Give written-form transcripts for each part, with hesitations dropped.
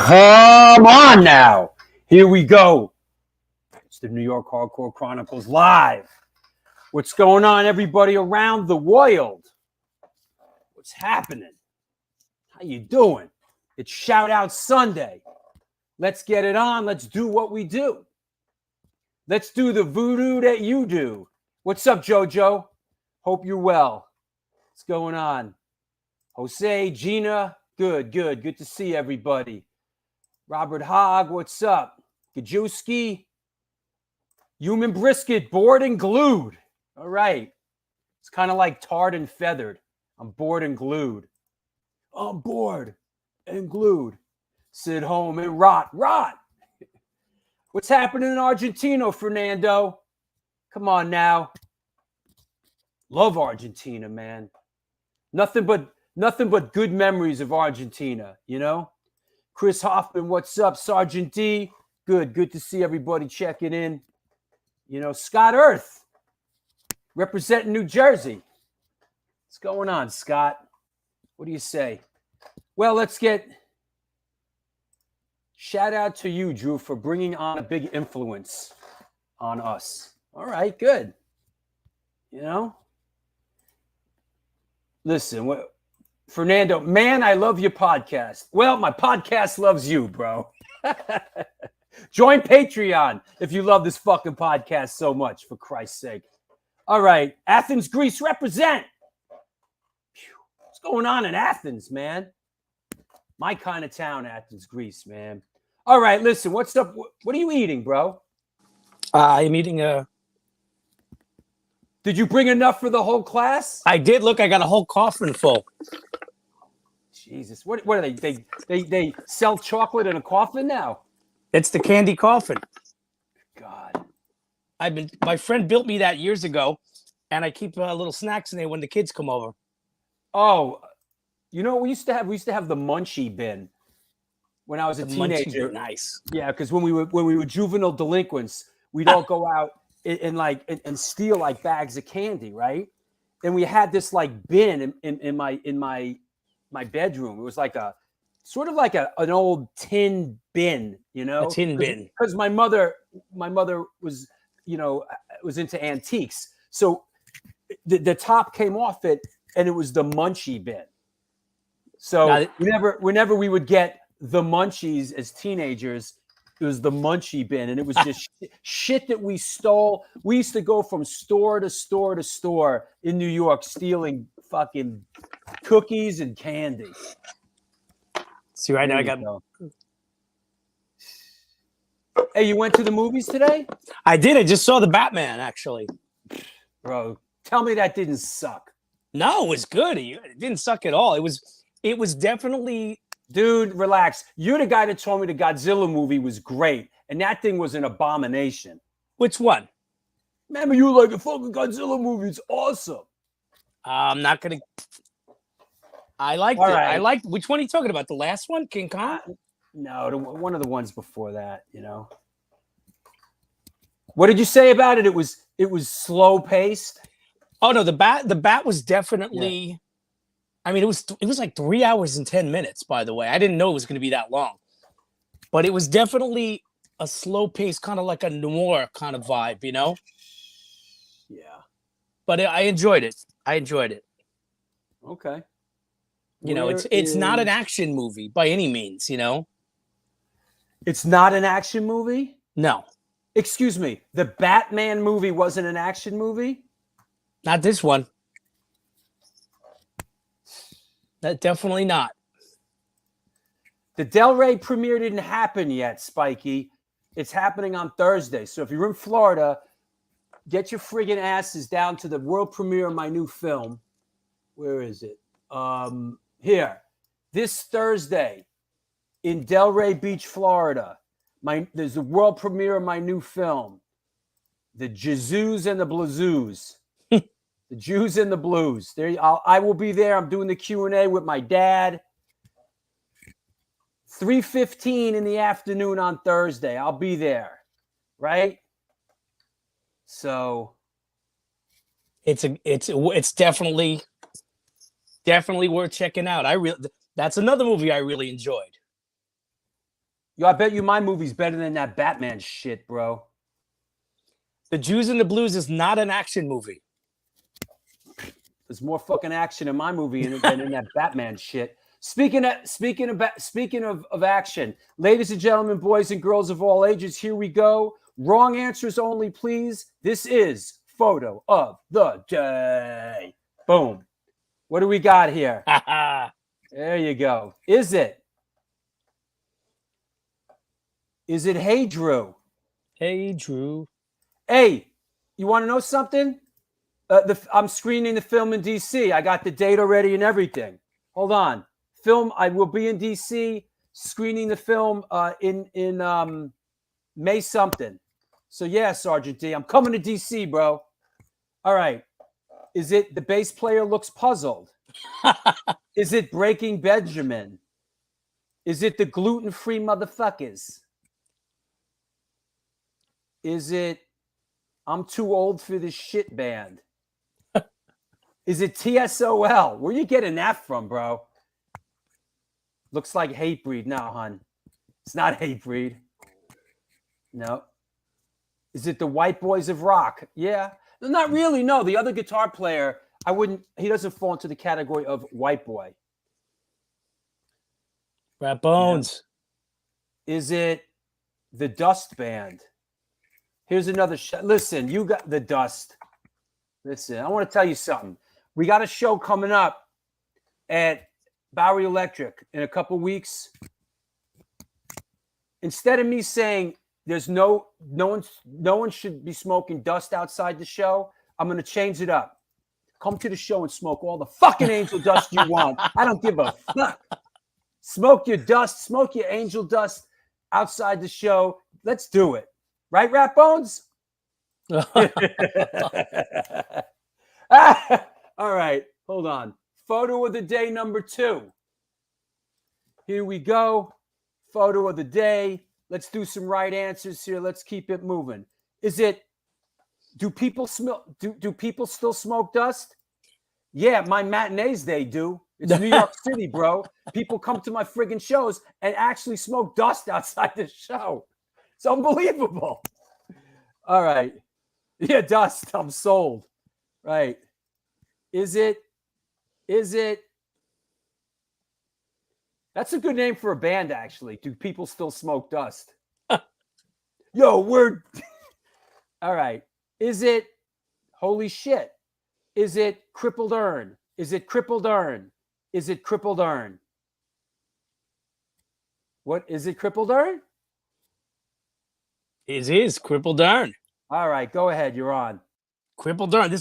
Come on now. Here we go. It's the New York Hardcore Chronicles live. What's going on, everybody around the world? What's happening? How you doing? It's Shoutouts Sunday. Let's get it on. Let's do what we do. Let's do the voodoo that you do. What's up, JoJo? Hope you're well. What's going on? Jose, Gina, good to see everybody. Robert Hogg, what's up? Gajewski, Human Brisket, bored and glued. All right. It's kind of like tarred and feathered. I'm bored and glued. I'm bored and glued. Sit home and rot. What's happening in Argentina, Fernando? Come on now. Love Argentina, man. Nothing but good memories of Argentina, you know? Chris Hoffman, what's up? Sergeant D, good to see everybody checking in. You know, Scott Earth, representing New Jersey. What's going on, Scott? What do you say? Well, let's get shout out to you, Drew, for bringing on a big influence on us. All right, good. You know? Listen, Fernando, man, I love your podcast. Well, my podcast loves you, bro. Join Patreon if you love this fucking podcast so much, for Christ's sake. All right, Athens, Greece, represent. What's going on in Athens, man? My kind of town, Athens, Greece, man. All right, listen, what's up? What are you eating, bro? I'm eating a... Did you bring enough for the whole class? I did. Look, I got a whole coffin full. Jesus, what are they? They sell chocolate in a coffin now? It's the candy coffin. God. My friend built me that years ago, and I keep little snacks in there when the kids come over. Oh, you know what we used to have? We used to have the munchie bin when I was a teenager. Nice. Yeah, because when we were juvenile delinquents, we'd all go out and steal like bags of candy, right? And we had this like bin in my bedroom. It was like a sort of like an old tin bin, you know, a tin bin. Because my mother was, you know, was into antiques. So the top came off it, and it was the munchie bin. So whenever we would get the munchies as teenagers, it was the munchie bin, and it was just shit that we stole. We used to go from store to store to store in New York, stealing fucking cookies and candy. See, right now I got... Hey, you went to the movies today? I did. I just saw the Batman, actually. Bro, tell me that didn't suck. No, it was good. It didn't suck at all. It was definitely... Dude, relax. You're the guy that told me the Godzilla movie was great, and that thing was an abomination. Which one? Remember, you were like, a fucking Godzilla movie. It's awesome. I'm not going to... I liked it. Right. I liked... Which one are you talking about? The last one? King Kong? No, one of the ones before that, you know. What did you say about it? It was slow-paced? Oh, no, the bat was definitely... Yeah. I mean, it was like 3 hours and 10 minutes, by the way. I didn't know it was going to be that long. But it was definitely a slow pace, kind of like a noir kind of vibe, you know? Yeah. But I enjoyed it. Okay. You know, it's not an action movie by any means, you know? It's not an action movie? No. Excuse me. The Batman movie wasn't an action movie? Not this one. Definitely not. The Del Rey premiere didn't happen yet, Spiky. It's happening on Thursday. So if you're in Florida, get your friggin' asses down to the world premiere of my new film. Where is it? Here. This Thursday in Delray Beach, Florida. There's the world premiere of my new film. The Jews and the Blazoos. The Jews and the Blues. I will be there. I'm doing the Q&A with my dad. 3:15 in the afternoon on Thursday. I'll be there. Right? So it's definitely worth checking out. That's another movie I really enjoyed. Yo, I bet you my movie's better than that Batman shit, bro. The Jews and the Blues is not an action movie. There's more fucking action in my movie than in that Batman shit. Speaking of action, ladies and gentlemen, boys and girls of all ages, here we go. Wrong answers only, please. This is photo of the day. Boom. What do we got here? There you go. Is it Hey Drew? Hey Drew. Hey, you want to know something? I'm screening the film in DC. I got the date already and everything. Hold on. I will be in DC screening the film in May something. So yeah, Sergeant D, I'm coming to DC, bro. All right. Is it the bass player looks puzzled? Is it Breaking Benjamin? Is it the gluten-free motherfuckers? Is it I'm too old for this shit band? Is it TSOL? Where you getting that from, bro? Looks like Hatebreed. No, hon. It's not Hatebreed. No. Is it the White Boys of Rock? Yeah. Not really, no. The other guitar player, he doesn't fall into the category of white boy. Rat Bones. Yeah. Is it the Dust Band? Here's another shot. Listen, you got the Dust. Listen, I want to tell you something. We got a show coming up at Bowery Electric in a couple weeks. Instead of me saying there's no one should be smoking dust outside the show, I'm going to change it up. Come to the show and smoke all the fucking angel dust you want. I don't give a fuck. Smoke your dust, smoke your angel dust outside the show. Let's do it. Right, Rat Bones? All right, hold on. Photo of the day number 2. Here we go. Photo of the day. Let's do some right answers here. Let's keep it moving. Do people still smoke dust? Yeah, my matinees, they do. It's New York City, bro. People come to my friggin' shows and actually smoke dust outside the show. It's unbelievable. All right. Yeah, dust. I'm sold. Right. Is it? That's a good name for a band, actually. Do people still smoke dust? Yo, we're... All right. Is it... Holy shit. Is it Crippled Urn? Is it Crippled Urn? Is it Crippled Urn? What? Is it Crippled Urn? It is Crippled Urn. All right, go ahead. You're on. Crippled Urn.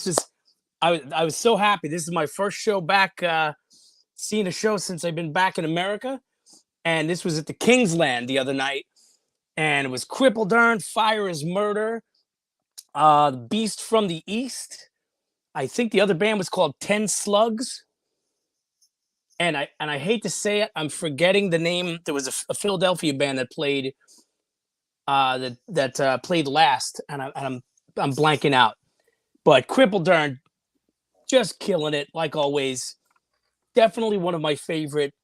I was so happy. This is my first show back, seeing a show since I've been back in America. And this was at the Kingsland the other night. And it was Crippled Urn, Fire is Murder, The Beast from the East. I think the other band was called 10 Slugs. And I hate to say it, I'm forgetting the name. There was a Philadelphia band that played played last, and I'm blanking out. But Crippled Urn, just killing it like always. Definitely one of my favorite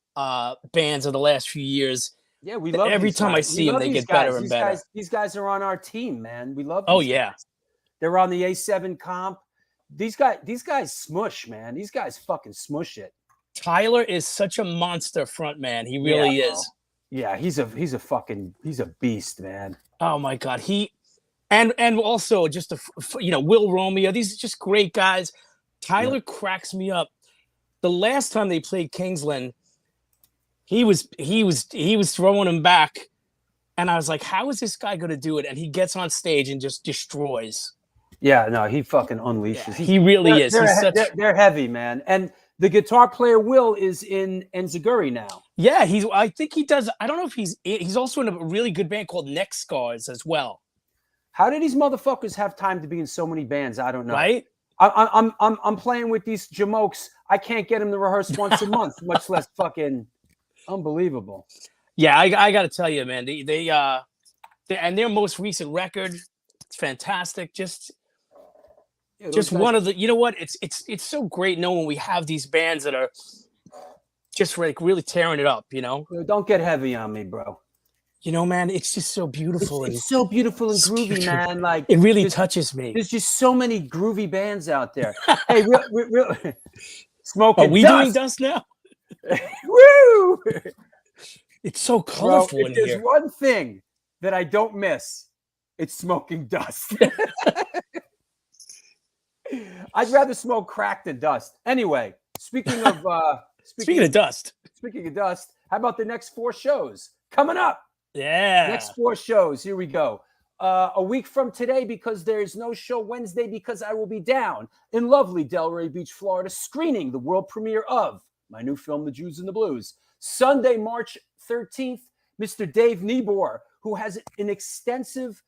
bands of the last few years. Yeah, we love every time guys. I see them, they get better and better. These guys are on our team, man. We love. Yeah, guys. They're on the A7 comp. These guys smush, man. These guys fucking smush it. Tyler is such a monster front man. He really is. Yeah, he's a beast, man. Oh my God, and also just Will Romeo. These are just great guys. Tyler cracks me up. The last time they played Kingsland, he was throwing him back, and I was like, how is this guy going to do it? And he gets on stage and just destroys. Yeah, no, he fucking unleashes. Yeah, he really is. They're heavy, man. And the guitar player Will is in Enziguri now. Yeah, I think he does. I don't know if he's also in a really good band called Neck Scars as well. How did these motherfuckers have time to be in so many bands? I don't know. Right? I'm playing with these jamokes. I can't get them to rehearse once a month, much less fucking unbelievable. Yeah, I got to tell you, man. They and their most recent record, it's fantastic. Just one of the, you know what? It's so great knowing we have these bands that are just like really tearing it up, you know? Don't get heavy on me, bro. You know, man, it's just so beautiful. It's so beautiful and groovy, beautiful. man. Like It really touches me. There's just so many groovy bands out there. Hey, real Smoking Are we Dust. doing Dust now? Woo! It's so Bro, colorful if in there's here. one thing that I don't miss, it's smoking dust. I'd rather smoke crack than dust. Anyway, speaking of Dust. speaking of dust, how about the next 4 shows coming up? Yeah. Next 4 shows. Here we go. A week from today, because there's no show Wednesday, because I will be down in lovely Delray Beach, Florida, screening the world premiere of my new film, The Jews and the Blues. Sunday, March 13th, Mr. Dave Niebuhr, who has an extensive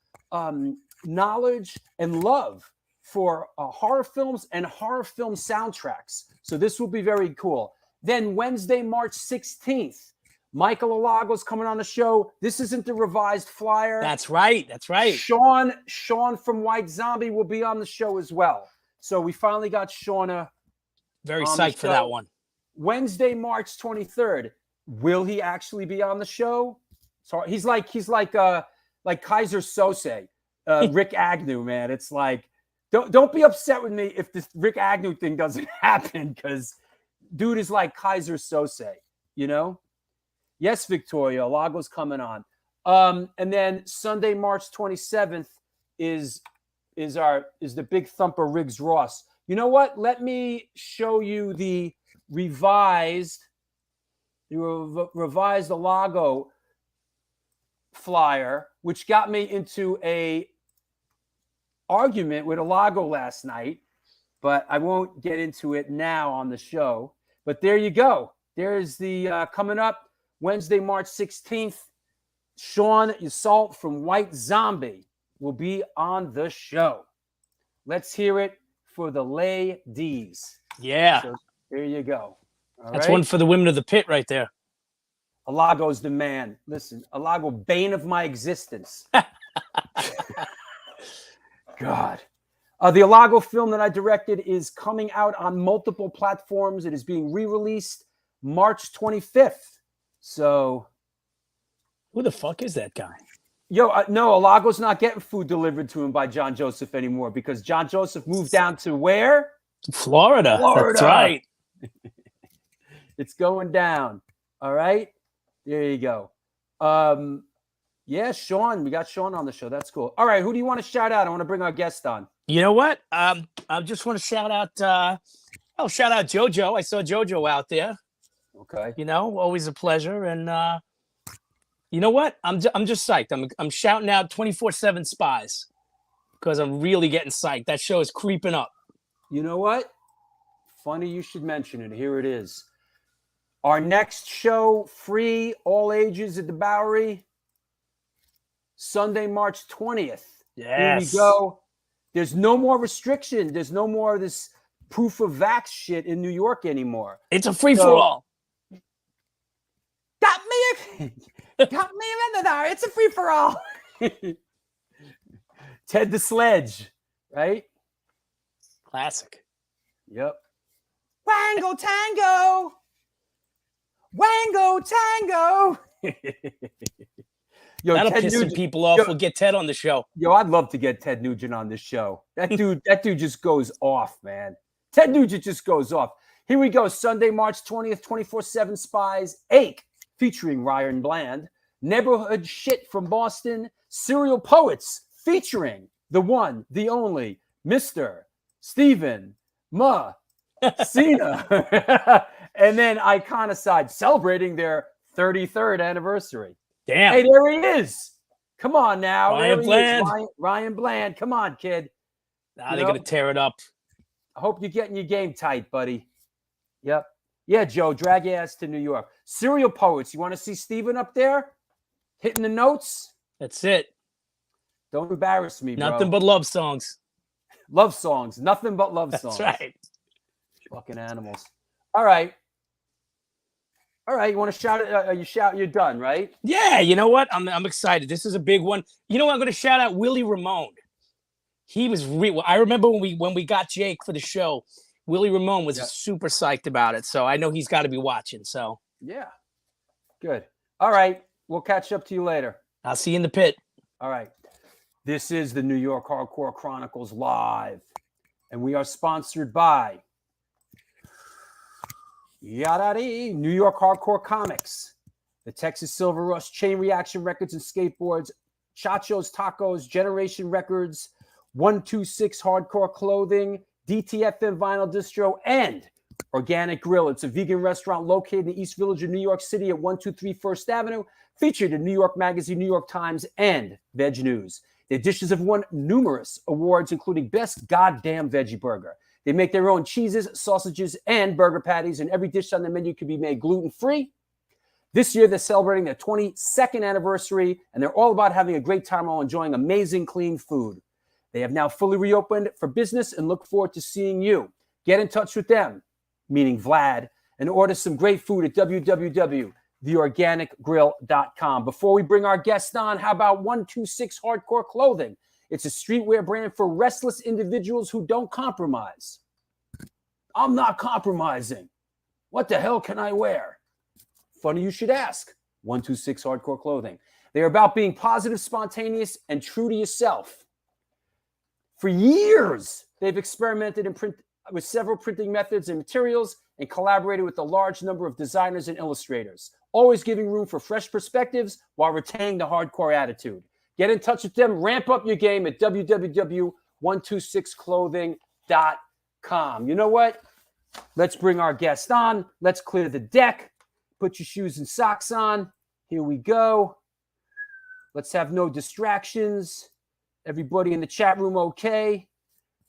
knowledge and love for horror films and horror film soundtracks. So this will be very cool. Then Wednesday, March 16th, Michael Alago's coming on the show. This isn't the revised flyer. That's right. That's right. Sean from White Zombie will be on the show as well. So we finally got Shauna. Very psyched for that one. Wednesday, March 23rd. Will he actually be on the show? So he's like Kaiser Sose, Rick Agnew, man. It's like, don't be upset with me if this Rick Agnew thing doesn't happen, because dude is like Kaiser Sose, you know? Yes, Victoria, Lago's coming on. And then Sunday, March 27th is the Big Thumper Riggs Ross. You know what? Let me show you the revised Alago flyer, which got me into a argument with Alago last night, but I won't get into it now on the show. But there you go. There's the coming up Wednesday, March 16th. Sean Yasalt from White Zombie will be on the show. Let's hear it for the ladies. Yeah. So there you go. All That's right? one for the women of the pit right there. Alago's the man. Listen, Alago, bane of my existence. God. The Alago film that I directed is coming out on multiple platforms. It is being re-released March 25th. So, who the fuck is that guy? No, Alago's not getting food delivered to him by John Joseph anymore, because John Joseph moved down to where? Florida. That's right. It's going down. All right. There you go. Yeah, Sean. We got Sean on the show. That's cool. All right. Who do you want to shout out? I want to bring our guest on. You know what? I just want to shout out. Shout out JoJo. I saw JoJo out there. Okay. You know, always a pleasure. And you know what? I'm just psyched. I'm shouting out 24/7 Spies, because I'm really getting psyched. That show is creeping up. You know what? Funny you should mention it. Here it is. Our next show, free, all ages at the Bowery, Sunday, March 20th. Yes. Here we go. There's no more restriction. There's no more of this proof of vax shit in New York anymore. It's a free-for-all. Got me in there. It's a free-for-all. Ted the Sledge, right? Classic. Yep. Wango Tango. Wango Tango. Yo, That'll Ted piss some Nugent, people off. We'll get Ted on the show. Yo, I'd love to get Ted Nugent on this show. That dude just goes off, man. Ted Nugent just goes off. Here we go. Sunday, March 20th, 24/7 Spies, Ache, featuring Ryan Bland. Neighborhood Shit from Boston. Serial Poets, featuring the one, the only, Mr. Steven Cena. And then Iconicide, celebrating their 33rd anniversary. Damn. Hey, there he is. Come on now. Ryan Bland. Ryan Bland. Come on, kid. Nah, they're going to tear it up. I hope you're getting your game tight, buddy. Yep. Yeah, Joe, drag your ass to New York. Serial Poets. You want to see Steven up there hitting the notes? That's it. Don't embarrass me, bro. Nothing but love songs. Love songs. Nothing but love songs. That's right. Fucking animals. All right. You want to shout it? You're done, right? Yeah, you know what? I'm excited. This is a big one. You know what? I'm going to shout out Willie Ramone. He was I remember when we got Jake for the show, Willie Ramone was super psyched about it. So I know he's got to be watching. So yeah. Good. All right. We'll catch up to you later. I'll see you in the pit. All right. This is the New York Hardcore Chronicles live, and we are sponsored by New York Hardcore Comics, the Texas Silver Rush, Chain Reaction Records and Skateboards, Chachos Tacos, Generation Records, 126 Hardcore Clothing, DTFM Vinyl Distro, and Organic Grill. It's a vegan restaurant located in the East Village of New York City at 123 First Avenue, featured in New York Magazine, New York Times, and Veg News. Their dishes have won numerous awards, including Best Goddamn Veggie Burger. They make their own cheeses, sausages, and burger patties, and every dish on the menu can be made gluten-free. This year, they're celebrating their 22nd anniversary, and they're all about having a great time while enjoying amazing, clean food. They have now fully reopened for business and look forward to seeing you. Get in touch with them, meaning Vlad, and order some great food at www.theorganicgrill.com. Before we bring our guest on, how about 126 Hardcore Clothing? It's a streetwear brand for restless individuals who don't compromise. I'm not compromising. What the hell can I wear? Funny you should ask. 126 Hardcore Clothing. They are about being positive, spontaneous, and true to yourself. For years, they've experimented with several printing methods and materials and collaborated with a large number of designers and illustrators, always giving room for fresh perspectives while retaining the hardcore attitude. Get in touch with them. Ramp up your game at www.126clothing.com. You know what? Let's bring our guest on. Let's clear the deck. Put your shoes and socks on. Here we go. Let's have no distractions. Everybody in the chat room okay?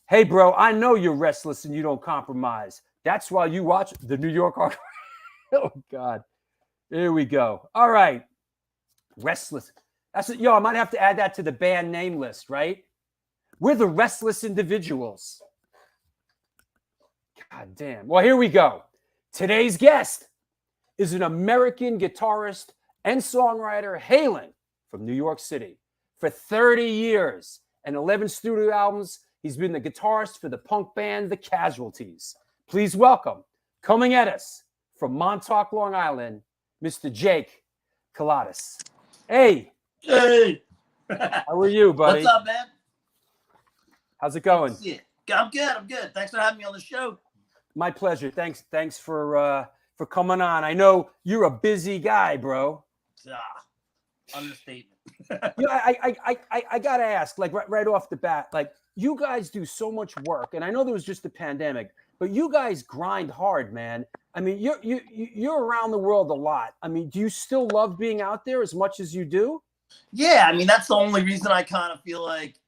Hey, bro, I know you're restless and you don't compromise. That's why you watch the New York Hardcore. Oh, God. Here we go. All right. Restless. That's it. Yo, I might have to add that to the band name list, right? We're the restless individuals. God damn. Well, here we go. Today's guest is an American guitarist and songwriter hailing from New York City. For 30 years and 11 studio albums, he's been the guitarist for the punk band The Casualties. Please welcome, coming at us from Montauk, Long Island, Mr. Jake Kolatis. Hey. Hey. How are you, buddy? What's up, man? How's it going? I'm good. Thanks for having me on the show. My pleasure. Thanks for coming on. I know you're a busy guy, bro. Understatement. I gotta ask, like right off the bat, like you guys do so much work, and I know there was just a pandemic, but you guys grind hard, man. I mean, you're around the world a lot. I mean, do you still love being out there as much as you do? Yeah, I mean that's the only reason I kind of feel like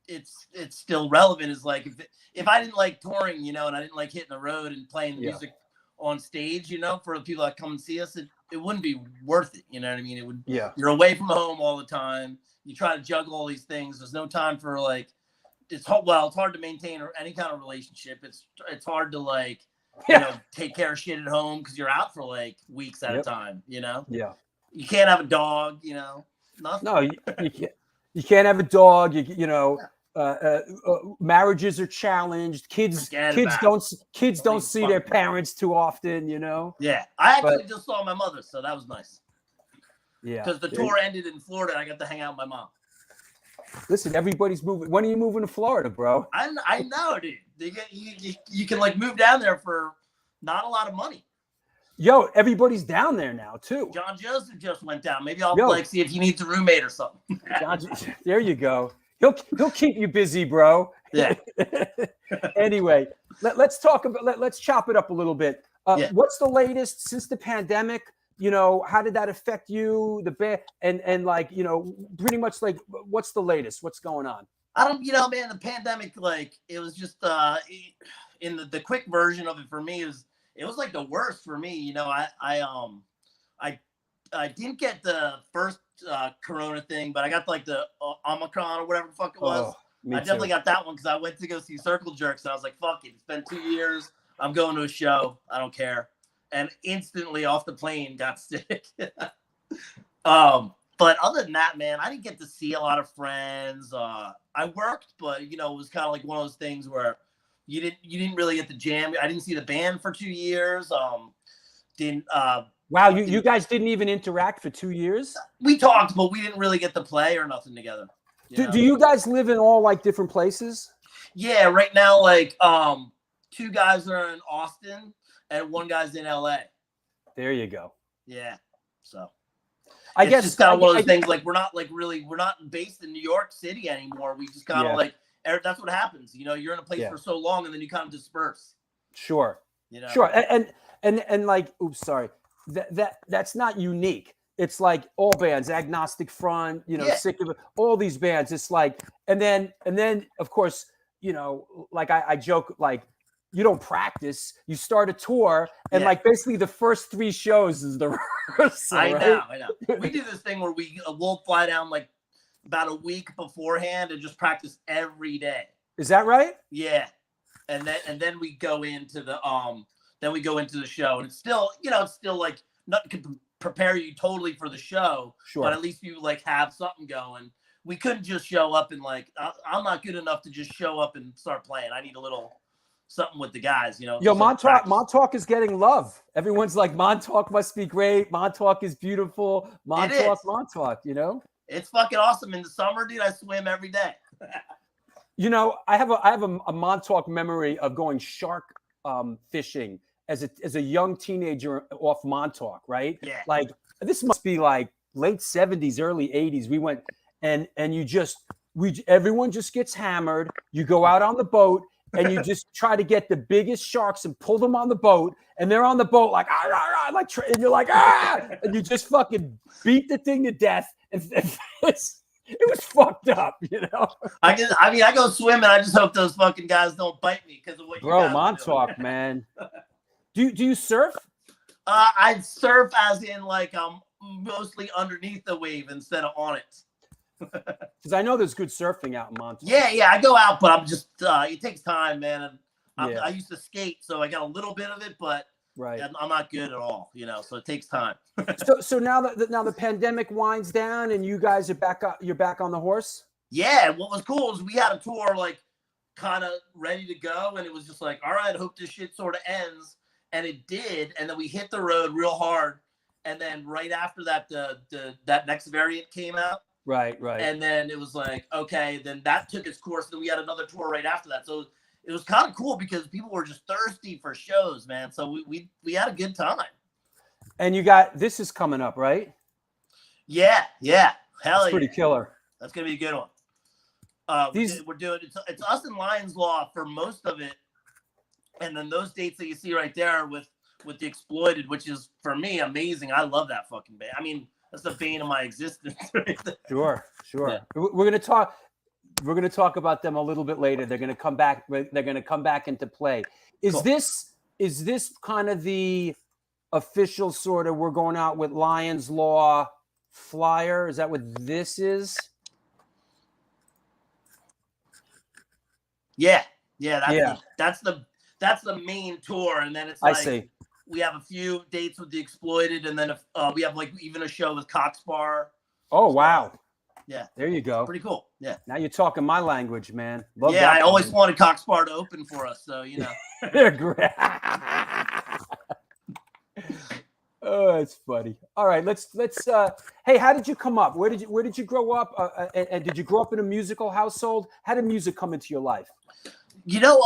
it's still relevant is like if I didn't like touring, and I didn't like hitting the road and playing the music on stage, for the people that come and see us, it wouldn't be worth it. You know what I mean? It would. Yeah. You're away from home all the time. You try to juggle all these things. There's no time for it's hard to maintain any kind of relationship. It's hard to take care of shit at home because you're out for weeks at a time. Yeah. You can't have a dog. Nothing. No, you can't. You can't have a dog. Marriages are challenged. Kids don't see their parents too often. Yeah, I actually just saw my mother, so that was nice. Yeah, because the tour ended in Florida, and I got to hang out with my mom. Listen, everybody's moving. When are you moving to Florida, bro? I know, dude. You can move down there for not a lot of money. Yo, everybody's down there now too. John Joseph just went down. Maybe I'll see if he needs a roommate or something. There you go. He'll keep you busy, bro. Yeah. Anyway, let's talk about. Let's chop it up a little bit. What's the latest since the pandemic? How did that affect you, the band, and pretty much what's the latest? What's going on? I don't, man. The pandemic, it was just in the quick version of it for me it was the worst for me. I didn't get the first Corona thing, but I got the Omicron or whatever the fuck it was. I definitely got that one because I went to go see Circle Jerks and I was like, fuck it. It's been 2 years. I'm going to a show. I don't care. And instantly off the plane got sick. But other than that, man, I didn't get to see a lot of friends. I worked, but it was kind of one of those things where you didn't really get the jam. I didn't see the band for 2 years. Wow, you guys didn't even interact for 2 years? We talked, but we didn't really get to play or nothing together. Do you guys live in all like different places? Yeah, right now, like 2 guys are in Austin and 1 guy's in LA. There you go. Yeah. So I it's guess just kind of one of those things. Like we're not based in New York City anymore. We just kind of like that's what happens. You know, you're in a place for so long and then you kind of disperse. Sure. You know? Sure. And like, oops, sorry. That's not unique. It's like all bands, Agnostic Front, you know, Sick of It, all these bands. It's like, and then of course, you know, like I joke, like you don't practice, you start a tour, and like basically the first 3 shows is the rehearsal. I know. We do this thing where we'll fly down like about a week beforehand and just practice every day. Is that right? Yeah. And then we go into the show, and it's still, you know, it's still like nothing can prepare you totally for the show, but at least you like have something going. We couldn't just show up and like I'm not good enough to just show up and start playing. I need a little something with the guys, you know. Yo, Montauk is getting love. Everyone's like, Montauk must be great. Montauk is beautiful. Montauk, you know. It's fucking awesome. In the summer, dude, I swim every day. You know, I have a Montauk memory of going shark fishing as a young teenager off Montauk, right? Yeah. Like this must be like late 70s, early 80s. We went and everyone just gets hammered. You go out on the boat and you just try to get the biggest sharks and pull them on the boat, and they're on the boat like and you're like and you just fucking beat the thing to death. And it was fucked up, you know. I go swimming. I just hope those fucking guys don't bite me because of what you guys are doing. Montauk, man. Do you surf? I surf as in like mostly underneath the wave instead of on it. Because I know there's good surfing out in Montauk. Yeah, I go out, but I'm just it takes time, man. And I used to skate, so I got a little bit of it, but I'm not good at all, you know. So it takes time. so now the pandemic winds down and you guys are back. You're back on the horse. Yeah, what was cool is we had a tour like kind of ready to go, and it was just like, all right, I hope this shit sort of ends, and it did. And then we hit the road real hard, and then right after that, that next variant came out. Right. And then it was like, okay, then that took its course. Then we had another tour right after that. So it was kind of cool because people were just thirsty for shows, man. So we had a good time. And you got this is coming up, right? Yeah. Hell, that's pretty killer. That's gonna be a good one. We're doing it's us and Lions Law for most of it, and then those dates that you see right there with the Exploited, which is for me amazing. I love that fucking band. I mean, that's the bane of my existence. Right there. Sure. Yeah. We're gonna talk about them a little bit later. They're gonna come back. They're gonna come back into play. Is this kind of the official sort of we're going out with Lions Law flyer? Is that what this is? Yeah. That's the main tour, and then it's like I see. We have a few dates with the Exploited, and then we have like even a show with Coxbar. Oh wow! Yeah, there you go. Pretty cool. Yeah. Now you're talking my language, man. Love that. I always wanted Coxbar to open for us, so you know. They're great. Oh, that's funny. All right, let's. Hey, how did you come up? Where did you grow up? And did you grow up in a musical household? How did music come into your life? You know,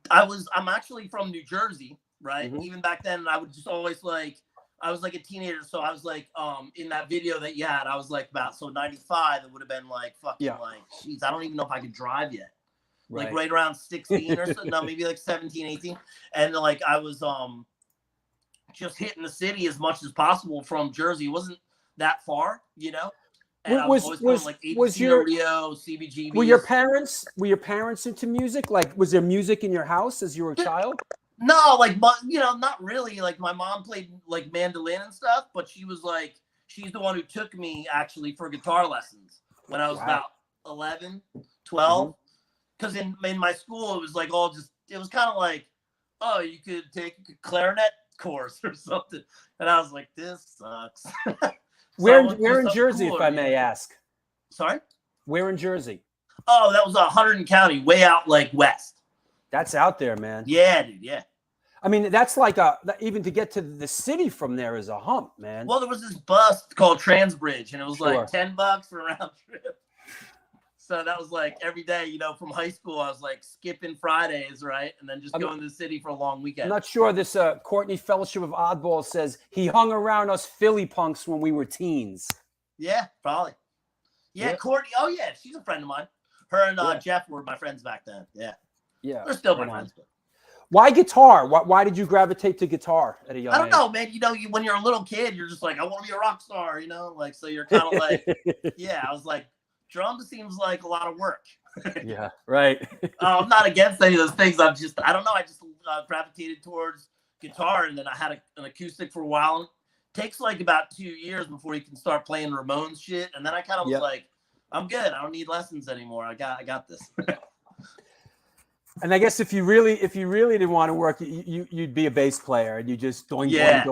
I'm actually from New Jersey. Right. Mm-hmm. Even back then, I would just always I was like a teenager. So I was like, in that video that you had, I was like 95. It would have been like fucking geez, I don't even know if I could drive yet. Right. Like right around 16 or so. No, maybe like 17, 18. And like, I was, just hitting the city as much as possible from Jersey. It wasn't that far, you know? And I was like Rio, CBGB. Were your parents into music? Like, was there music in your house as you were a child? No, like, you know, not really. Like, my mom played like mandolin and stuff, but she's the one who took me actually for guitar lessons when I was about 11, 12. Because in my school, it was like it was kind of like, oh, you could take a clarinet course or something. And I was like, this sucks. Where in Jersey, if I may ask? Sorry? Where in Jersey? Oh, that was Hunterdon County, way out like west. That's out there, man. Yeah, dude. Yeah. I mean, that's like even to get to the city from there is a hump, man. Well, there was this bus called Transbridge, and it was Sure. like $10 for a round trip. So that was like every day, you know, from high school, I was like skipping Fridays, right? And then just going to the city for a long weekend. I'm not sure this Courtney Fellowship of Oddballs says he hung around us Philly punks when we were teens. Yeah, probably. Yeah, Courtney. Oh, yeah, she's a friend of mine. Her and Jeff were my friends back then. Yeah. Yeah. They're still my friends. But... Why guitar? Why did you gravitate to guitar at a young age? I don't know, man. You know, when you're a little kid, you're just like, I want to be a rock star, you know? Like, so you're kind of like, yeah, I was like, drums seems like a lot of work. Yeah, right. I'm not against any of those things. I don't know. I just gravitated towards guitar, and then I had an acoustic for a while. It takes like about 2 years before you can start playing Ramones shit. And then I kind of was like, I'm good. I don't need lessons anymore. I got this. And I guess if you really didn't want to work, you'd be a bass player and you just doing, right?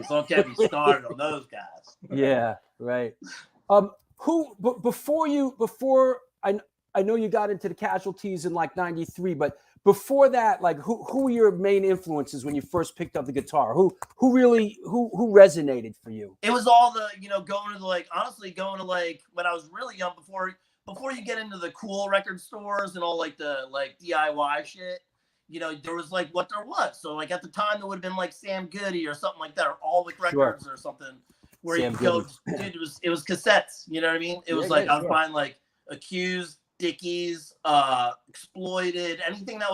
Don't get me started on those guys. Yeah, right. Before I know you got into the Casualties in like '93, but before that, like who were your main influences when you first picked up the guitar? Who resonated for you? It was all the, you know, going to like when I was really young, before you get into the cool record stores and all like the like DIY shit, you know, there was like what there was. So like at the time there would have been like Sam Goody or something like that, or All Wick Records or something where you could go, dude, it was cassettes, you know what I mean? It was I would find like Accused, Dickies, Exploited, anything that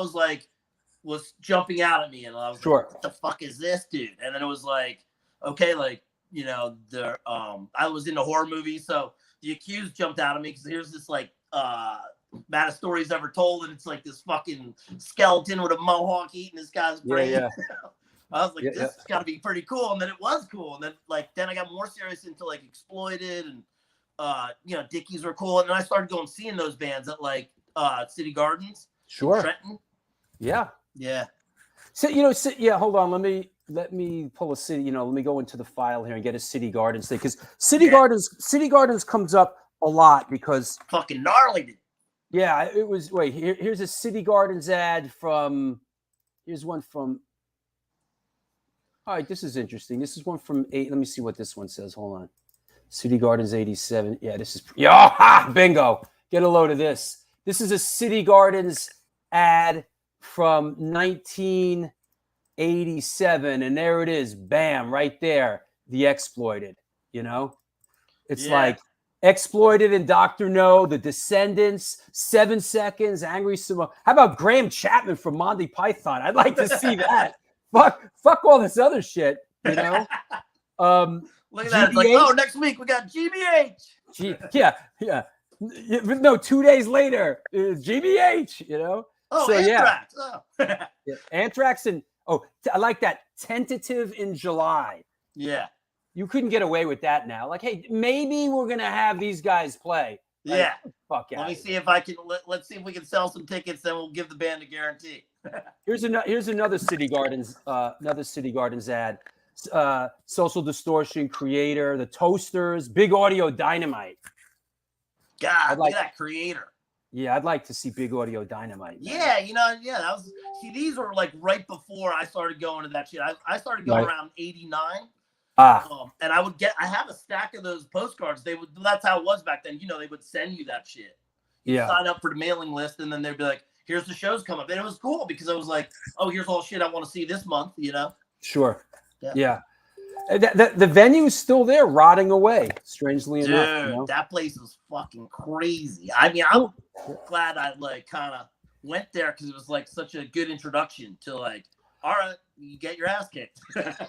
was jumping out at me, and I was like, what the fuck is this, dude? And then it was like, okay, like, you know, I was into horror movies, so The Accused jumped out at me because here's this like Maddest Stories Ever Told, and it's like this fucking skeleton with a mohawk eating this guy's brain. Yeah. I was like, this has got to be pretty cool, and then it was cool, and then I got more serious into like Exploited, and you know, Dickies were cool, and then I started going seeing those bands at like City Gardens, Trenton. Yeah. So you know, hold on, let me pull a city. You know, let me go into the file here and get a City Gardens thing, because City Gardens comes up a lot because fucking gnarly, dude. Yeah, it was. Wait, here's a City Gardens ad from. Here's one from. All right, this is interesting. This is one from 8. Let me see what this one says. Hold on. City Gardens 87. Yeah, this is. Bingo. Get a load of this. This is a City Gardens ad from 1987. And there it is. Bam, right there. The Exploited. You know? It's like Exploited and Dr. No, The Descendants, 7 Seconds, Angry Simone. How about Graham Chapman from Monty Python? I'd like to see that. Fuck all this other shit, you know? Look at that. It's like, oh, next week we got GBH. Yeah. No, 2 days later, GBH, you know? Oh, so, Anthrax. Yeah. Anthrax and, I like that. Tentative in July. Yeah. You couldn't get away with that now. Like, hey, maybe we're going to have these guys play. Like, fuck yeah. Let me see if I can, let's see if we can sell some tickets, then we'll give the band a guarantee. Here's another City Gardens ad. Social Distortion, Creator, The Toasters, Big Audio Dynamite. God, look at that Creator. Yeah, I'd like to see Big Audio Dynamite. Man. Yeah, you know, that was, these were like right before I started going to that shit. I started going around 89. And I have a stack of those postcards. That's how it was back then. You know, they would send you that shit. You sign up for the mailing list, and then they'd be like, here's the shows come up. And it was cool because I was like, oh, here's all shit I want to see this month, you know? Sure. Yeah. The venue is still there, rotting away, strangely enough. Dude, you know? That place was fucking crazy. I mean, I'm glad I like kind of went there because it was like such a good introduction to like, all right, you get your ass kicked.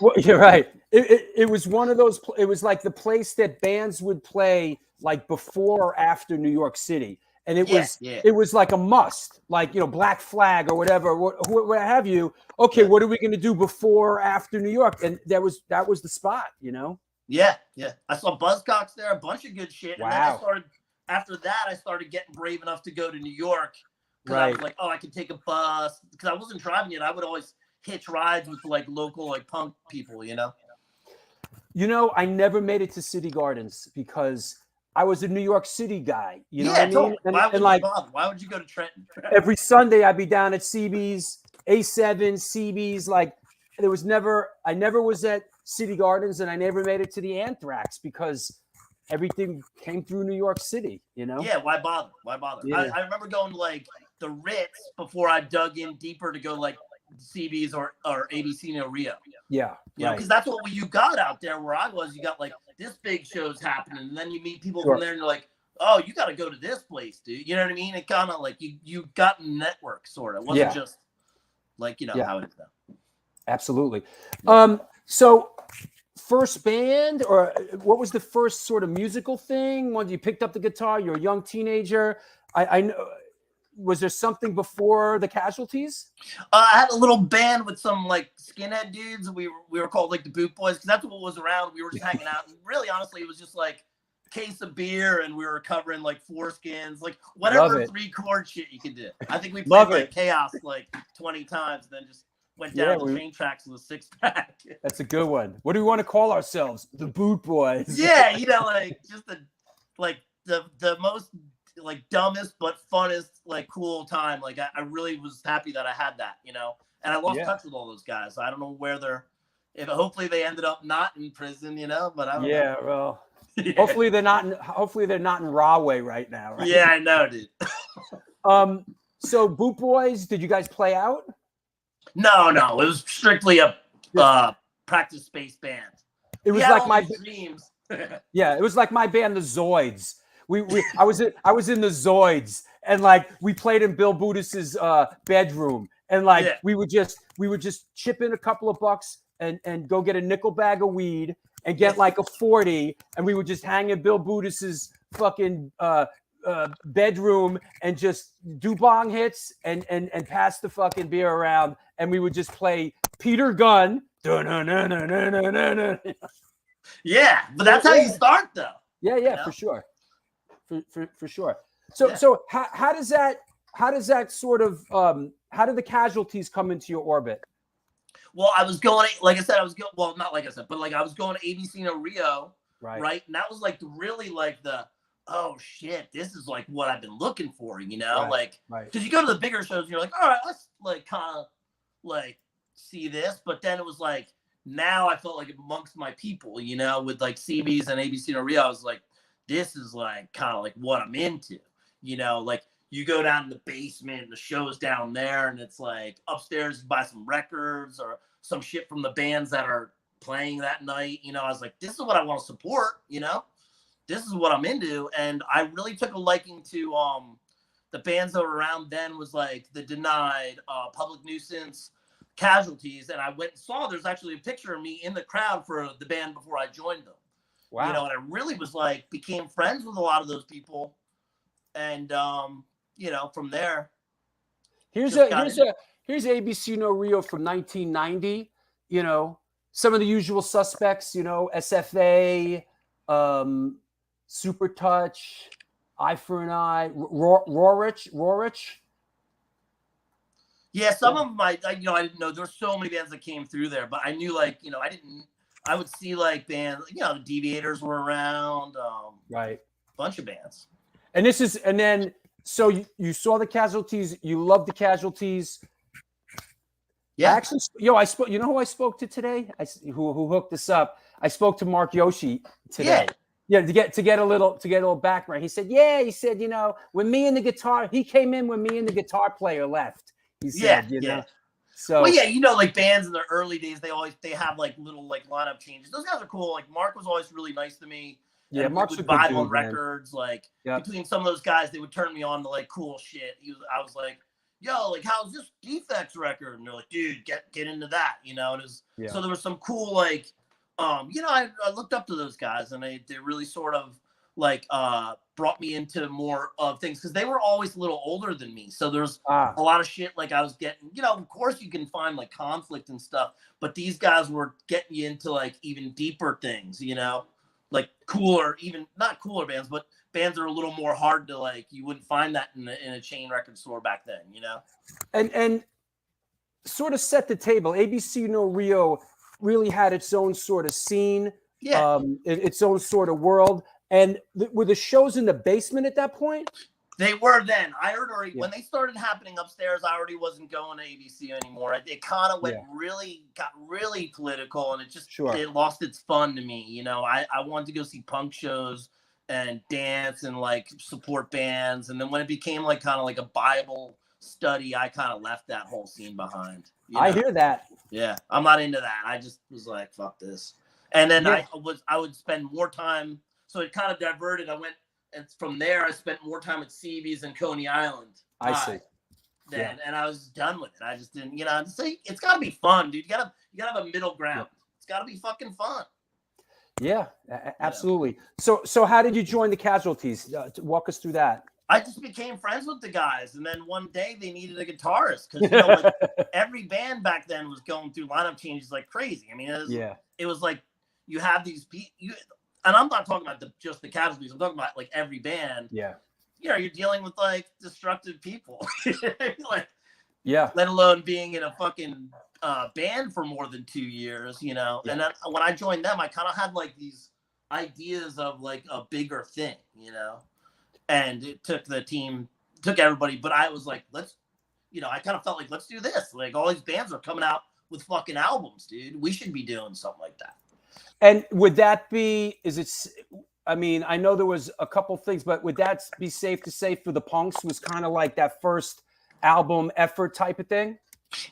Well, you're right. It was one of those. It was like the place that bands would play like before or after New York City, and it was like a must. Like, you know, Black Flag or whatever, what have you. Okay, what are we going to do before or after New York? And that was the spot, you know. Yeah. I saw Buzzcocks there, a bunch of good shit. Wow. And then after that, I started getting brave enough to go to New York because I was like, oh, I can take a bus because I wasn't driving yet. I would always hitch rides with like local like punk people, you know. You know, I never made it to City Gardens because I was a New York City guy. You know what I mean? Totally. Why would you go to Trenton? Every Sunday I'd be down at CB's, A7, CB's. Like, I never was at City Gardens, and I never made it to the Anthrax because everything came through New York City, you know? Yeah, why bother? Why bother? Yeah. I remember going to like the Ritz before I dug in deeper to go like CB's or ABC No Rio. Yeah. You know, because that's what you got out there where I was. You got like this big show's happening, and then you meet people from there, and you're like, oh, you got to go to this place, dude. You know what I mean? It kind of like you got network sort of. It wasn't just like, you know, how it is now. Absolutely. So first band, or what was the first sort of musical thing? When you picked up the guitar, you're a young teenager. I know. Was there something before the Casualties? I had a little band with some like skinhead dudes. We were called like the Boot Boys because that's what was around. We were just hanging out, and really, honestly, it was just like case of beer, and we were covering like foreskins, like whatever 3-chord shit you could do. I think we played like Chaos like 20 times, and then just went down the train tracks with a 6-pack. That's a good one. What do we want to call ourselves? The Boot Boys. Yeah, you know, like just the most like dumbest but funnest like cool time. Like I really was happy that I had that, you know. And I lost touch with all those guys. I don't know where they're. Hopefully they ended up not in prison, you know. But I don't know. Well, hopefully they're not in Rahway right now. Right? Yeah, I know, dude. So Boot Boys, did you guys play out? No, it was strictly a practice space band. It was like my dreams. Yeah, it was like my band, the Zoids. I was in the Zoids, and like we played in Bill Budis's bedroom, and like we would just chip in a couple of bucks and go get a nickel bag of weed and get like a 40, and we would just hang in Bill Budis's fucking bedroom and just do bong hits and pass the fucking beer around, and we would just play Peter Gunn. Yeah, but that's how you start, though. Yeah, you know? For sure. For sure. So how does that sort of how did the Casualties come into your orbit? Well, I was going, like I said, well, not like I said, but like I was going to ABC No Rio, right? And that was like really like the, oh shit, this is like what I've been looking for, you know, like because you go to the bigger shows and you're like, all right, let's like kind of like see this, but then it was like now I felt like amongst my people, you know, with like CB's and ABC No Rio, I was like, this is like kind of like what I'm into, you know, like you go down to the basement and the show's down there, and it's like upstairs you buy some records or some shit from the bands that are playing that night. You know, I was like, this is what I want to support, you know, this is what I'm into. And I really took a liking to the bands that were around then was like The Denied, Public Nuisance, Casualties. And I went and saw there's actually a picture of me in the crowd for the band before I joined them. Wow. You know, and I really was like, became friends with a lot of those people. And, you know, from there. Here's ABC No Rio from 1990. You know, some of the usual suspects, you know, SFA, Super Touch, Eye for an Eye, Rorich. Yeah, some of them, I didn't know. There's so many bands that came through there, but I knew, like, you know, I would see, like, bands, you know, the Deviators were around. Bunch of bands. So you saw the Casualties, you loved the Casualties. Yeah. Actually, I spoke. You know who I spoke to today? Who hooked us up? I spoke to Mark Yoshi today. Yeah, to get a little background. He said, you know, when me and the guitar, he came in when me and the guitar player left. He said, you know. So well, yeah, you know, like bands in the early days, they have like little like lineup changes. Those guys are cool. Like Mark was always really nice to me. Yeah, Mark's would buy on records. Like between some of those guys, they would turn me on to like cool shit. I was like, yo, like how's this Defects record? And they're like, dude, get into that, you know. And it was so there was some cool like, you know, I looked up to those guys, and they really sort of like brought me into more of things because they were always a little older than me. So there's a lot of shit like I was getting, you know, of course you can find like conflict and stuff, but these guys were getting you into like even deeper things, you know. Like cooler, even not cooler bands, but bands that are a little more hard to like. You wouldn't find that in a chain record store back then, you know. And sort of set the table. ABC No Rio really had its own sort of scene, its own sort of world. And were the shows in the basement at that point? They were then. I heard already when they started happening upstairs. I already wasn't going to ABC anymore. It kind of got really political, and it just it lost its fun to me. You know, I wanted to go see punk shows and dance and like support bands, and then when it became like kind of like a Bible study, I kind of left that whole scene behind. You know? I hear that. Yeah, I'm not into that. I just was like, fuck this. And then I would spend more time. So it kind of diverted. I went. And from there, I spent more time at CB's and Coney Island. I see. Then, and I was done with it. I just didn't, it's got to be fun, dude. You gotta have a middle ground. It's got to be fucking fun. Yeah, absolutely. So how did you join the Casualties? Walk us through that. I just became friends with the guys, and then one day they needed a guitarist because every band back then was going through lineup changes like crazy. I mean, it was like you have these people. And I'm not talking about just the Casualties. I'm talking about like every band. Yeah. You're dealing with like destructive people. Like, let alone being in a fucking band for more than 2 years, you know. Yeah. And then when I joined them, I kind of had like these ideas of like a bigger thing, you know. And it took everybody, but I was like, I kind of felt like, let's do this. Like all these bands are coming out with fucking albums, dude. We should be doing something like that. And would that be, I mean, I know there was a couple things, but would that be safe to say for the Punks was kind of like that first album effort type of thing?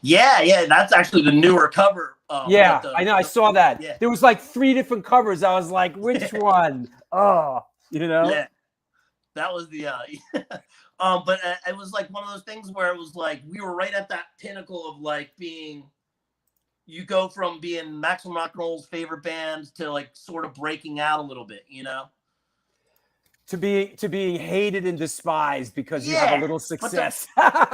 Yeah. That's actually the newer cover. I know. I saw that. Yeah. There was like 3 different covers. I was like, which one? Oh, you know? Yeah. That was the, but it was like one of those things where it was like, we were right at that pinnacle of like being, you go from being Maximum Rock and Roll's favorite band to like sort of breaking out a little bit, you know? To being hated and despised because you have a little success.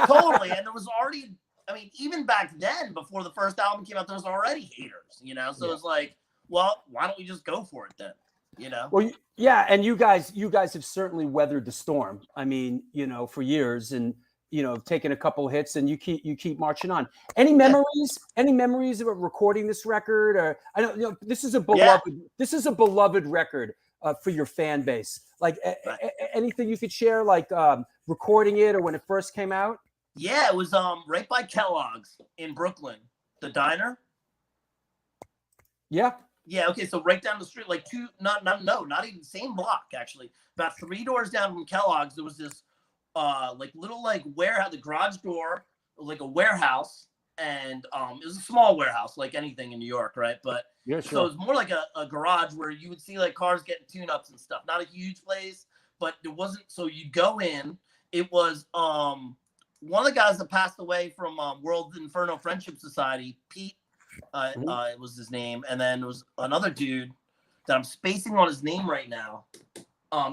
Totally. And there was already, I mean, even back then, before the first album came out, there was already haters, you know? So it's like, well, why don't we just go for it then? You know? Well, yeah. And you guys have certainly weathered the storm. I mean, you know, for years and, you know, taking a couple hits and you keep marching on. Any memories of recording this record? Or I don't, you know, this is a beloved record for your fan base. Like anything you could share, like recording it or when it first came out? Yeah, it was right by Kellogg's in Brooklyn, the diner. Yeah. Yeah. Okay. So right down the street, like not even the same block actually. About 3 doors down from Kellogg's, there was this like little like warehouse, the garage door, like a warehouse, and it was a small warehouse like anything in New York, right? But so it was more like a garage where you would see like cars getting tune-ups and stuff. Not a huge place, but there wasn't. So you go in. It was one of the guys that passed away from World Inferno Friendship Society, Pete. It was his name, and then there was another dude that I'm spacing on his name right now.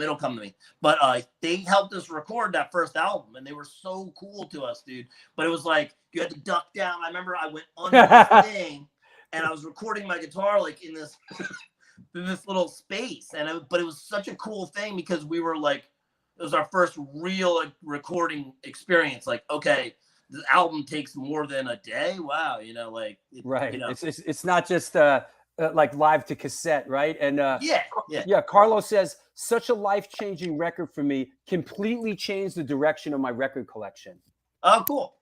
It'll come to me. But they helped us record that first album, and they were so cool to us, dude. But it was like you had to duck down. I remember I went under this thing, and I was recording my guitar like in this little space. But it was such a cool thing because we were like, it was our first real like, recording experience. Like, okay, the album takes more than a day. Wow, you know, like right. You know. It's not just like live to cassette, right? And Carlos says such a life-changing record for me, completely changed the direction of my record collection. Oh, cool.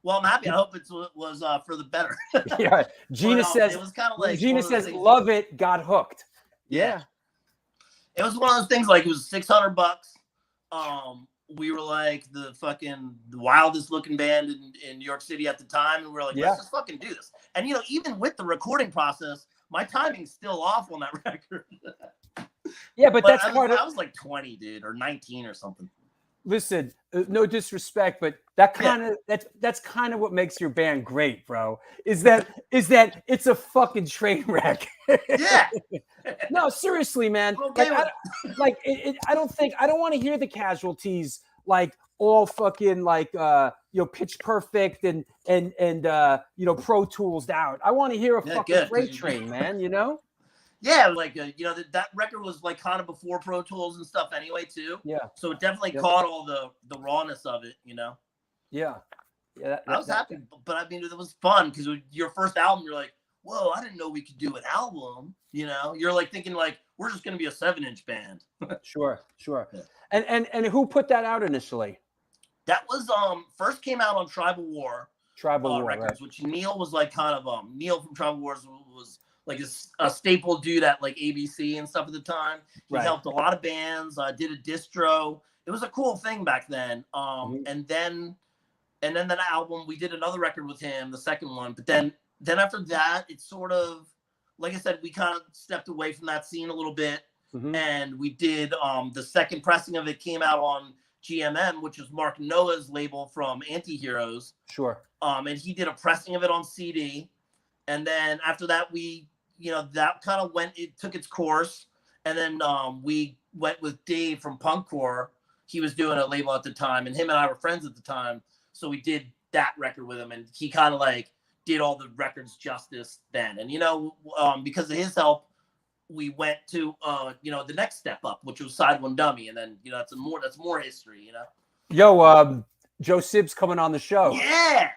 Well, I'm happy. I hope it was for the better. Yeah. Gina says it was kind of like Gina says love it, got hooked. Yeah. It was one of those things like it was $600. We were like the fucking wildest looking band in New York City at the time, and we were like, let's just fucking do this. And you know, even with the recording process, my timing's still off on that record. Yeah, but that's part of. I was like 20, dude, or 19 or something. Listen, no disrespect, but that kind of that's kind of what makes your band great, bro. Is that it's a fucking train wreck. Yeah. No, seriously, man. Okay, I don't want to hear the Casualties like all fucking like pitch perfect and Pro Tools out. I want to hear a fucking freight train, man. You know. Yeah, like that record was like kind of before Pro Tools and stuff anyway too. Yeah. So it definitely caught all the rawness of it, you know. Yeah. Yeah. I was happy, but I mean it was fun because your first album, you're like, whoa, I didn't know we could do an album. You know, you're like thinking like, we're just going to be a 7-inch band. Sure. Yeah. And who put that out initially? That was first came out on Tribal War. Tribal War Records, right. which Neil was like kind of Neil from Tribal Wars was like a staple dude at like ABC and stuff at the time. He helped a lot of bands, did a distro. It was a cool thing back then. And then that album, we did another record with him, the second one. But then after that, it's sort of, like I said, we kind of stepped away from that scene a little bit. And we did the second pressing of it came out on GMM, which is Mark Noah's label from Anti-Heroes. Sure. And he did a pressing of it on CD. And then after that, we, you know, that kind of it took its course. And then we went with Dave from Punkcore. He was doing a label at the time, and him and I were friends at the time. So we did that record with him, and he kind of like did all the records justice then. And, you know, because of his help, we went to, you know, the next step up, which was Side One Dummy. And then, you know, that's more history, you know? Yo, Joe Sibbs coming on the show. Yeah.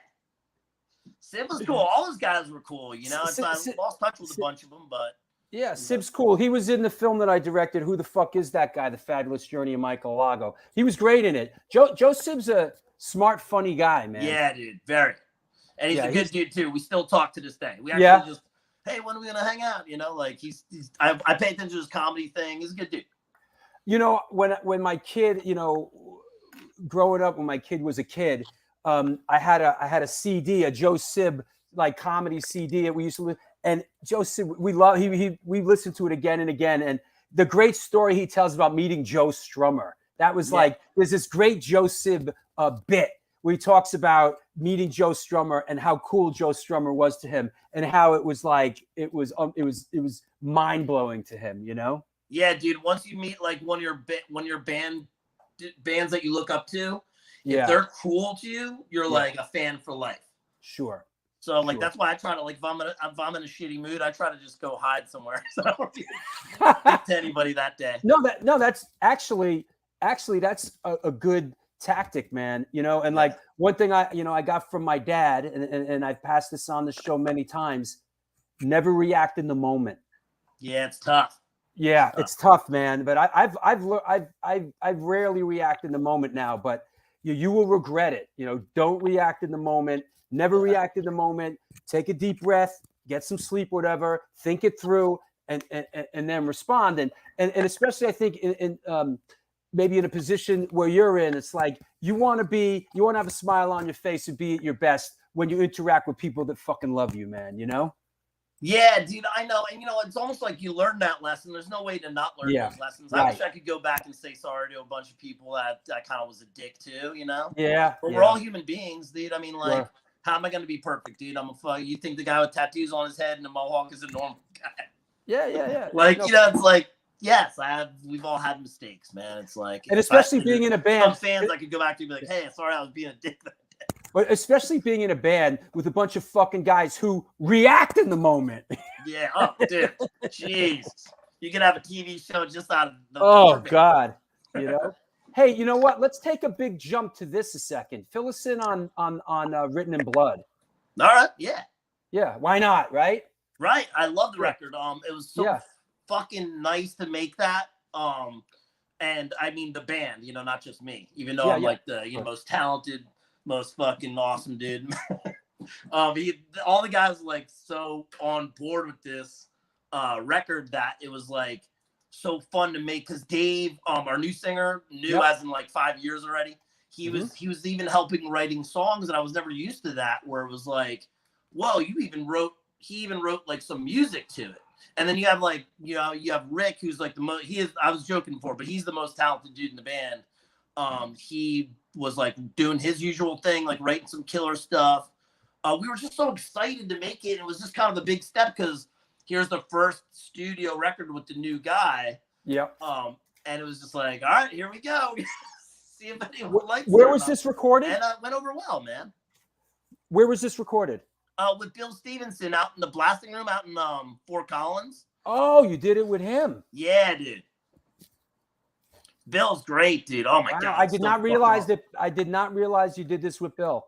Sib was cool. All those guys were cool, you know? I lost touch with a bunch of them, but. Yeah, Sib's cool. He was in the film that I directed. Who the fuck is that guy? The Fabulous Journey of Michael Lago. He was great in it. Joe Sib's a smart, funny guy, man. Yeah, dude. Very. And he's a good dude, too. We still talk to this day. We actually just, hey, when are we going to hang out? You know, like I pay attention to his comedy thing. He's a good dude. You know, when my kid, you know, growing up, when my kid was a kid, I had a CD, a Joe Sib like comedy CD that we used to, and Joe Sib, we listened to it again and again, and the great story he tells about meeting Joe Strummer. That was like, there's this great Joe Sib bit where he talks about meeting Joe Strummer and how cool Joe Strummer was to him, and how it was like it was mind blowing to him, you know? Yeah, dude. Once you meet like one of your bands that you look up to, if they're cool to you, you're like a fan for life. Sure. So like that's why I try to like if I'm in a shitty mood, I try to just go hide somewhere. So I don't speak to anybody that day. No, that's actually that's a good tactic, man. You know, and like one thing I got from my dad, and I've passed this on the show many times: never react in the moment. Yeah, it's tough. Yeah, it's tough, man. But I've rarely react in the moment now, but you will regret it. You know, don't react in the moment. Never react in the moment. Take a deep breath, get some sleep, whatever. Think it through, and then respond. And especially, I think in maybe in a position where you're in, it's like you want to have a smile on your face and be at your best when you interact with people that fucking love you, man. You know? Yeah, dude, I know. And, you know, it's almost like you learn that lesson. There's no way to not learn those lessons. Right. I wish I could go back and say sorry to a bunch of people that I kind of was a dick to, you know? Yeah. But we're all human beings, dude. I mean, like, how am I going to be perfect, dude? You think the guy with tattoos on his head and a mohawk is a normal guy? Yeah. Like, you know, it's like, yes, we've all had mistakes, man. It's like, and especially being in a band. Some fans I could go back to and be like, hey, sorry, I was being a dick that day. But especially being in a band with a bunch of fucking guys who react in the moment. Yeah. Oh, dude. Jeez. You could have a TV show just out of the. Oh, God. You know? Hey, you know what? Let's take a big jump to this a second. Fill us in on Written in Blood. All right. Yeah. Yeah. Why not? Right. Right. I love the record. It was so fucking nice to make that. And I mean the band, you know, not just me, even though I'm like the most talented, most fucking awesome dude. All the guys were like so on board with this record that it was like so fun to make, because Dave, our new singer, as in like 5 years already. He was even helping writing songs, and I was never used to that, where it was like, whoa, he even wrote like some music to it. And then you have like, you know, you have Rick, who's like I was joking before, but he's the most talented dude in the band. He was like doing his usual thing, like writing some killer stuff. We were just so excited to make it. It was just kind of a big step, because here's the first studio record with the new guy. Yep. And it was just like, all right, here we go. See if anyone likes it. Where was this recorded? And it went over well, man. Where was this recorded? With Bill Stevenson out in the blasting room out in Fort Collins. Oh, you did it with him. Yeah, dude. Bill's great, dude. Oh my God. I did not realize you did this with Bill.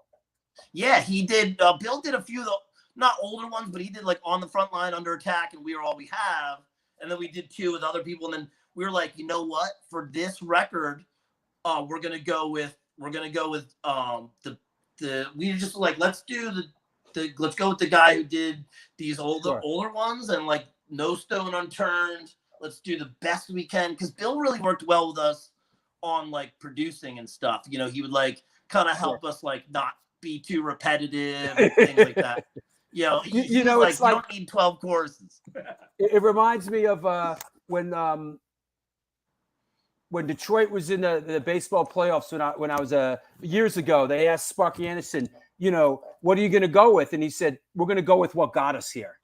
Yeah, he did. Bill did a few of not older ones, but he did like On the Front Line, Under Attack, and We Are All We Have. And then we did 2 with other people. And then we were like, you know what? For this record, we're gonna go with we just like, let's go with the guy who did these older ones, and like No Stone Unturned. Let's do the best we can, because Bill really worked well with us on like producing and stuff. You know, he would like kind of help us like not be too repetitive and things like that. You know, you know, it's like, you don't need 12 choruses. It reminds me of when Detroit was in the baseball playoffs when I was years ago. They asked Sparky Anderson, you know, what are you going to go with? And he said, we're going to go with what got us here.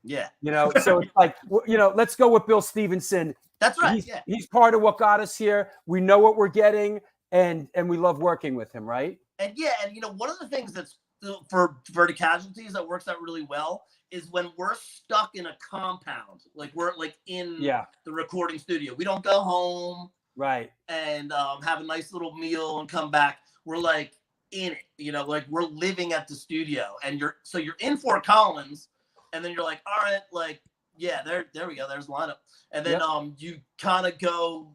Yeah. You know, so it's like, you know, let's go with Bill Stevenson. That's right. He's part of what got us here. We know what we're getting, and we love working with him, right? And yeah, and you know, one of the things that's for the Casualties that works out really well is when we're stuck in a compound, like we're like in the recording studio. We don't go home, right, and have a nice little meal and come back. We're like in it, you know, like we're living at the studio, and you're in Fort Collins, and then you're like, all right, like, yeah, there we go, there's the lineup. And then you kind of go,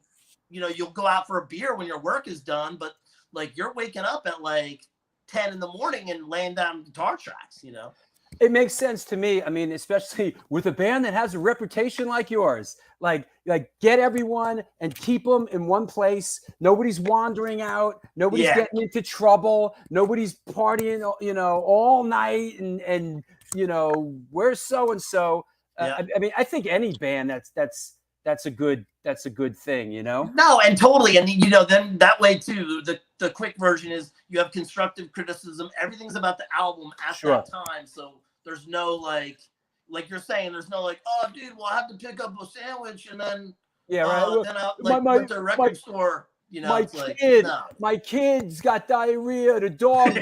you know, you'll go out for a beer when your work is done, but like you're waking up at like 10 in the morning and laying down guitar tracks, you know. It makes sense to me. I mean, especially with a band that has a reputation like yours, like get everyone and keep them in one place. Nobody's wandering out. Nobody's getting into trouble. Nobody's partying, you know, all night. And you know, where's so-and-so? I mean, I think any band that's a good thing, you know? No, and totally. And you know, then that way too, the quick version is you have constructive criticism. Everything's about the album at that time. So there's no like you're saying, there's no like, oh dude, well I have to pick up a sandwich and then then I'll like went to the record store, you know. My kid's got diarrhea, the dog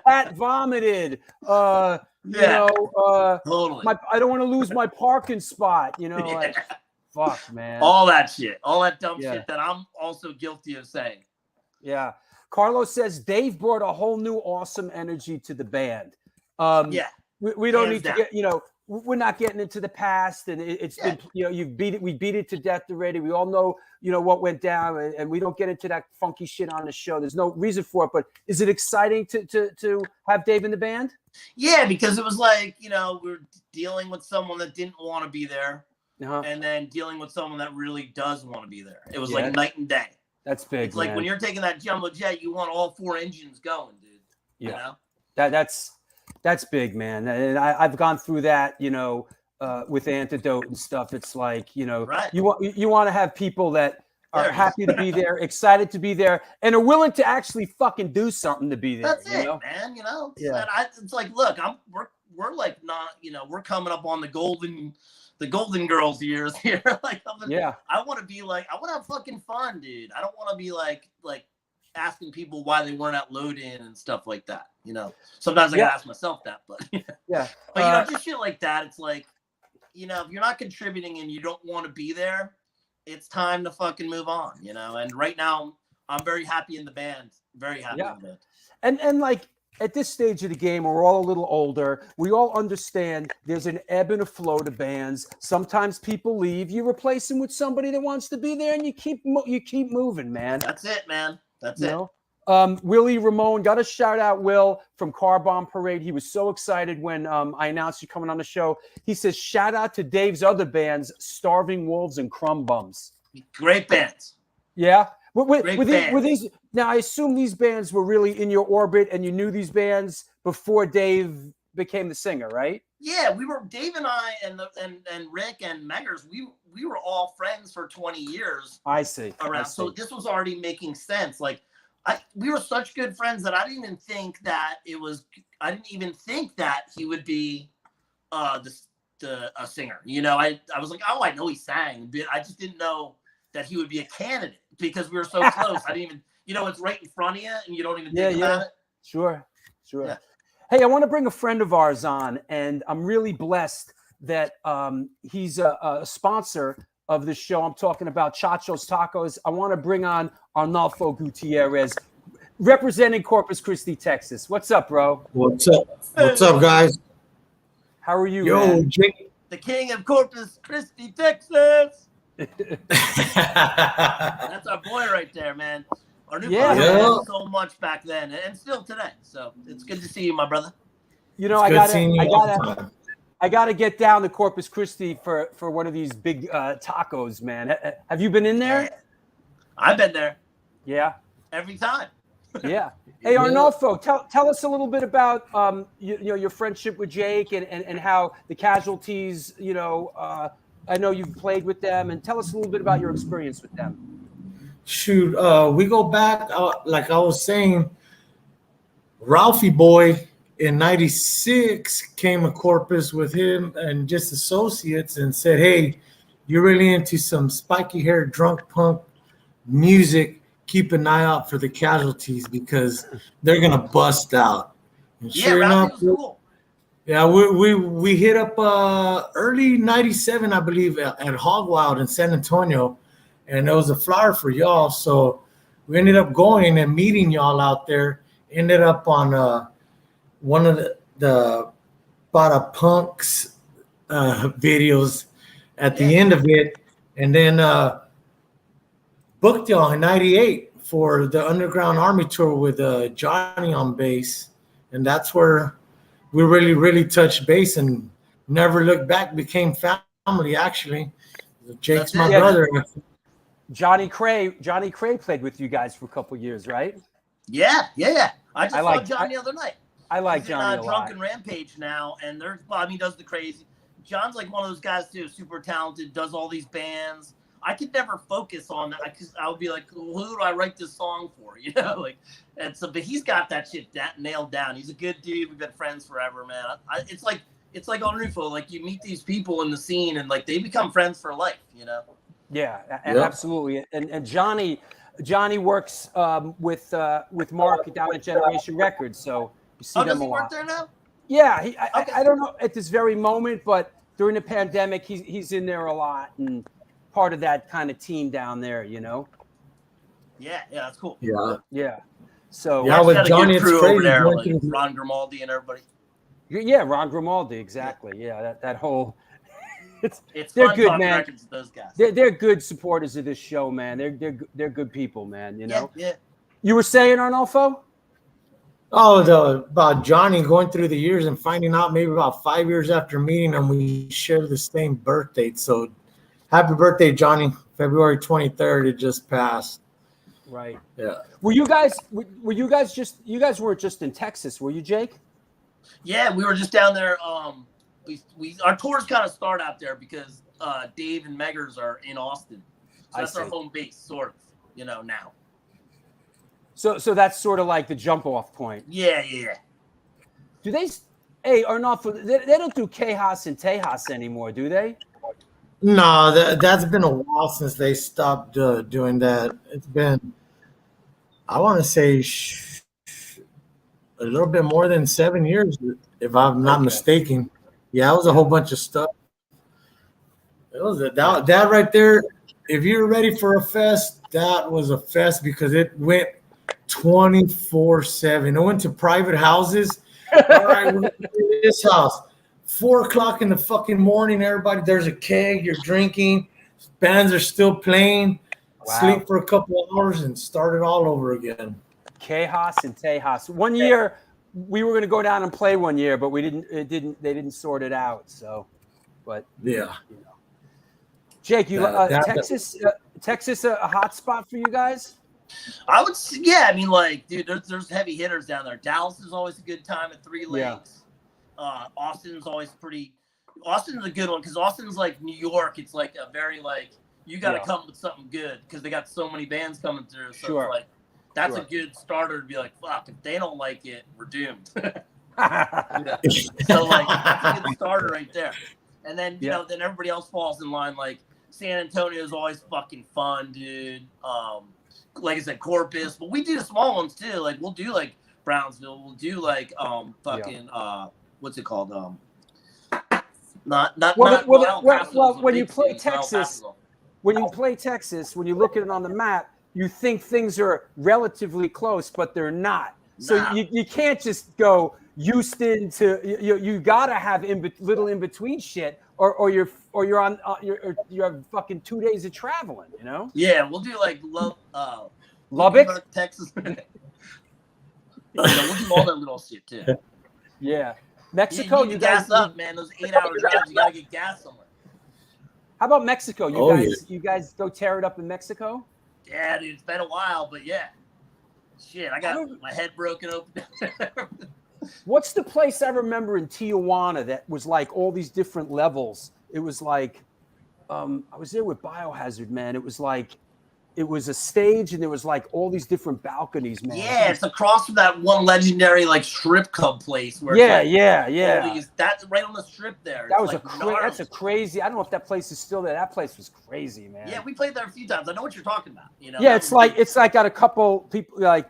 cat vomited. You know, totally. I don't want to lose my parking spot, you know, like fuck, man. All that shit. All that dumb shit that I'm also guilty of saying. Yeah. Carlos says Dave brought a whole new awesome energy to the band. We don't need to get, you know, we're not getting into the past, and it's been, you know, we beat it to death already. We all know, you know, what went down, and we don't get into that funky shit on the show. There's no reason for it, but is it exciting to have Dave in the band? Yeah, because it was like, you know, we were dealing with someone that didn't want to be there. And then dealing with someone that really does want to be there. It was like night and day. That's big. It's like when you're taking that jumbo jet, you want all 4 engines going, dude. Yeah. You know? That's big, man. And I've gone through that, you know, with Antidote and stuff. It's like, you know, you want to have people that are happy to be there, excited to be there, and are willing to actually fucking do something to be there. That's it, man. You know, it's like, look, we're like not, you know, we're coming up on the Golden Girls years here. Like, I want to be like, I want to have fucking fun, dude. I don't want to be like asking people why they weren't at load in and stuff like that. You know, sometimes I gotta ask myself that, but but you know, just shit like that. It's like, you know, if you're not contributing and you don't want to be there, it's time to fucking move on, you know. And right now, I'm very happy in the band. Very happy in the band. And like at this stage of the game, we're all a little older. We all understand there's an ebb and a flow to bands. Sometimes people leave. You replace them with somebody that wants to be there, and you keep moving, man. That's it, man. That's you it. Know? Willie Ramone, got a shout out, Will, from Car Bomb Parade. He was so excited when I announced you coming on the show. He says, shout out to Dave's other bands, Starving Wolves and Crumb Bums. Great bands. Yeah. Were these, now, I assume these bands were really in your orbit and you knew these bands before Dave became the singer, right? Yeah, we were, Dave and I and Rick and Meggers, we were all friends for 20 years. I see. So this was already making sense. Like, we were such good friends that I didn't even think that he would be a singer. You know, I was like, oh, I know he sang, but I just didn't know that he would be a candidate because we were so close. I didn't even, you know, it's right in front of you and you don't even think about it. Sure. Yeah. Hey, I want to bring a friend of ours on, and I'm really blessed that he's a sponsor of the show. I'm talking about Chacho's Tacos. I want to bring on Arnulfo Gutierrez, representing Corpus Christi, Texas. What's up, bro? What's up? What's up, guys? How are you, Yo, man? Jake. The king of Corpus Christi, Texas. That's our boy right there, man. Our new Yeah. brother so much back then and still today. So it's good to see you, my brother. You know, I gotta get down to Corpus Christi for one of these big tacos, man. Have you been in there? Yeah. I've been there. Yeah. Every time. Yeah. Hey, Arnolfo, tell us a little bit about your friendship with Jake and how the Casualties, I know you've played with them, and tell us a little bit about your experience with them. Shoot, we go back, like I was saying, Ralphie Boy in 96 came to Corpus with him and just associates and said, hey, you're really into some spiky hair drunk punk music. Keep an eye out for the Casualties because they're going to bust out. And sure enough, cool. Yeah, we hit up early 97, I believe, at Hog Wild in San Antonio. And there was a flyer for y'all. So we ended up going and meeting y'all out there. Ended up on one of the Bada Punks videos at the end of it. And then booked y'all in 98 for the Underground Army tour with Johnny on bass. And that's where we really, really touched base and never looked back, became family, actually. Jake's my brother. Johnny Cray played with you guys for a couple years, right? Yeah. I just saw Johnny the other night. I like Johnny a lot. Drunken Rampage now, and he does the crazy. John's like one of those guys too, super talented, does all these bands. I could never focus on that because I would be like, well, who do I write this song for? But he's got that shit nailed down. He's a good dude. We've been friends forever, man. It's like on Rufo, like you meet these people in the scene and like they become friends for life, Yeah, absolutely. And Johnny works with Mark down at Generation Records, so you see them a lot. Does he work there now? Yeah, I don't know at this very moment, but during the pandemic, he's in there a lot and part of that kind of team down there, Yeah, that's cool. Yeah. So with Johnny, it's crazy. Over there, like Ron Grimaldi and everybody. Yeah, Ron Grimaldi, exactly. Yeah, that whole. They're fun good, man. With those guys. They're good supporters of this show, man. They're good people, man. Yeah. You were saying, Arnolfo? About Johnny going through the years and finding out maybe about 5 years after meeting him, we share the same birth date. So happy birthday, Johnny. February 23rd, it just passed. Right. Yeah. Were you guys weren't just in Texas, were you, Jake? Yeah, we were just down there. Our tours kind of start out there because Dave and Meggers are in Austin. So that's our home base, sort of, now. So that's sort of like the jump off point. Yeah. Do they? Hey, Arnolfo, they don't do Tejas and Tejas anymore, do they? No, that's been a while since they stopped doing that. It's been, I want to say, a little bit more than 7 years, if I'm not mistaken. Yeah, it was a whole bunch of stuff. It was that right there. If you're ready for a fest, that was a fest because it went 24/7. It went to private houses. All right, we're in this house. 4:00 in the fucking morning. Everybody, there's a keg. You're drinking. Bands are still playing. Wow. Sleep for a couple of hours and start it all over again. Tejas and Tejas. One year we were going to go down and play one year, but they didn't sort it out. So, but yeah. Jake, Texas a hot spot for you guys? I would say, yeah. I mean, like, dude, there's heavy hitters down there. Dallas is always a good time at Three Lakes. Yeah. Austin's always Austin's a good one because Austin's like New York. It's like a very you got to come with something good because they got so many bands coming through. So it's like that's a good starter to be like, fuck, if they don't like it, we're doomed. So that's a good starter right there. And then then everybody else falls in line. Like San Antonio is always fucking fun, dude. Like I said, Corpus, but we do the small ones too. Like we'll do like Brownsville. We'll do like what's it called? When you play Texas, when you look at it on the map, you think things are relatively close, but they're not. So you can't just go, Houston to you gotta have little in between shit, or you're on you have fucking 2 days of traveling. You know. Yeah, we'll do like Lubbock, Texas. We'll do all that little shit too. Yeah, Mexico. You gas up, man. Those 8-hour drives, you gotta get gas somewhere. How about Mexico? You guys go tear it up in Mexico? Yeah, dude, it's been a while, but yeah. Shit, I got my head broken open. What's the place I remember in Tijuana that was like all these different levels? It was like, I was there with Biohazard, man. It was like, it was a stage and there was like all these different balconies, man. Yeah, it's across from that one legendary like strip club place where that's right on the strip there. That was that's a crazy. I don't know if that place is still there. That place was crazy, man. Yeah, we played there a few times. I know what you're talking about. You know. Yeah, it's like got a couple people like.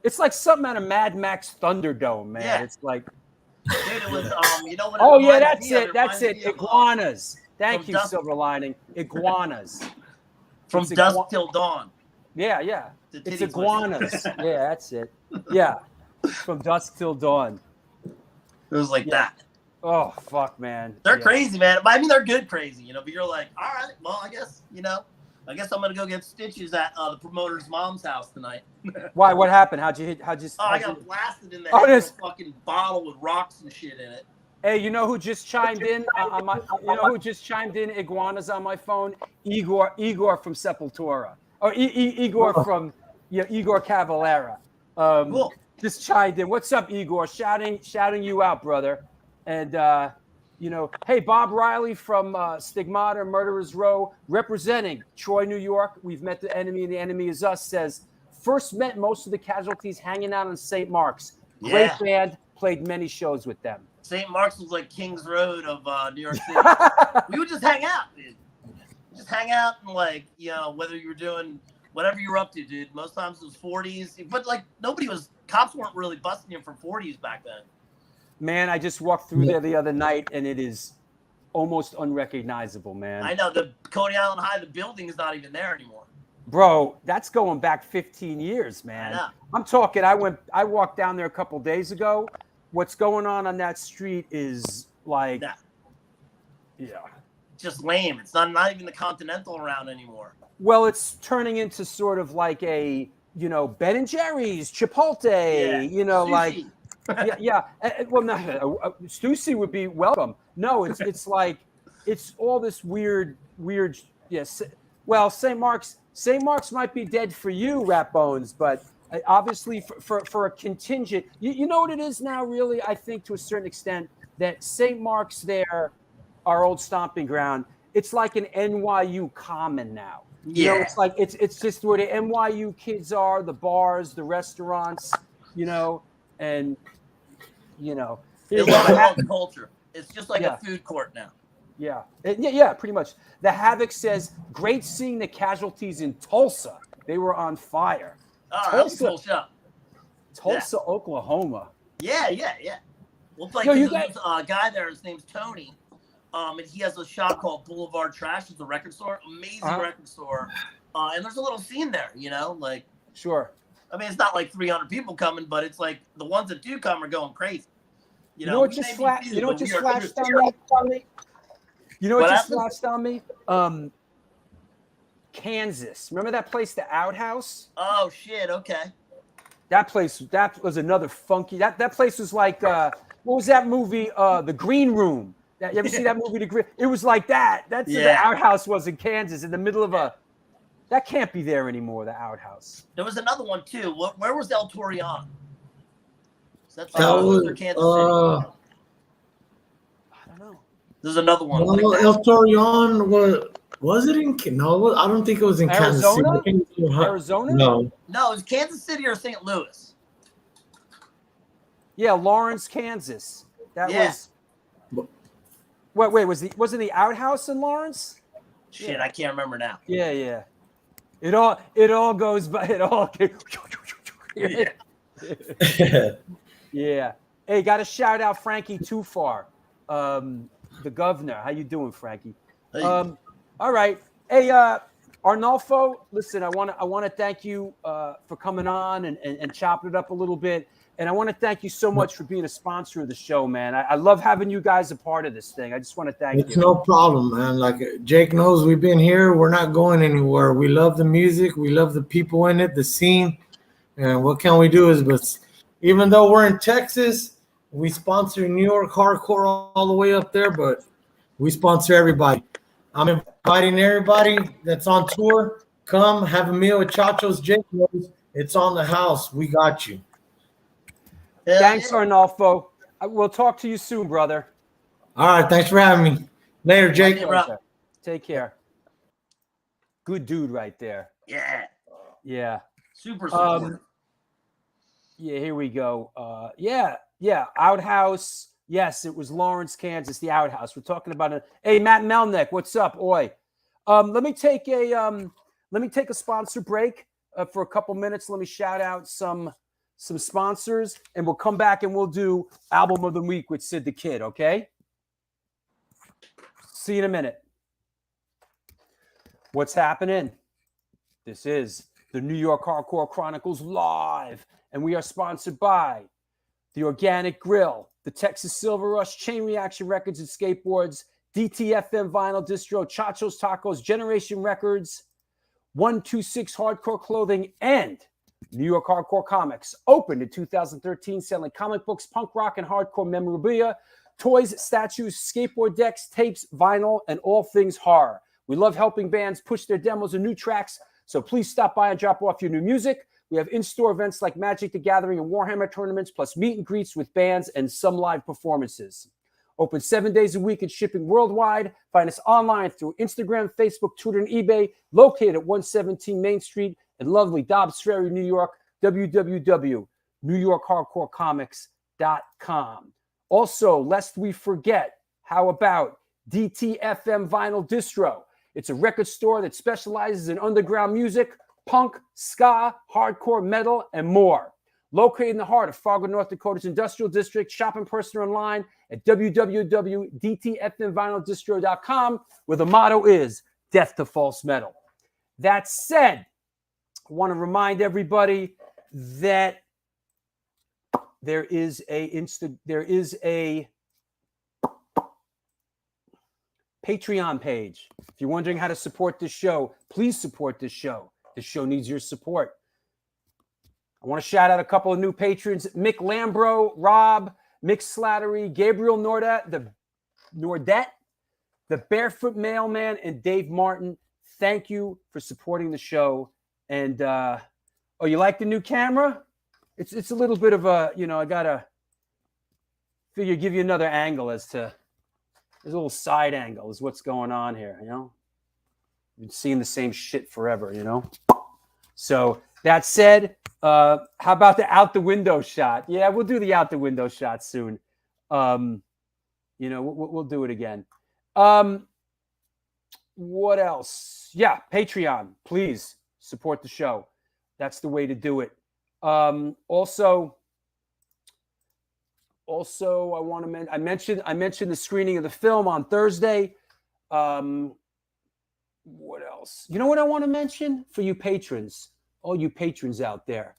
It's like something out of Mad Max Thunderdome, man. Yeah. It's like, dude, it was you know what? Oh yeah, that's it. Iguanas. Thank you, Silver Lining. Iguanas. From dusk till dawn. Yeah. It's iguanas. Yeah, that's it. Yeah, from dusk till dawn. It was like that. Oh fuck, man. They're crazy, man. I mean, they're good crazy, you know. But you're like, all right, well, I guess I'm gonna go get stitches at the promoter's mom's house tonight. Why? What happened? How'd you? I got blasted in the head with a fucking bottle with rocks and shit in it. Hey, you know who just chimed in on my? You know who just chimed in? Iguanas on my phone. Igor from Sepultura, or Igor from Igor Cavalera. Cool. Just chimed in. What's up, Igor? Shouting you out, brother. And hey, Bob Riley from Stigmata Murderers Row, representing Troy, New York. We've met the enemy, and the enemy is us. Says first met most of the Casualties hanging out on St. Mark's. Great band. Played many shows with them. St. Mark's was like King's Road of New York City. We would just hang out, dude. Just hang out and whether you were doing whatever you were up to, dude. Most times it was 40s, but like cops weren't really busting you for 40s back then. Man, I just walked through there the other night, and it is almost unrecognizable, man. I know. The Coney Island High, the building is not even there anymore. Bro, that's going back 15 years, man. I know. I'm talking, I walked down there a couple days ago. What's going on that street is like, just lame. It's not even the Continental around anymore. Well, it's turning into sort of like a, Ben and Jerry's, Chipotle, Sushi. like, well, no, Stussy would be welcome. No, it's like, it's all this weird, yes. Well, St. Mark's might be dead for you, Rat Bones, but obviously for a contingent, you know what it is now, really, I think to a certain extent, that St. Mark's there, our old stomping ground, it's like an NYU common now. It's like it's just where the NYU kids are, the bars, the restaurants, and it's all culture. It's just like a food court now. Yeah, pretty much. The Havoc says, great seeing the Casualties in Tulsa. They were on fire. Tulsa, Oklahoma. Yeah. We'll play. There's a guy there. His name's Tony. And he has a shop called Boulevard Trash. It's a record store, amazing record store. And there's a little scene there, like. Sure. I mean, it's not like 300 people coming, but it's like the ones that do come are going crazy. You know what just flashed on me? You know what just flashed on me? Kansas. Remember that place, the Outhouse? Oh shit! Okay. That was another funky. That place was like what was that movie? The Green Room. You ever see that movie? It was like that. That's the Outhouse was in Kansas, in the middle of a. That can't be there anymore. The Outhouse. There was another one too. Where was El Torreon? That was Kansas City. I don't know. There's another one. No, El Torreon was it in? No, I don't think it was in Arizona? Kansas City. Arizona? No, it was Kansas City or St. Louis. Yeah, Lawrence, Kansas. That was. Wait, wasn't the Outhouse in Lawrence? Shit, I can't remember now. Yeah. It all goes by it all. Yeah. Hey, got to shout out Frankie Too Far, the governor. How you doing, Frankie? Hey. All right. Hey, Arnolfo, listen, I want to thank you for coming on and chopping it up a little bit. And I want to thank you so much for being a sponsor of the show, man. I love having you guys a part of this thing. I just want to thank you. It's no problem, man. Like Jake knows, we've been here. We're not going anywhere. We love the music. We love the people in it, the scene. And what can we do but even though we're in Texas, we sponsor New York hardcore all the way up there, but we sponsor everybody. I'm inviting everybody that's on tour. Come have a meal at Chacho's. Jake knows it's on the house. We got you. Thanks, Arnolfo. We'll talk to you soon, brother. All right. Thanks for having me. Later, Jake. Take care. Good dude right there. Yeah. Yeah. Super supportive. Yeah, here we go. Yeah. Outhouse. Yes, it was Lawrence, Kansas, the Outhouse. We're talking about it. Hey, Matt Melnick, what's up? Oi. Let me take a sponsor break for a couple minutes. Let me shout out some sponsors, and we'll come back and we'll do Album of the Week with Sid the Kid, okay? See you in a minute. What's happening? This is the New York Hardcore Chronicles live, and we are sponsored by the Organic Grill, the Texas Silver Rush, Chain Reaction Records and Skateboards, DTFM Vinyl Distro, Chacho's Tacos, Generation Records, 126 Hardcore Clothing, and New York Hardcore Comics. Opened in 2013, selling comic books, punk rock, and hardcore memorabilia, toys, statues, skateboard decks, tapes, vinyl, and all things horror. We love helping bands push their demos and new tracks, so please stop by and drop off your new music. We have in-store events like Magic the Gathering and Warhammer tournaments, plus meet and greets with bands and some live performances. Open 7 days a week and shipping worldwide. Find us online through Instagram, Facebook, Twitter, and eBay. Located at 117 Main Street in lovely Dobbs Ferry, New York. www.newyorkhardcorecomics.com. Also, lest we forget, how about DTFM Vinyl Distro? It's a record store that specializes in underground music, punk, ska, hardcore, metal, and more. Located in the heart of Fargo, North Dakota's Industrial District. Shop in person or online at www.dtfmvinyldistro.com, where the motto is death to false metal. That said, I want to remind everybody that there is a Patreon page. If you're wondering how to support this show, please support this show. This show needs your support. I want to shout out a couple of new patrons: Mick Lambro, Rob, Mick Slattery, Gabriel Nordet, the Barefoot Mailman, and Dave Martin. Thank you for supporting the show. And you like the new camera? It's a little bit of a, I gotta figure give you another angle as to there's a little side angle is what's going on here, Been seeing the same shit forever, So that said, how about the out the window shot? Yeah, we'll do the out the window shot soon. We'll do it again. What else? Yeah, Patreon. Please support the show. That's the way to do it. Also, I want to mention. I mentioned the screening of the film on Thursday. What else? You know what I want to mention for you patrons, all you patrons out there?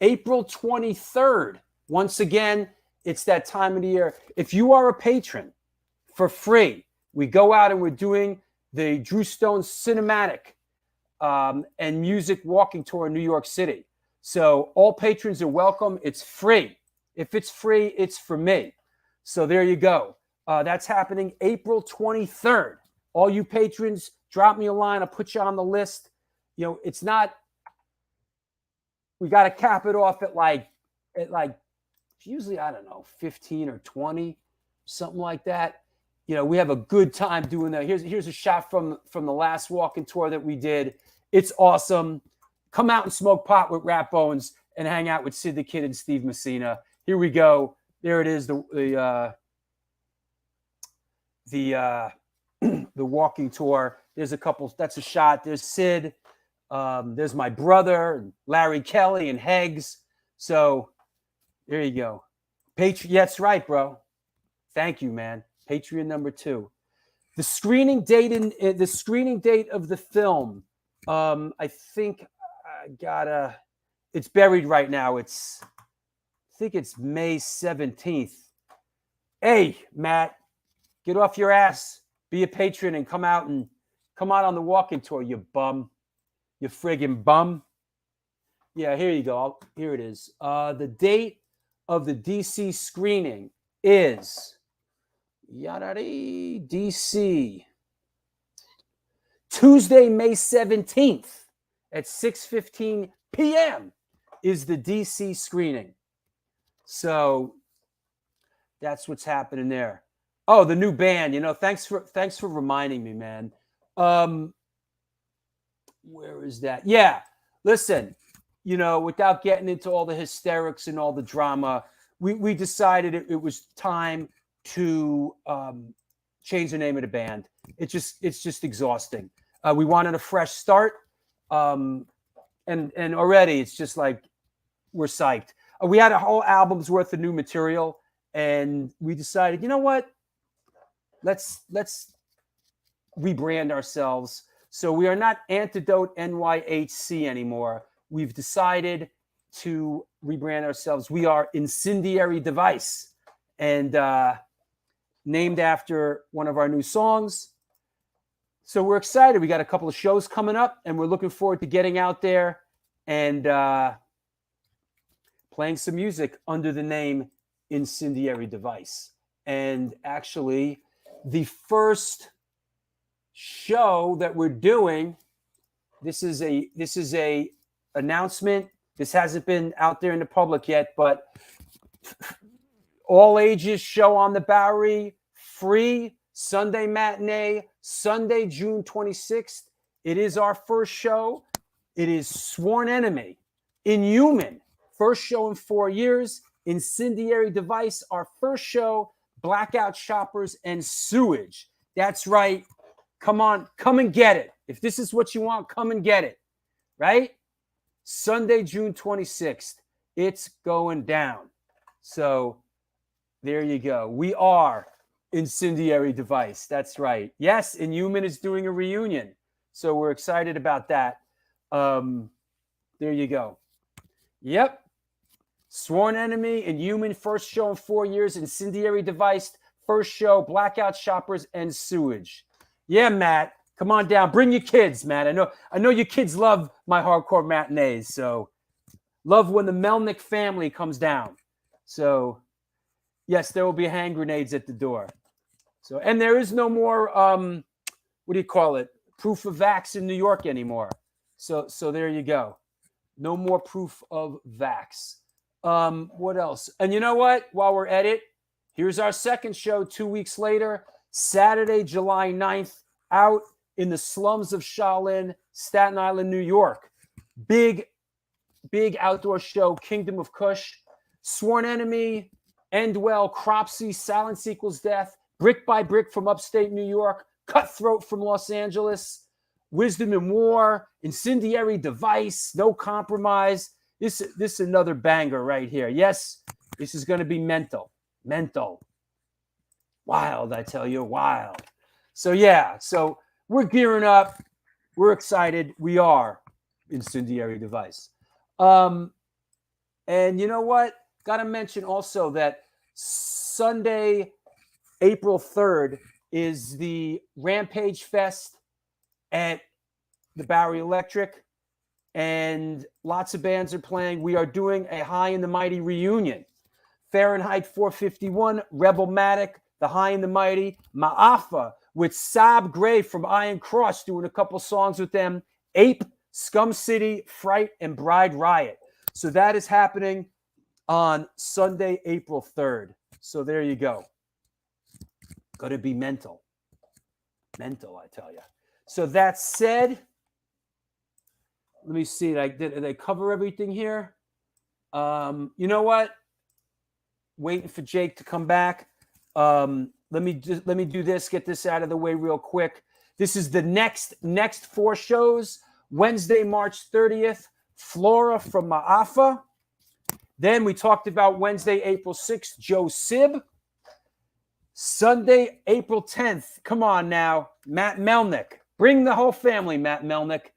April 23rd. Once again, it's that time of the year. If you are a patron, for free, we go out and we're doing the Drew Stone Cinematic and Music Walking Tour in New York City. So all patrons are welcome. It's free. If it's free, it's for me. So there you go. That's happening April 23rd. All you patrons, drop me a line. I'll put you on the list. It's not, we got to cap it off at like usually, I don't know, 15 or 20, something like that. We have a good time doing that. Here's a shot from the last walking tour that we did. It's awesome. Come out and smoke pot with Rat Bones and hang out with Sid the Kid and Steve Messina. Here we go. There it is. The walking tour. There's a couple. That's a shot. There's Sid. There's my brother, and Larry Kelly, and Heggs. So there you go. Yeah, that's right, bro. Thank you, man. Patreon number 2. The screening date of the film. I think I gotta. it's buried right now. I think it's May 17th. Hey, Matt, get off your ass. Be a patron and come out on the walking tour, you bum. You friggin' bum. Yeah, here you go. Here it is. The date of the DC screening is DC. Tuesday, May 17th at 6:15 p.m. is the DC screening. So that's what's happening there. Oh, the new band. Thanks for reminding me, man. Where is that? Yeah. Listen, without getting into all the hysterics and all the drama, we decided it was time to change the name of the band. It's just exhausting. We wanted a fresh start. And already it's just like we're psyched. We had a whole album's worth of new material, and we decided, you know what? Let's rebrand ourselves. So we are not Antidote NYHC anymore. We've decided to rebrand ourselves. We are Incendiary Device, and named after one of our new songs. So we're excited. We got a couple of shows coming up, and we're looking forward to getting out there and playing some music under the name Incendiary Device. And actually, the first show that we're doing, this is a announcement. This hasn't been out there in the public yet, but all ages show on the Bowery, free Sunday matinee, Sunday, June 26th. It is our first show. It is Sworn Enemy, Inhuman, first show in 4 years. Incendiary Device, our first show. Blackout Shoppers and Sewage. That's right. Come on, come and get it. If this is what you want, come and get it. Right? Sunday, June 26th. It's going down. So there you go. We are Incendiary Device. That's right. Yes, Inhuman is doing a reunion. So we're excited about that. There you go. Yep. Sworn Enemy, Inhuman, first show in 4 years. Incendiary Device, first show. Blackout Shoppers and Sewage. Yeah, Matt. Come on down. Bring your kids, Matt. I know your kids love my hardcore matinees. So love when the Melnick family comes down. So yes, there will be hand grenades at the door. So, and there is no more, what do you call it? Proof of vax in New York anymore. So there you go. No more proof of vax. What else? And you know what? While we're at it, here's our second show 2 weeks later, Saturday, July 9th, out in the slums of Shaolin, Staten Island, New York. Big outdoor show, Kingdom of Kush, Sworn Enemy, End Well, Cropsy, Silence Equals Death, Brick by Brick from upstate New York, Cutthroat from Los Angeles, Wisdom and War, Incendiary Device, No Compromise. This is another banger right here. Yes, this is going to be mental. Wild, I tell you, wild. So yeah, so we're gearing up. We're excited. We are Incendiary Device. And you know what? Got to mention also that Sunday, April 3rd is the Rampage Fest at the Bowery Electric, and lots of bands are playing. We are doing a High and the Mighty reunion. Fahrenheit 451, Rebelmatic, the High and the Mighty, Ma'afa with Saab Gray from Iron Cross doing a couple songs with them, Ape, Scum City, Fright, and Bride Riot. So that is happening on Sunday, April 3rd. So there you go. Going to be mental. Mental, I tell you. So that said, let me see. Did I cover everything here? You know what? Waiting for Jake to come back. Let me do this. Get this out of the way real quick. This is the next 4 shows. Wednesday, March 30th, Flora from Ma'afa. Then we talked about Wednesday, April 6th, Joe Sib. Sunday, April 10th. Come on now, Matt Melnick. Bring the whole family, Matt Melnick.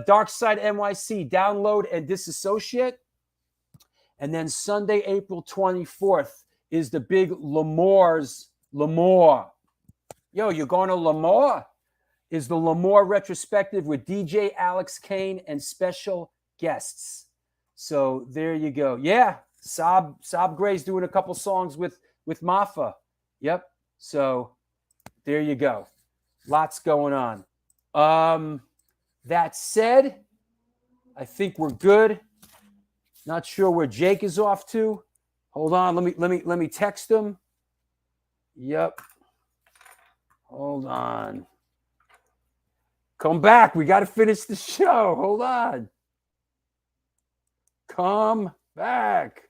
Dark Side NYC, Download and Disassociate. And then Sunday, April 24th is the big L'Amour's. L'Amour. Yo, you're going to L'Amour? Is the L'Amour retrospective with DJ Alex Kane and special guests. So there you go. Yeah, Saab Gray's doing a couple songs with Mafa. Yep. So there you go. Lots going on. That said, I think we're good. Not sure where Jake is off to. Hold on. Let me text him. Yep. Hold on. Come back. We got to finish the show. Hold on. Come back.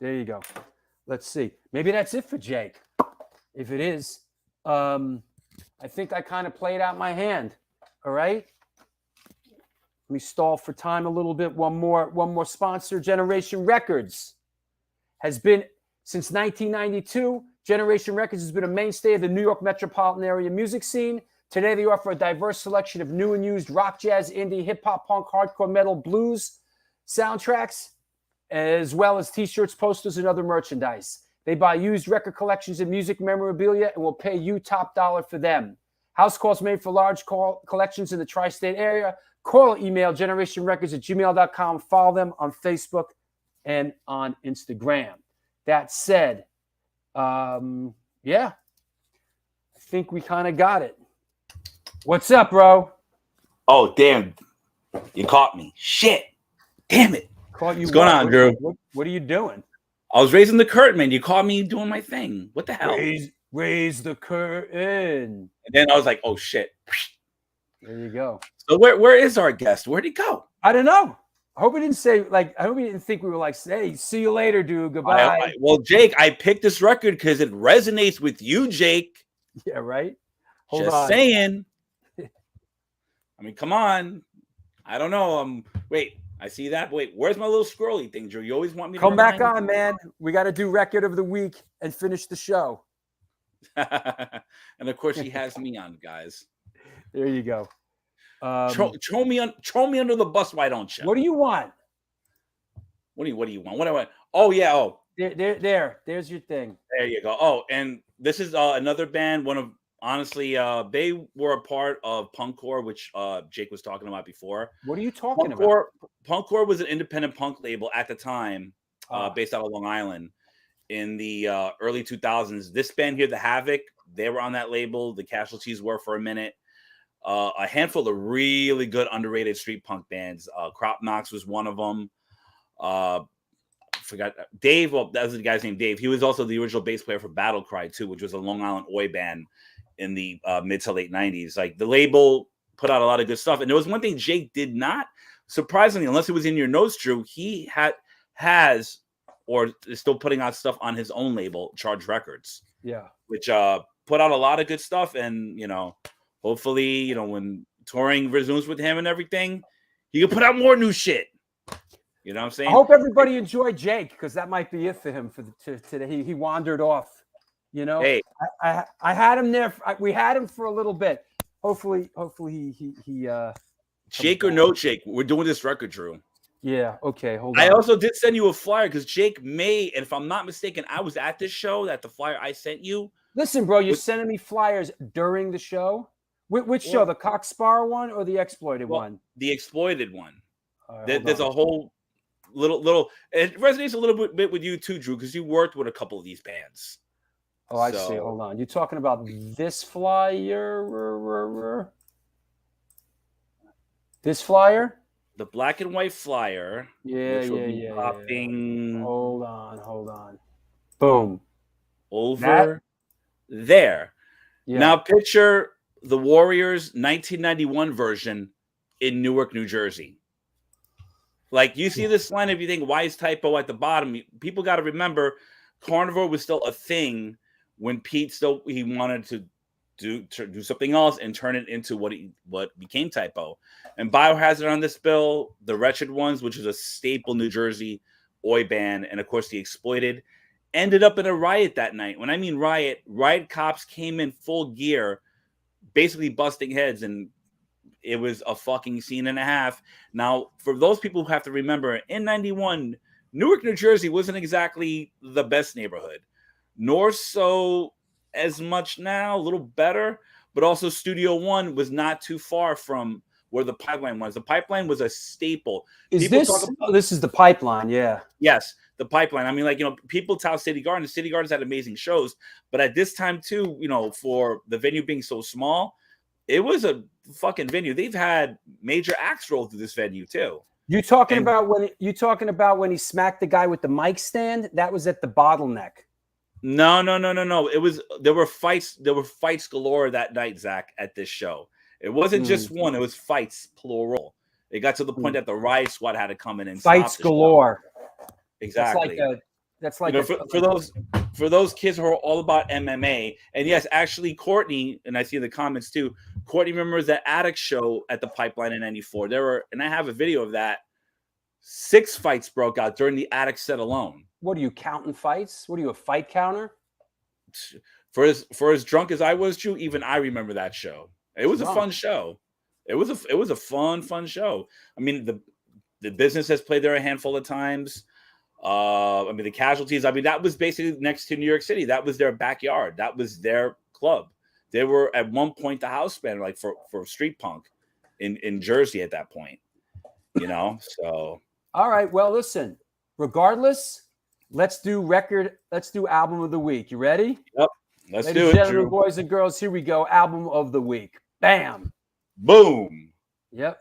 There you go. Let's see. Maybe that's it for Jake. If it is, I think I kind of played out my hand. All right. Let me stall for time a little bit. One more sponsor. Generation Records has been since 1992. Generation Records has been a mainstay of the New York metropolitan area music scene. Today, they offer a diverse selection of new and used rock, jazz, indie, hip-hop, punk, hardcore, metal, blues soundtracks, as well as T-shirts, posters, and other merchandise. They buy used record collections and music memorabilia and will pay you top dollar for them. House calls made for large collections in the tri-state area. Call or email generationrecords@gmail.com. Follow them on Facebook and on Instagram. That said, yeah, I think we kind of got it. What's up, bro? Oh, damn. You caught me. Shit. Damn it. Caught you. What's going on, Drew? What are you doing? I was raising the curtain, man. You caught me doing my thing. What the hell? Raise the curtain. And then I was like, oh, shit. There you go. So where is our guest? Where'd he go? I don't know. I hope he didn't say, like, I hope he didn't think we were like, hey, see you later, dude. Goodbye. Well, Jake, I picked this record because it resonates with you, Jake. Yeah, right? Hold on. Saying. I mean, come on. I don't know. Wait, I see that. Wait, where's my little scrolly thing, Drew? You always want me to come back on, man. We got to do record of the week and finish the show. And of course, he has me on, guys. There you go. Throw me under the bus. Why don't you? What do you want? What do you want? What do I want? Oh yeah. Oh, there's your thing. There you go. Oh, and this is another band. Honestly, they were a part of Punkcore, which Jake was talking about before. What are you talking about? Punkcore was an independent punk label at the time, based out of Long Island in the early 2000s. This band here, the Havoc, they were on that label. The Casualties were for a minute. A handful of really good underrated street punk bands. Crop Knox was one of them. Forgot Dave. Well, that was the guy's name, Dave. He was also the original bass player for Battle Cry too, which was a Long Island oi band in the mid to late 90s. Like the label put out a lot of good stuff. And there was one thing Jake did not, surprisingly, unless it was in your notes, Drew, he has or is still putting out stuff on his own label, Charge Records. Yeah. Which put out a lot of good stuff. And, hopefully, when touring resumes with him and everything, he can put out more new shit. You know what I'm saying? I hope everybody enjoyed Jake, because that might be it for him for today. He wandered off. Hey, I had him there. We had him for a little bit. Hopefully he Jake or no Jake, we're doing this record, Drew. Yeah. Okay. Hold on. I also did send you a flyer because Jake may, and if I'm not mistaken, I was at this show that the flyer I sent you. Listen, bro, you're sending me flyers during the show. Which show? The Cockspar one or the Exploited one? The Exploited one. Right, there's a whole little. It resonates a little bit with you too, Drew, because you worked with a couple of these bands. Oh, I see. Hold on. You're talking about this flyer? This flyer? The black and white flyer. Yeah. Popping. Hold on. Boom. Over there. Yeah. Now picture the Warriors 1991 version in Newark, New Jersey. Like you see this line, if you think, why is typo at the bottom? People got to remember Carnivore was still a thing when Pete he wanted to do something else and turn it into what became typo. And Biohazard on this bill, the Wretched Ones, which is a staple New Jersey oi band, and of course the Exploited, ended up in a riot that night. When I mean riot cops came in full gear basically busting heads, and it was a fucking scene and a half. Now, for those people who have to remember, in 91, Newark, New Jersey wasn't exactly the best neighborhood, nor so as much now, a little better, but also Studio One was not too far from where the Pipeline was. The Pipeline was a staple. Is this is the Pipeline? Yeah. Yes, the Pipeline. I mean, like, people tout City Gardens. City Gardens had amazing shows, but at this time too, for the venue being so small, it was a fucking venue. They've had major acts roll through this venue too. You talking about when he smacked the guy with the mic stand? That was at the Bottleneck. No. There were fights galore that night, Zach, at this show. It wasn't just one, it was fights plural. It got to the point that the riot squad had to come in and fights galore. Show. Exactly. That's like for those kids who are all about MMA. And yes, actually Courtney, and I see in the comments too, Courtney remembers that Attic show at the Pipeline in 94. There were, and I have a video of that, 6 fights broke out during the Attic set alone. What are you counting fights? What are you, a fight counter? For as drunk as I was, Drew, even I remember that show. It was a fun show. It was a fun show. I mean, the business has played there a handful of times. I mean, the Casualties. I mean, that was basically next to New York City. That was their backyard. That was their club. They were at one point the house band, like for street punk in Jersey at that point. So. All right. Well, listen. Regardless, let's do album of the week. You ready? Yep. Let's Ladies do it, and gentlemen, Drew. boys and girls. Here we go. Album of the week. Bam. Boom. Yep.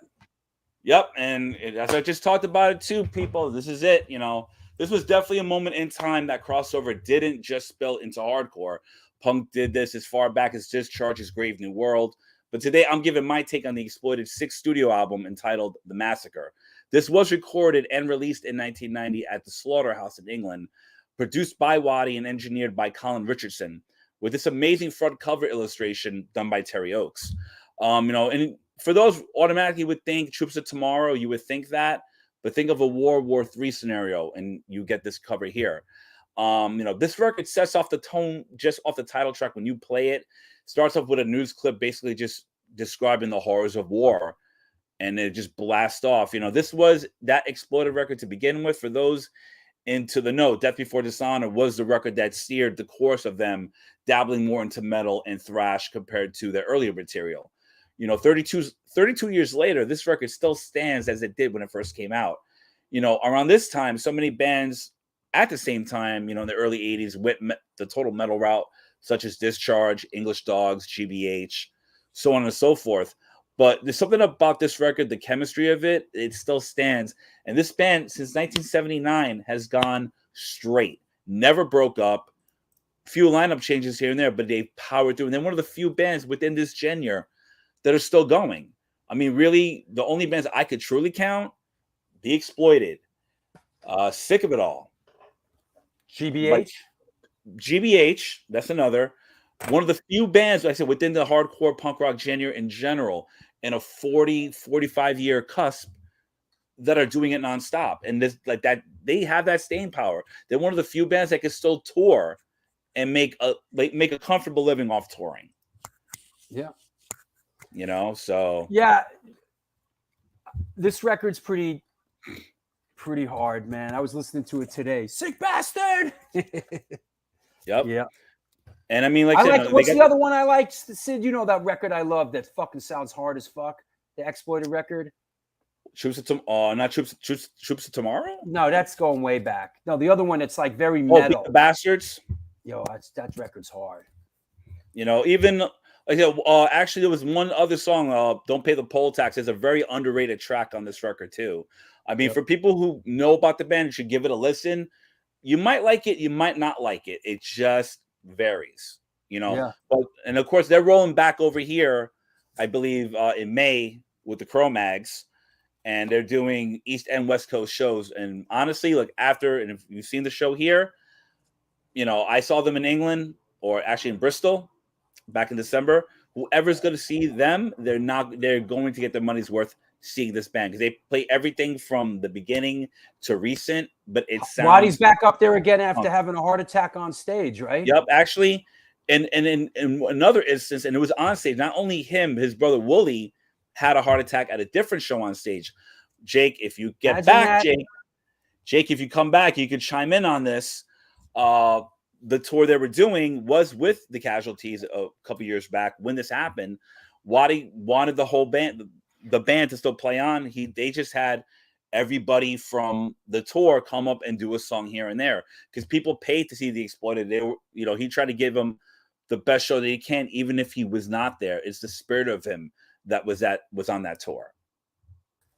And as I just talked about it too, people, this is it. This was definitely a moment in time that crossover didn't just spill into hardcore. Punk did this as far back as Discharge's Grave New World. But today I'm giving my take on the Exploited 6th studio album entitled The Massacre. This was recorded and released in 1990 at the Slaughterhouse in England, produced by Waddy and engineered by Colin Richardson, with this amazing front cover illustration done by Terry Oakes. And for those automatically would think Troops of Tomorrow, you would think that, but think of a World War III scenario and you get this cover here. This record sets off the tone just off the title track when you play it. Starts off with a news clip basically just describing the horrors of war, and it just blasts off. This was that Exploited record to begin with. For those into the know, Death Before Dishonor was the record that steered the course of them dabbling more into metal and thrash compared to their earlier material. 32 years later, this record still stands as it did when it first came out. Around this time, so many bands at the same time, in the early 80s went the total metal route, such as Discharge, English Dogs, GBH, so on and so forth. But there's something about this record, the chemistry of it, it still stands. And this band, since 1979, has gone straight, never broke up. Few lineup changes here and there, but they've powered through. And they're one of the few bands within this genre that are still going. I mean, really, the only bands I could truly count, The Exploited, Sick of It All. GBH? GBH, that's another. One of the few bands, like I said, within the hardcore punk rock genre in general, in a 45-year cusp that are doing it nonstop. And this, like that, they have that staying power. They're one of the few bands that can still tour and make a comfortable living off touring. Yeah. So yeah, this record's pretty hard, man. I was listening to it today. Sick bastard. Yep. Yeah. And I mean, what's the other one I liked? Sid, that record I love that fucking sounds hard as fuck? The Exploited record. Troops of Tomorrow? No, that's going way back. No, the other one, it's like very metal. The Bastards. Yo, that record's hard. Even actually, there was one other song, Don't Pay the Poll Tax. There's a very underrated track on this record, too. I mean, for people who know about the band, you should give it a listen. You might like it, you might not like it. It just varies, Yeah. And of course, they're rolling back over here, I believe, in May with the Cro-Mags, and they're doing East and West Coast shows. And honestly, and if you've seen the show here, I saw them in England, or actually in Bristol, back in December. Whoever's going to see them, they're going to get their money's worth seeing this band, because they play everything from the beginning to recent, but it sounds... Waddy's back up there again after having a heart attack on stage, right? Yep. Actually, And in another instance, and it was on stage, not only him, his brother Wooly had a heart attack at a different show on stage. Jake, if you get back, Jake, if you come back, you could chime in on this. The tour they were doing was with the Casualties a couple years back when this happened. Waddy wanted the whole band, the band to still play on. They just had everybody from the tour come up and do a song here and there because people paid to see the Exploited. They were, he tried to give them the best show that he can, even if he was not there. It's the spirit of him that was on that tour.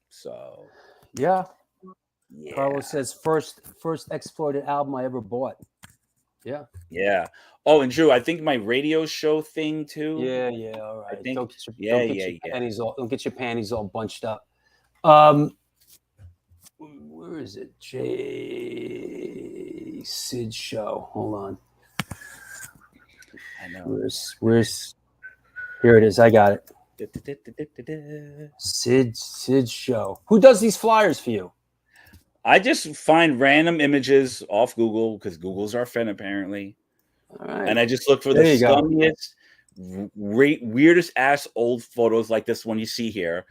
So yeah. Carlos says first Exploited album I ever bought. Yeah. Yeah. Oh, and Drew, I think my radio show thing too. Yeah. All right. I think, don't get your panties all bunched up. Where is it? Sid show. Hold on. I know. Where's here it is. I got it. Sid show. Who does these flyers for you? I just find random images off Google because Google's our friend apparently. All right. And I just look for the scummiest, weirdest ass old photos like this one you see here.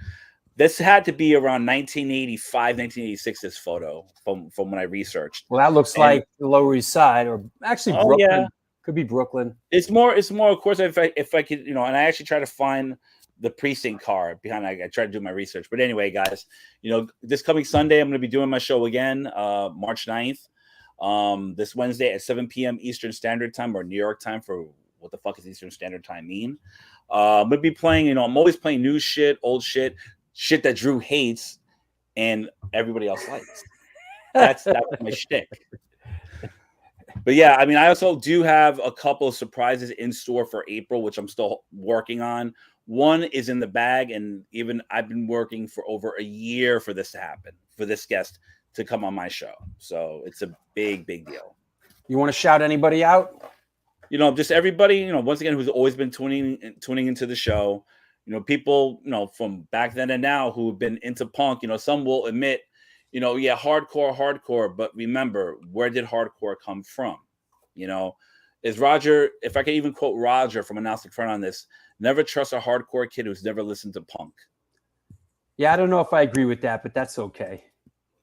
This had to be around 1985, 1986, this photo from when I researched. Well, that looks like the Lower East Side or actually Brooklyn. Yeah. Could be Brooklyn. It's more, of course, if I could, and I actually try to find the precinct card behind. I try to do my research. But anyway, guys, this coming Sunday, I'm going to be doing my show again, March 9th. This Wednesday at 7 p.m. Eastern Standard Time or New York time for what the fuck does Eastern Standard Time mean? I'm going to be playing, I'm always playing new shit, old shit that Drew hates and everybody else likes. That's my shtick. But yeah, I mean, I also do have a couple of surprises in store for April, which I'm still working on. One is in the bag, and even I've been working for over a year for this to happen, for this guest to come on my show. So it's a big, big deal. You want to shout anybody out? Just everybody, once again, who's always been tuning into the show. People, from back then and now who have been into punk, some will admit, hardcore, but remember, where did hardcore come from? Is Roger, if I can even quote Roger from Agnostic Front on this, never trust a hardcore kid who's never listened to punk. Yeah, I don't know if I agree with that, but that's okay.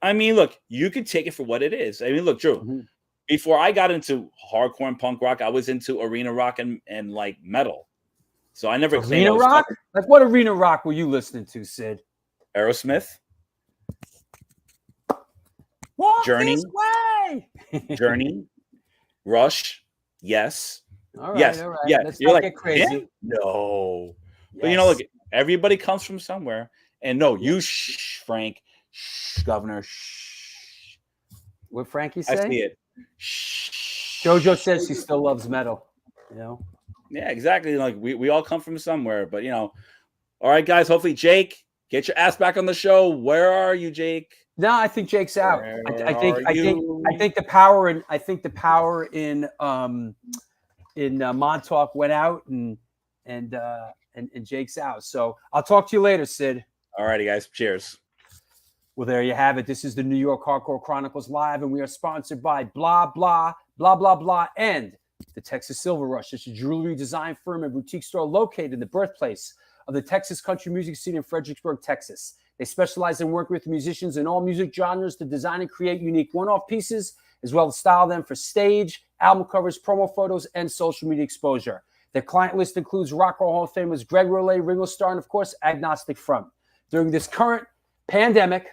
I mean, look, you can take it for what it is. I mean, look, Drew, before I got into hardcore and punk rock, I was into arena rock and like metal. So I never arena rock. Like what arena rock were you listening to, Sid? Aerosmith. Walk Journey. This way. Journey. Rush. Yes. All right. Yes. All right. Yeah. Let's You're not like get crazy. yeah? No. Yes. But look, everybody comes from somewhere. And no, you Frank. Governor. What Frankie say? I see it. JoJo says she still loves metal. Yeah, exactly. Like we all come from somewhere, but all right, guys. Hopefully, Jake, get your ass back on the show. Where are you, Jake? No, I think Jake's out. I think the power in Montauk went out and Jake's out. So I'll talk to you later, Sid. All righty, guys. Cheers. Well, there you have it. This is the New York Hardcore Chronicles Live, and we are sponsored by blah, blah, blah, blah, blah, and the Texas Silver Rush. It's a jewelry design firm and boutique store located in the birthplace of the Texas country music scene in Fredericksburg, Texas. They specialize in working with musicians in all music genres to design and create unique one-off pieces, as well as style them for stage, album covers, promo photos, and social media exposure. Their client list includes Rock and Roll Hall of Famers Greg Rollet, Ringo Starr, and of course, Agnostic Front. During this current pandemic,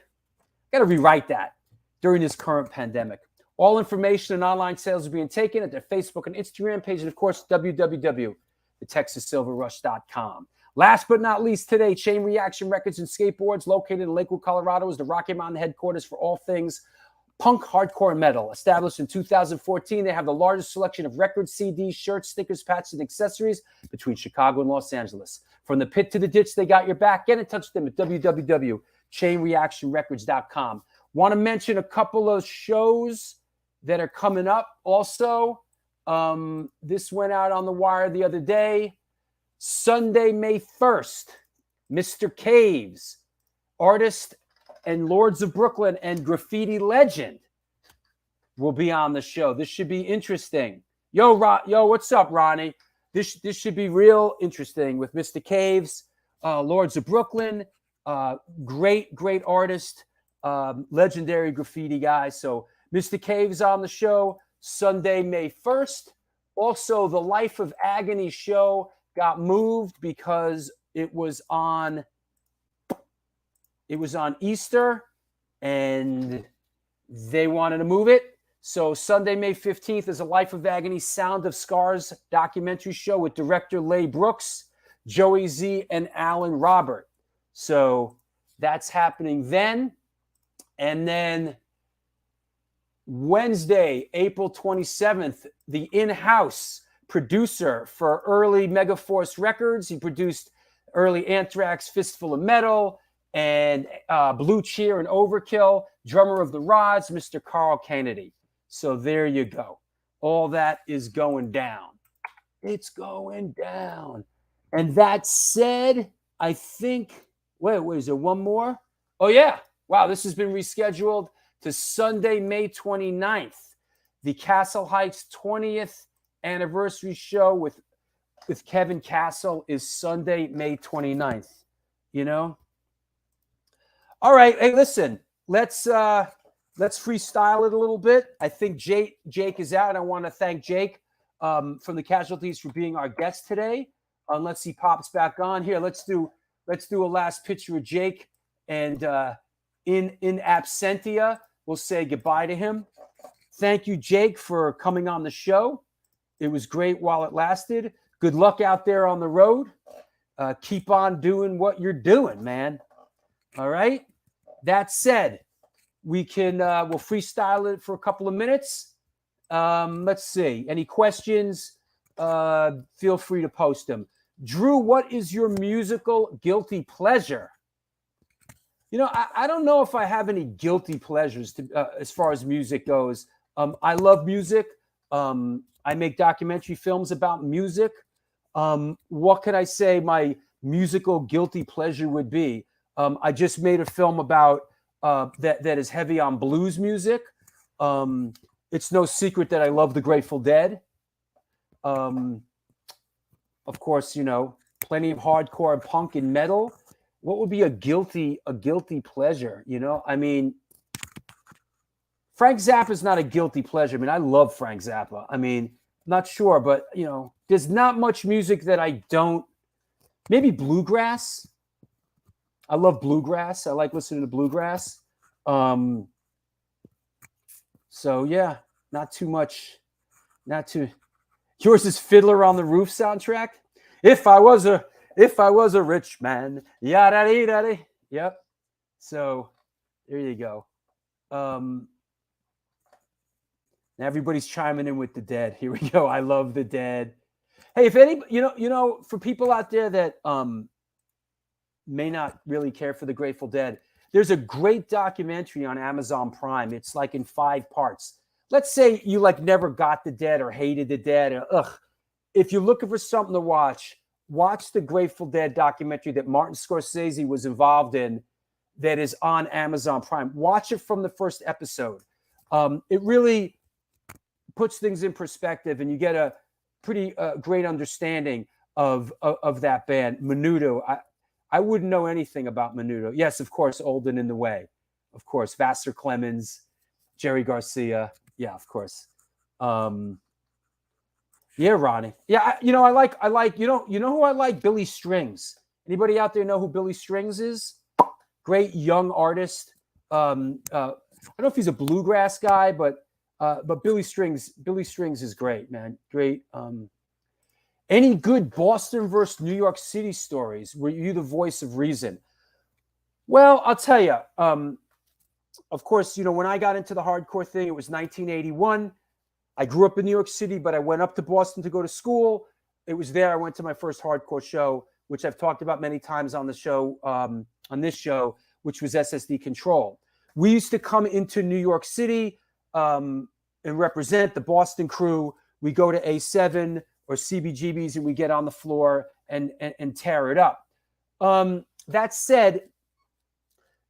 got to rewrite that. During this current pandemic, all information and online sales are being taken at their Facebook and Instagram page, and of course, www.thetexassilverrush.com. Last but not least today, Chain Reaction Records and Skateboards, located in Lakewood, Colorado, is the Rocky Mountain headquarters for all things punk, hardcore, and metal. Established in 2014, they have the largest selection of records, CDs, shirts, stickers, patches, and accessories between Chicago and Los Angeles. From the pit to the ditch, they got your back. Get in touch with them at www.chainreactionrecords.com. Want to mention a couple of shows that are coming up also. This went out on the wire the other day. Sunday, May 1st, Mr. Caves, artist and Lords of Brooklyn and graffiti legend, will be on the show. This should be interesting. Yo, what's up, Ronnie? this should be real interesting with Mr. Caves, Lords of Brooklyn, great artist, legendary graffiti guy. So Mr. Caves on the show Sunday, May 1st. Also, the Life of Agony show got moved because it was on Easter and they wanted to move it. So Sunday, May 15th is a Life of Agony Sound of Scars documentary show with director Leigh Brooks, Joey Z, and Alan Robert. So that's happening then. And then Wednesday, April 27th, the in-house producer for early Megaforce Records. He produced early Anthrax, Fistful of Metal, and Blue Cheer and Overkill. Drummer of the Rods, Mr. Carl Kennedy. So there you go. All that is going down. It's going down. And that said, I think, wait, is there one more? Oh, yeah. Wow, this has been rescheduled to Sunday, May 29th. The Castle Heights 20th anniversary show with Kevin Castle is Sunday, May 29th. You know? All right. Hey, listen, let's freestyle it a little bit. I think Jake is out. I want to thank Jake from the Casualties for being our guest today. Unless he pops back on here, let's do a last picture of Jake, and in absentia, we'll say goodbye to him. Thank you, Jake, for coming on the show. It was great while it lasted. Good luck out there on the road. Keep on doing what you're doing, man. All right. That said, we'll freestyle it for a couple of minutes. Let's see. Any questions? Feel free to post them. Drew, what is your musical guilty pleasure? You know, I don't know if I have any guilty pleasures as far as music goes. I love music. I make documentary films about music. What can I say my musical guilty pleasure would be? I just made a film about that is heavy on blues music. It's no secret that I love the Grateful Dead. Of course, you know, plenty of hardcore and punk and metal. What would be a guilty pleasure? You know, I mean, Frank Zappa is not a guilty pleasure. I mean, I love Frank Zappa. I mean, not sure, but you know, there's not much music that I don't. Maybe bluegrass. I love bluegrass. I like listening to bluegrass. So yeah, not too much. Yours is Fiddler on the Roof soundtrack. If I was a rich man, yada yada. Yep. So there you go. Now everybody's chiming in with the Dead. Here we go. I love the Dead. Hey, if any, you know, for people out there that may not really care for the Grateful Dead, there's a great documentary on Amazon Prime. It's like in 5 parts. Let's say you like never got the Dead or hated the Dead. Or, if you're looking for something to watch the Grateful Dead documentary that Martin Scorsese was involved in that is on Amazon Prime. Watch it from the first episode. It really puts things in perspective, and you get a pretty great understanding of that band. Menudo. I wouldn't know anything about Menudo. Yes, of course, Old and in the Way. Of course, Vassar Clemens, Jerry Garcia. Yeah, of course. Yeah, Ronnie. Yeah, I like. You know who I like? Billy Strings. Anybody out there know who Billy Strings is? Great young artist. I don't know if he's a bluegrass guy, but Billy Strings is great, man. Great. Any good Boston versus New York City stories? Were you the voice of reason? Well, I'll tell you. Of course, you know, when I got into the hardcore thing, it was 1981. I grew up in New York City, but I went up to Boston to go to school. It was there I went to my first hardcore show, which I've talked about many times on the show, on this show, which was SSD Control. We used to come into New York City and represent the Boston crew. We go to A7 or CBGB's and we get on the floor and tear it up. That said,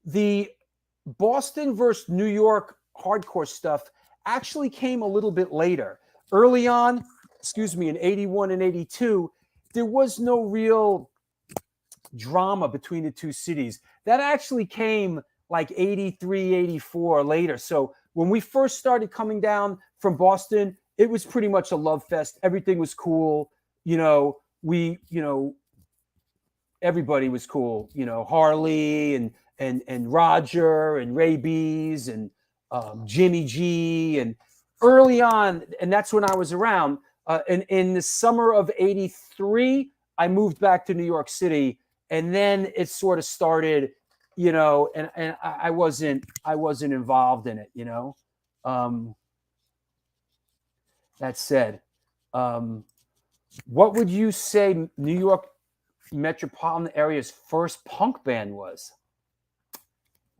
the Boston versus New York hardcore stuff actually came a little bit later. Early on, in 81 and 82, there was no real drama between the two cities. That actually came like 83, 84 later. So when we first started coming down from Boston, it was pretty much a love fest. Everything was cool. Everybody was cool. Harley and Roger and Ray B's and Jimmy G. And early on, and that's when I was around. And in the summer of 83, I moved back to New York City. And then it sort of started, and I wasn't involved in it, That said, what would you say New York metropolitan area's first punk band was?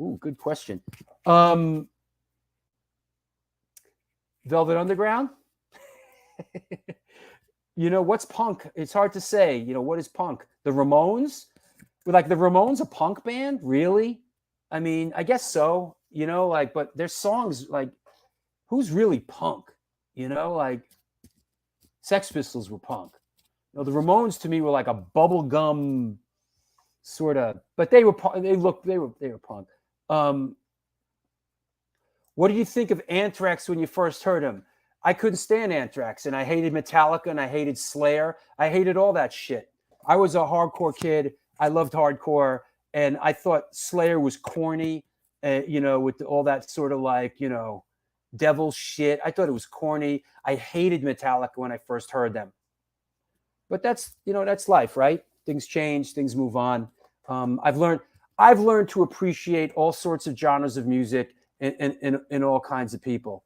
Ooh, good question. Velvet Underground? What's punk? It's hard to say. What is punk? The Ramones? Like the Ramones a punk band? Really? I mean, I guess so. But their songs, like, who's really punk? Like Sex Pistols were punk. The Ramones to me were like a bubblegum sort of, but they were punk. What do you think of Anthrax when you first heard them? I couldn't stand Anthrax, and I hated Metallica, and I hated Slayer. I hated all that shit. I was a hardcore kid. I loved hardcore, and I thought Slayer was corny, with all that sort of like, devil shit. I thought it was corny. I hated Metallica when I first heard them. But that's life, right? Things change, things move on. I've learned to appreciate all sorts of genres of music and all kinds of people.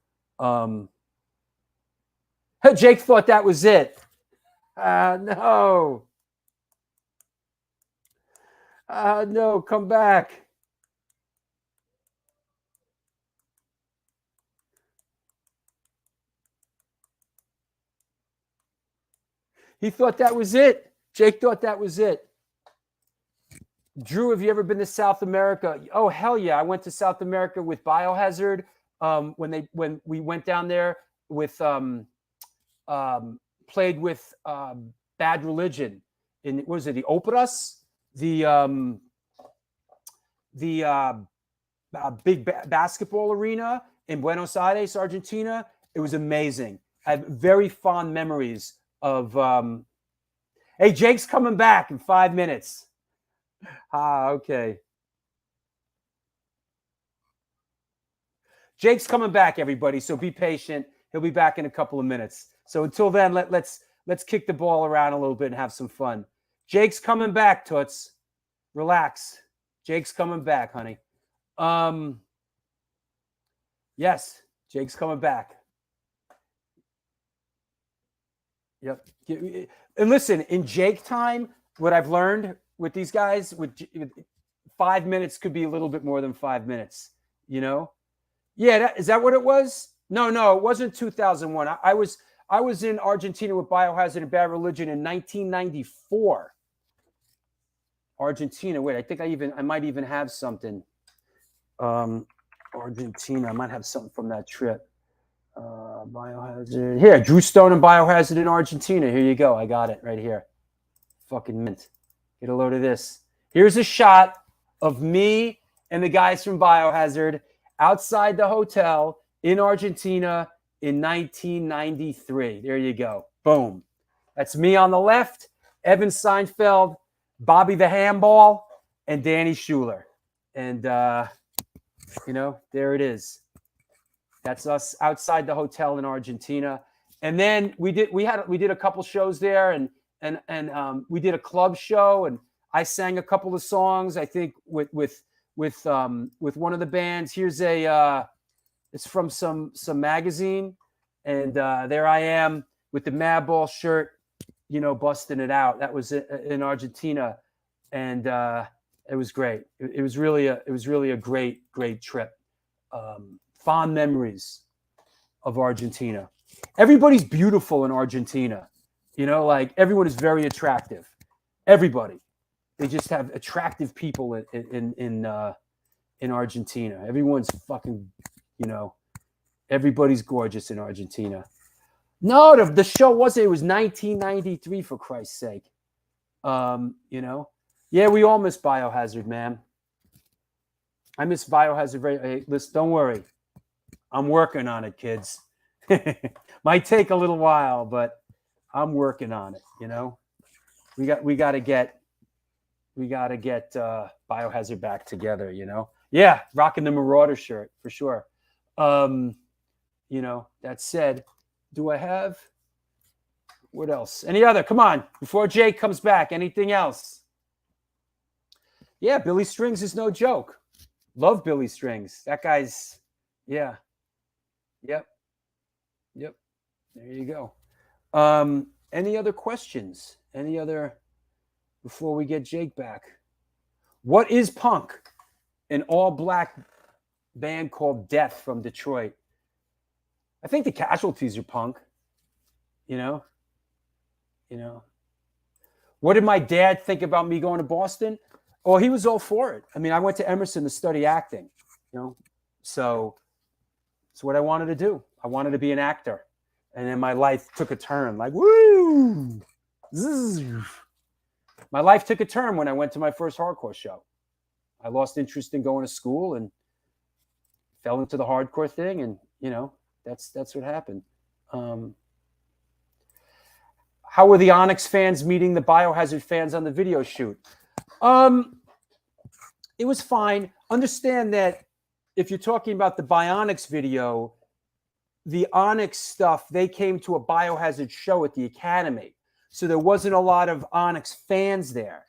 Jake thought that was it. No. No, come back. He thought that was it. Jake thought that was it. Drew, have you ever been to South America? Oh, hell yeah. I went to South America with Biohazard when we went down there with played with Bad Religion in, what was it, the Operas? The big basketball arena in Buenos Aires, Argentina. It was amazing. I have very fond memories of hey, Jake's coming back in 5 minutes. Okay. Jake's coming back, everybody, so be patient. He'll be back in a couple of minutes. So until then, let's kick the ball around a little bit and have some fun. Jake's coming back, Toots. Relax. Jake's coming back, honey. Yes, Jake's coming back. Yep. And listen, in Jake time, what I've learned with these guys, with 5 minutes could be a little bit more than 5 minutes, Yeah, is that what it was? No, it wasn't 2001. I was in Argentina with Biohazard and Bad Religion in 1994. Argentina. Wait, I think I might even have something. Argentina. I might have something from that trip. Biohazard. Here, Drew Stone and Biohazard in Argentina. Here you go. I got it right here. Fucking mint. Get a load of this. Here's a shot of me and the guys from Biohazard outside the hotel in Argentina in 1993. There you go. Boom. That's me on the left, Evan Seinfeld, Bobby the Handball, and Danny Schuler. And, there it is. That's us outside the hotel in Argentina. And then we did a couple shows there, and we did a club show, and I sang a couple of songs, I think, with one of the bands. Here's it's from some magazine, and there I am with the Madball shirt, busting it out. That was in Argentina, and it was great. It was really a great trip. Fond memories of Argentina. Everybody's beautiful in Argentina. Like everyone is very attractive. Everybody. They just have attractive people in Argentina. Everyone's fucking, everybody's gorgeous in Argentina. No, the show wasn't. It was 1993, for Christ's sake. You know, yeah, we all miss Biohazard, man. I miss Biohazard. Hey, listen, don't worry, I'm working on it, kids. Might take a little while, but I'm working on it. You know, we got to get Biohazard back together. You know, yeah, rocking the Marauder shirt for sure. You know, that said, do I have what else? Any other? Come on, before Jake comes back. Anything else? Yeah, Billy Strings is no joke. Love Billy Strings. That guy's, yeah. Yep. There you go. Any other questions? Any other before we get Jake back? What is punk? An all-black band called Death from Detroit. I think the Casualties are punk. You know. What did my dad think about me going to Boston? Oh, he was all for it. I mean, I went to Emerson to study acting, you know, so it's what I wanted to do. I wanted to be an actor. And then my life took a turn, like, woo! Zzz. My life took a turn when I went to my first hardcore show. I lost interest in going to school and fell into the hardcore thing. And, you know, that's what happened. How were the Onyx fans meeting the Biohazard fans on the video shoot? It was fine. Understand that if you're talking about the Bionics video, the Onyx stuff, they came to a Biohazard show at the Academy. So there wasn't a lot of Onyx fans there.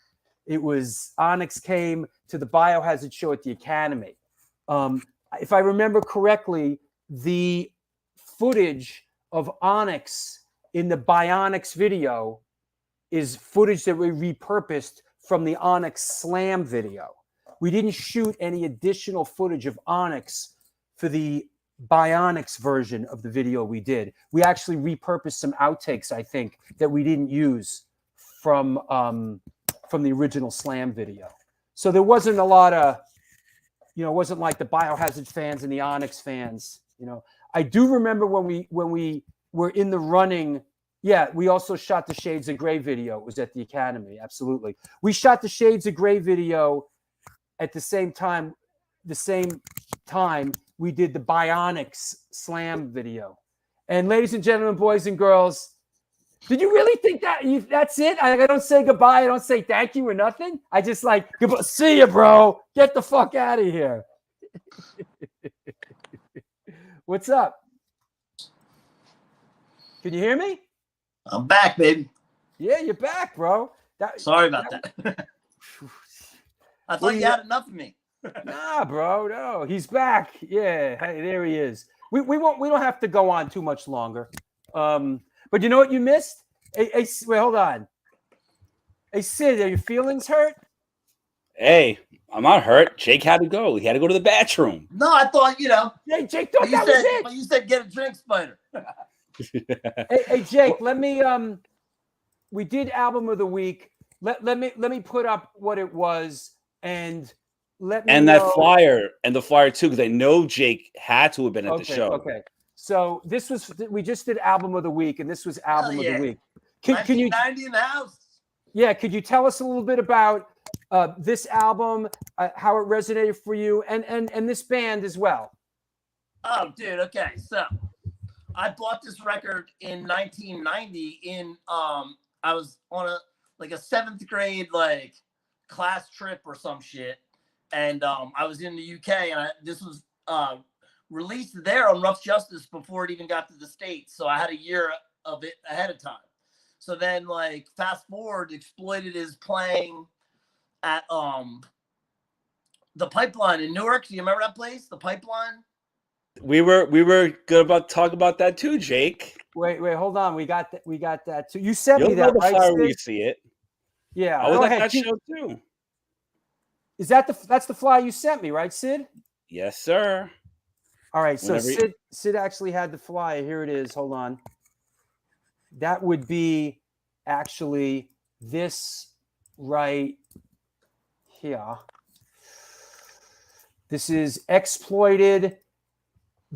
It was Onyx came to the Biohazard show at the Academy. If I remember correctly, the footage of Onyx in the Bionics video is footage that we repurposed from the Onyx Slam video. We didn't shoot any additional footage of Onyx for the Bionics version of the video we did. We actually repurposed some outtakes, I think, that we didn't use from the original Slam video. So there wasn't a lot of, you know, it wasn't like the Biohazard fans and the Onyx fans. You know, I do remember when we were in the running. Yeah, we also shot the Shades of Grey video. It was at the Academy. Absolutely. We shot the Shades of Grey video at the same time we did the Bionics Slam video. And ladies and gentlemen, boys and girls, did you really think that's it? I don't say goodbye. I don't say thank you or nothing. I just like, see you, bro. Get the fuck out of here. What's up? Can you hear me? I'm back, baby. Yeah, you're back, bro. Sorry about that. I thought you had enough of me. Nah, bro, no, he's back. Yeah, hey, there he is. We don't have to go on too much longer. But you know what you missed? Hey, wait, hold on. Hey, Sid, are your feelings hurt? Hey, I'm not hurt. Jake had to go. He had to go to the bathroom. No, I thought, you know. Hey, Jake thought that was it. But you said get a drink, Spider. Hey, Jake, let me we did album of the week. Let me put up what it was and let me and know. that flyer and the flyer too, because I know Jake had to have been at the show. Okay. So we just did album of the week, and this was album of the week. Can you 90 in the house? Yeah, could you tell us a little bit about this album, how it resonated for you, and this band as well? Oh, dude. Okay, so I bought this record in 1990. I was on a 7th grade class trip or some shit, and I was in the UK, and this was released there on Rough Justice before it even got to the States. So I had a year of it ahead of time. So then, fast forward, Exploited is playing at the Pipeline in Newark. Do you remember that place, the Pipeline? We were good about talk about that too, Jake. Wait, hold on. We got that too. You sent me that, right? Flyer when you see it. Yeah, I was at that show too. Is that's the flyer you sent me, right, Sid? Yes, sir. All right, so Sid actually had the flyer. Here it is. Hold on. That would be actually this right here. This is Exploited,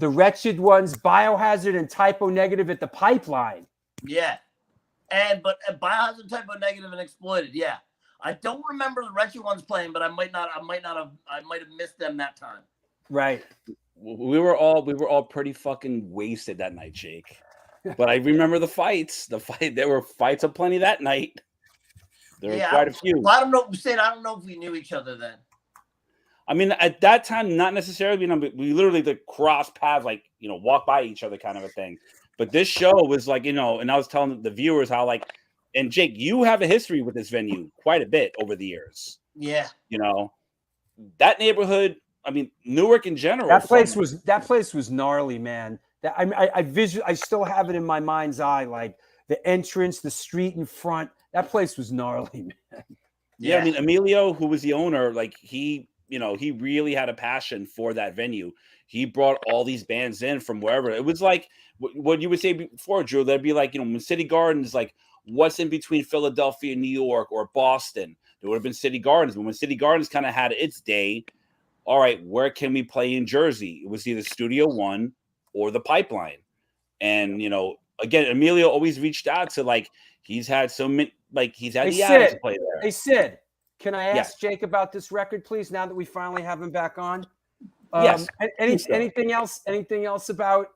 the Wretched Ones, Biohazard, and Typo Negative at the Pipeline. Yeah. But Biohazard, Typo Negative, and Exploited. Yeah. I don't remember the Wretched Ones playing, but I might have missed them that time. Right. We were all pretty fucking wasted that night, Jake. But I remember the fights. There were fights aplenty that night. There were quite a few. I don't know, Sid. I don't know if we knew each other then. I mean, at that time, not necessarily. We literally cross paths, like, walk by each other, kind of a thing. But this show was like, and I was telling the viewers how, like, and Jake, you have a history with this venue quite a bit over the years. Yeah. That neighborhood. I mean, Newark in general. That place was gnarly, man. That I still have it in my mind's eye, like the entrance, the street in front. That place was gnarly, man. Yeah, I mean, Emilio, who was the owner, like he really had a passion for that venue. He brought all these bands in from wherever. It was like what you would say before, Drew. That'd be like, when City Gardens, like, what's in between Philadelphia, New York, or Boston? There would have been City Gardens. But when City Gardens kind of had its day, all right, where can we play in Jersey? It was either Studio One or the Pipeline. And, again, Emilio always reached out to, like, he's had the addicts to play there. Hey, Sid, can I ask Jake about this record, please, now that we finally have him back on? Yes. Anything else about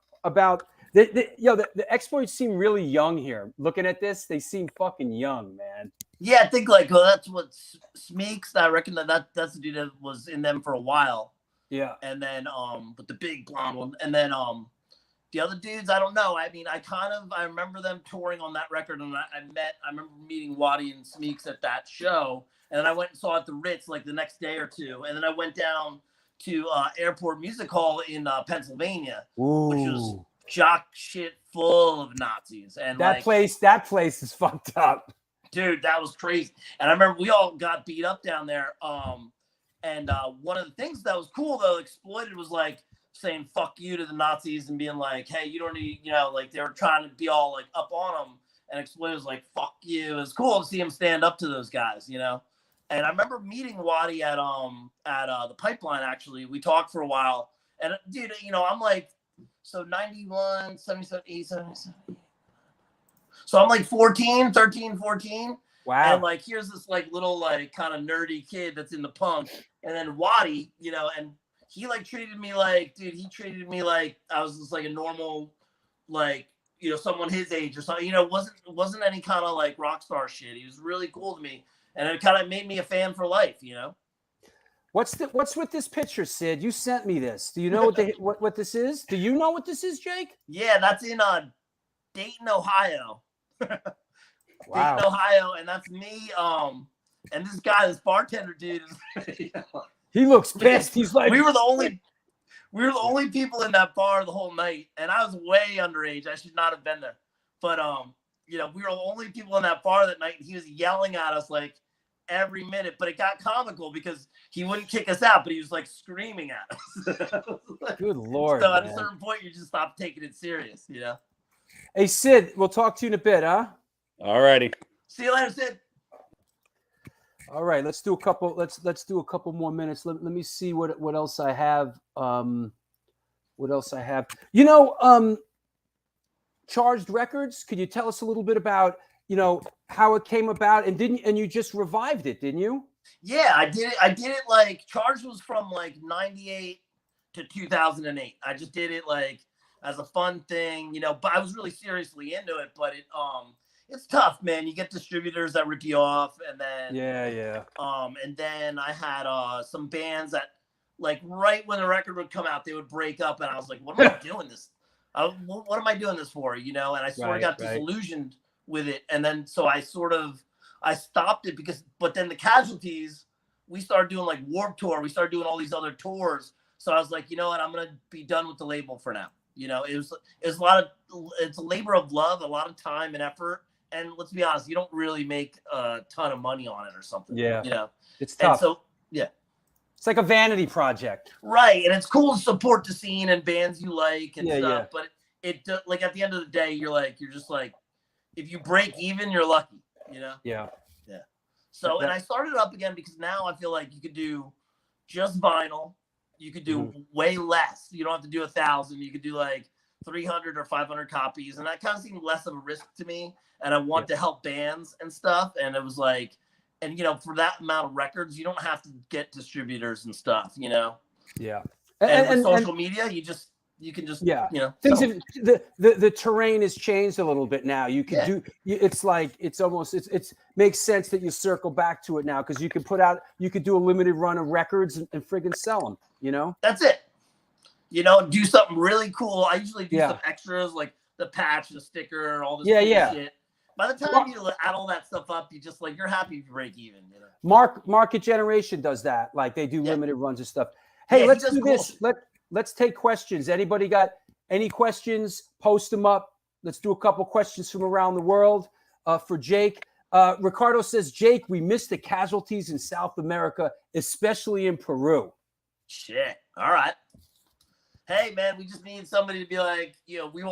the Exploits seem really young here. Looking at this, they seem fucking young, man. Yeah, I think that's what Smeeks. I reckon that's the dude that was in them for a while. Yeah. And then with the big blonde one, and then the other dudes, I don't know. I mean, I remember them touring on that record, and I remember meeting Waddy and Smeeks at that show, and then I went and saw it at the Ritz like the next day or two, and then I went down to Airport Music Hall in Pennsylvania, which was jock shit full of Nazis, and that place is fucked up. Dude, that was crazy. And I remember we all got beat up down there. And one of the things that was cool, though, Exploited was like saying fuck you to the Nazis and being like, hey, you don't need, like they were trying to be all like up on them. And Exploited was like, fuck you. It was cool to see him stand up to those guys, And I remember meeting Waddy at the Pipeline, actually. We talked for a while. And, dude, I'm like, so 91, 77, 87. So I'm like 13, 14. Wow. And like, here's this like little, like kind of nerdy kid that's in the punk. And then Waddy, and he like treated me like, dude, I was just like a normal, like, someone his age or something, wasn't any kind of like rock star shit. He was really cool to me. And it kind of made me a fan for life, What's with this picture, Sid? You sent me this. Do you know what this is? Do you know what this is, Jake? Yeah, that's in Dayton, Ohio. Wow. Dayton, Ohio, and that's me. And this bartender dude is he looks pissed. He's like, we were the only people in that bar the whole night, and I was way underage. I should not have been there. But we were the only people in that bar that night, and he was yelling at us like every minute. But it got comical because he wouldn't kick us out, but he was like screaming at us. Good Lord. So at a certain point, you just stop taking it serious, Hey, Sid, we'll talk to you in a bit, huh? All righty. See you later, Sid. All right, let's do a couple more minutes. Let me see what else I have. What else I have? Charged Records. Could you tell us a little bit about how it came about? And you just revived it, didn't you? Yeah, I did it. I did it like Charged was from like 98 to 2008. I just did it like as a fun thing, but I was really seriously into it. But it's tough, man. You get distributors that rip you off, and then and then I had some bands that like right when the record would come out, they would break up, and I was like, what am I doing this? What am I doing this for? And I sort of got disillusioned with it, and then so I stopped it but then the Casualties, we started doing like Warped Tour, we started doing all these other tours, so I was like, you know what, I'm gonna be done with the label for now. It's a labor of love, a lot of time and effort. And let's be honest, you don't really make a ton of money on it or something. Yeah. It's tough. And so, yeah. It's like a vanity project. Right. And it's cool to support the scene and bands you like and stuff. Yeah. But it like at the end of the day, you're just like, if you break even, you're lucky, Yeah. Yeah. So, and I started up again because now I feel like you could do just vinyl you could do way less. You don't have to do 1,000. You could do like 300 or 500 copies. And that kind of seemed less of a risk to me. And I want to help bands and stuff. And it was like, and, you know, for that amount of records, you don't have to get distributors and stuff, you know? Yeah. And with social media, you can just, you know. Things have, the terrain has changed a little bit now. You can it's like, it's makes sense that you circle back to it now because you could do a limited run of records and friggin' sell them, you know? That's it. You know, do something really cool. I usually do some extras like the patch, the sticker, all this shit. By the time you add all that stuff up, you just like, you're happy if you break even, you know? Market Generation does that. Like they do limited runs of stuff. Hey, let's do this. Let's take questions. Anybody got any questions? Post them up. Let's do a couple questions from around the world for Jake. Ricardo says, Jake, we missed the casualties in South America, especially in Peru. Shit. All right. Hey man, we just need somebody to be like, you know, we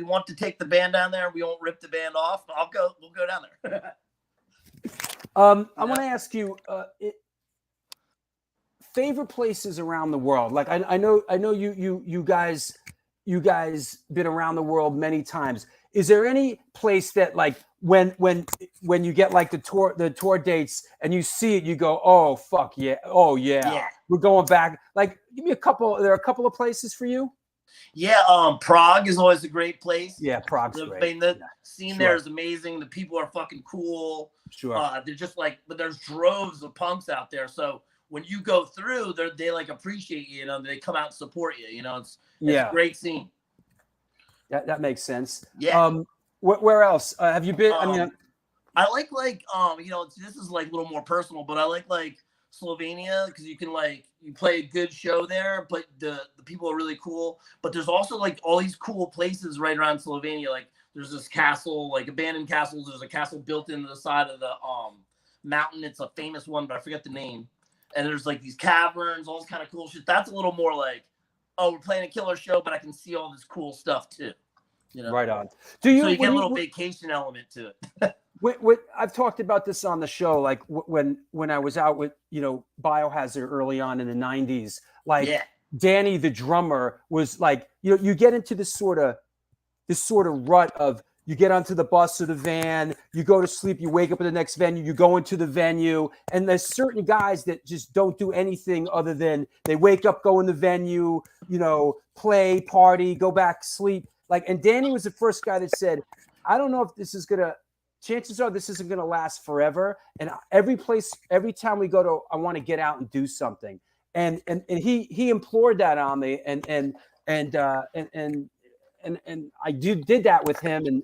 want to take the band down there. We won't rip the band off. We'll go down there. I want to ask you, favorite places around the world. Like I know you guys been around the world many times. Is there any place that like when you get like the tour dates and you see it, you go, oh fuck yeah, oh yeah, we're going back. Like give me a couple. There are a couple of places for you. Yeah, Prague is always a great place. Yeah, Prague's great. I mean, the scene there is amazing. The people are fucking cool. Sure. They're just like, but there's droves of punks out there. So when you go through, they like appreciate you. You know, they come out and support you. You know, it's a great scene. That makes sense. Yeah. Where else have you been? I mean, I like you know, this is like a little more personal, but I like Slovenia because you can like you play a good show there, but the people are really cool. But there's also like all these cool places right around Slovenia. Like there's this castle, like abandoned castles. There's a castle built into the side of the mountain. It's a famous one, but I forget the name. And there's like these caverns, all this kind of cool shit. That's a little more like, oh, we're playing a killer show, but I can see all this cool stuff too. You know? Right on. So you get a little vacation element to it. I've talked about this on the show, like when I was out with, you know, Biohazard early on in the 90s, like Danny, the drummer, was like, you know, you get into this sort of rut of you get onto the bus or the van, you go to sleep, you wake up at the next venue, you go into the venue, and there's certain guys that just don't do anything other than they wake up, go in the venue, you know, play, party, go back, sleep. Like, and Danny was the first guy that said, I don't know if this is chances are this isn't gonna last forever. And every time we go to, I want to get out and do something. And he implored that on me, and I did that with him.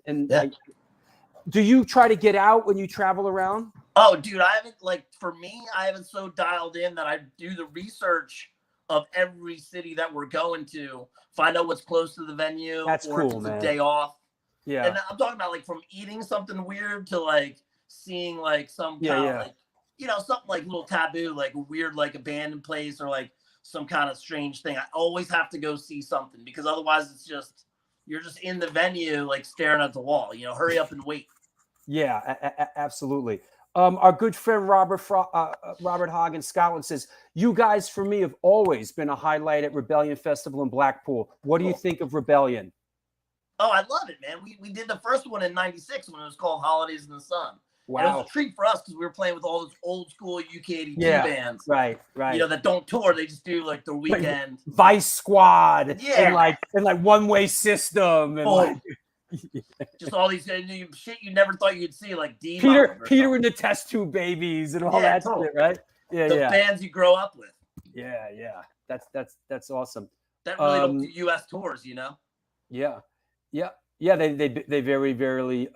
Do you try to get out when you travel around? Oh, dude, I haven't so dialed in that I do the research of every city that we're going to, find out what's close to the venue. That's or cool, if it's man. A day off. Yeah. And I'm talking about like from eating something weird to like seeing like some kind of like, you know, something like a little taboo, like a weird, like abandoned place or like some kind of strange thing. I always have to go see something because otherwise it's just, you're just in the venue, like staring at the wall, you know, hurry up and wait. Yeah, absolutely. Our good friend Robert Hogg in Scotland says, you guys for me have always been a highlight at Rebellion Festival in Blackpool. What do you think of Rebellion? Oh, I love it, man. We did the first one in '96 when it was called Holidays in the Sun. Wow. And it was a treat for us because we were playing with all those old school UK82 bands. Right. You know, that don't tour. They just do like the weekend. Like Vice Squad. Yeah. And like One Way System. And just all these shit you never thought you'd see, like Peter and the Test Tube Babies and all that shit, right? Yeah, the bands you grow up with. Yeah. That's awesome. That really don't do US tours, you know? Yeah. They very rarely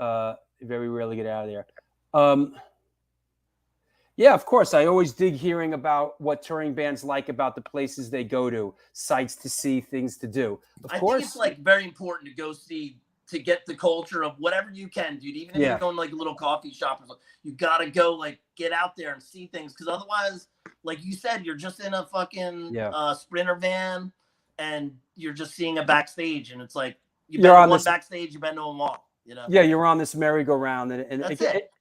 get out of there. Yeah, of course. I always dig hearing about what touring bands like about the places they go to, sights to see, things to do. I think it's like very important to go see, to get the culture of whatever you can, dude. Even if you're going to like a little coffee shop or something, you got to go like get out there and see things. Because otherwise, like you said, you're just in a fucking Sprinter van and you're just seeing a backstage. And it's like, you've been to one backstage, you've been to them all. You know? Yeah, you're on this merry-go-round. And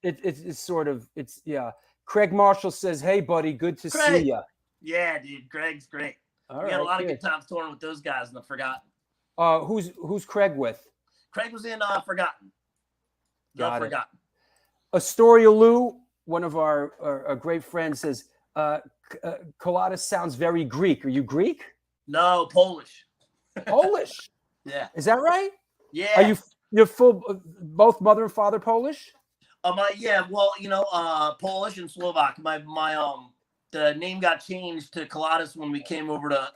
it's sort of, Craig Marshall says, hey, buddy, good to see you. Yeah, dude. Greg's great. All We had a right, lot of good times touring with those guys in the Forgotten. Who's Craig with? Craig was in Forgotten. Got it. Forgotten. Astoria Lou, one of our great friends, says, Kolatis sounds very Greek. Are you Greek? No, Polish. Polish? Yeah. Is that right? Yeah. Are you're full, both mother and father Polish? Yeah, well, Polish and Slovak. My the name got changed to Kolatis when we came over to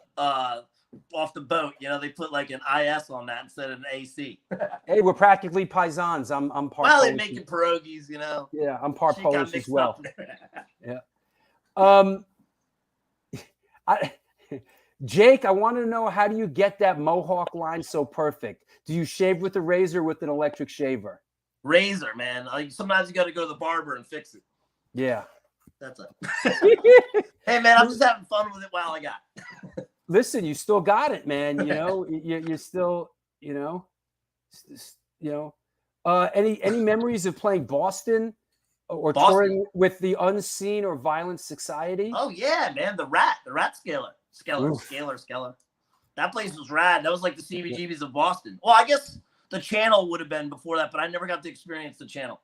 off the boat. They put like an IS on that instead of an AC. Hey, we're practically paisans. I'm part Well, they're Polish. making pierogies, Yeah, I'm part She got Polish as mixed well. up. Yeah. Jake, I want to know, how do you get that mohawk line so perfect? Do you shave with a razor or with an electric shaver? Razor, man. Sometimes you got to go to the barber and fix it. Yeah. That's it. Hey, man, I'm just having fun with it while I got it. Listen, you still got it, man. You're still, any memories of playing Boston or touring with the Unseen or Violent Society? Oh yeah, man, the Rat Scaler. That place was rad. That was like the CBGBs of Boston. Well, I guess the Channel would have been before that, but I never got to experience the Channel.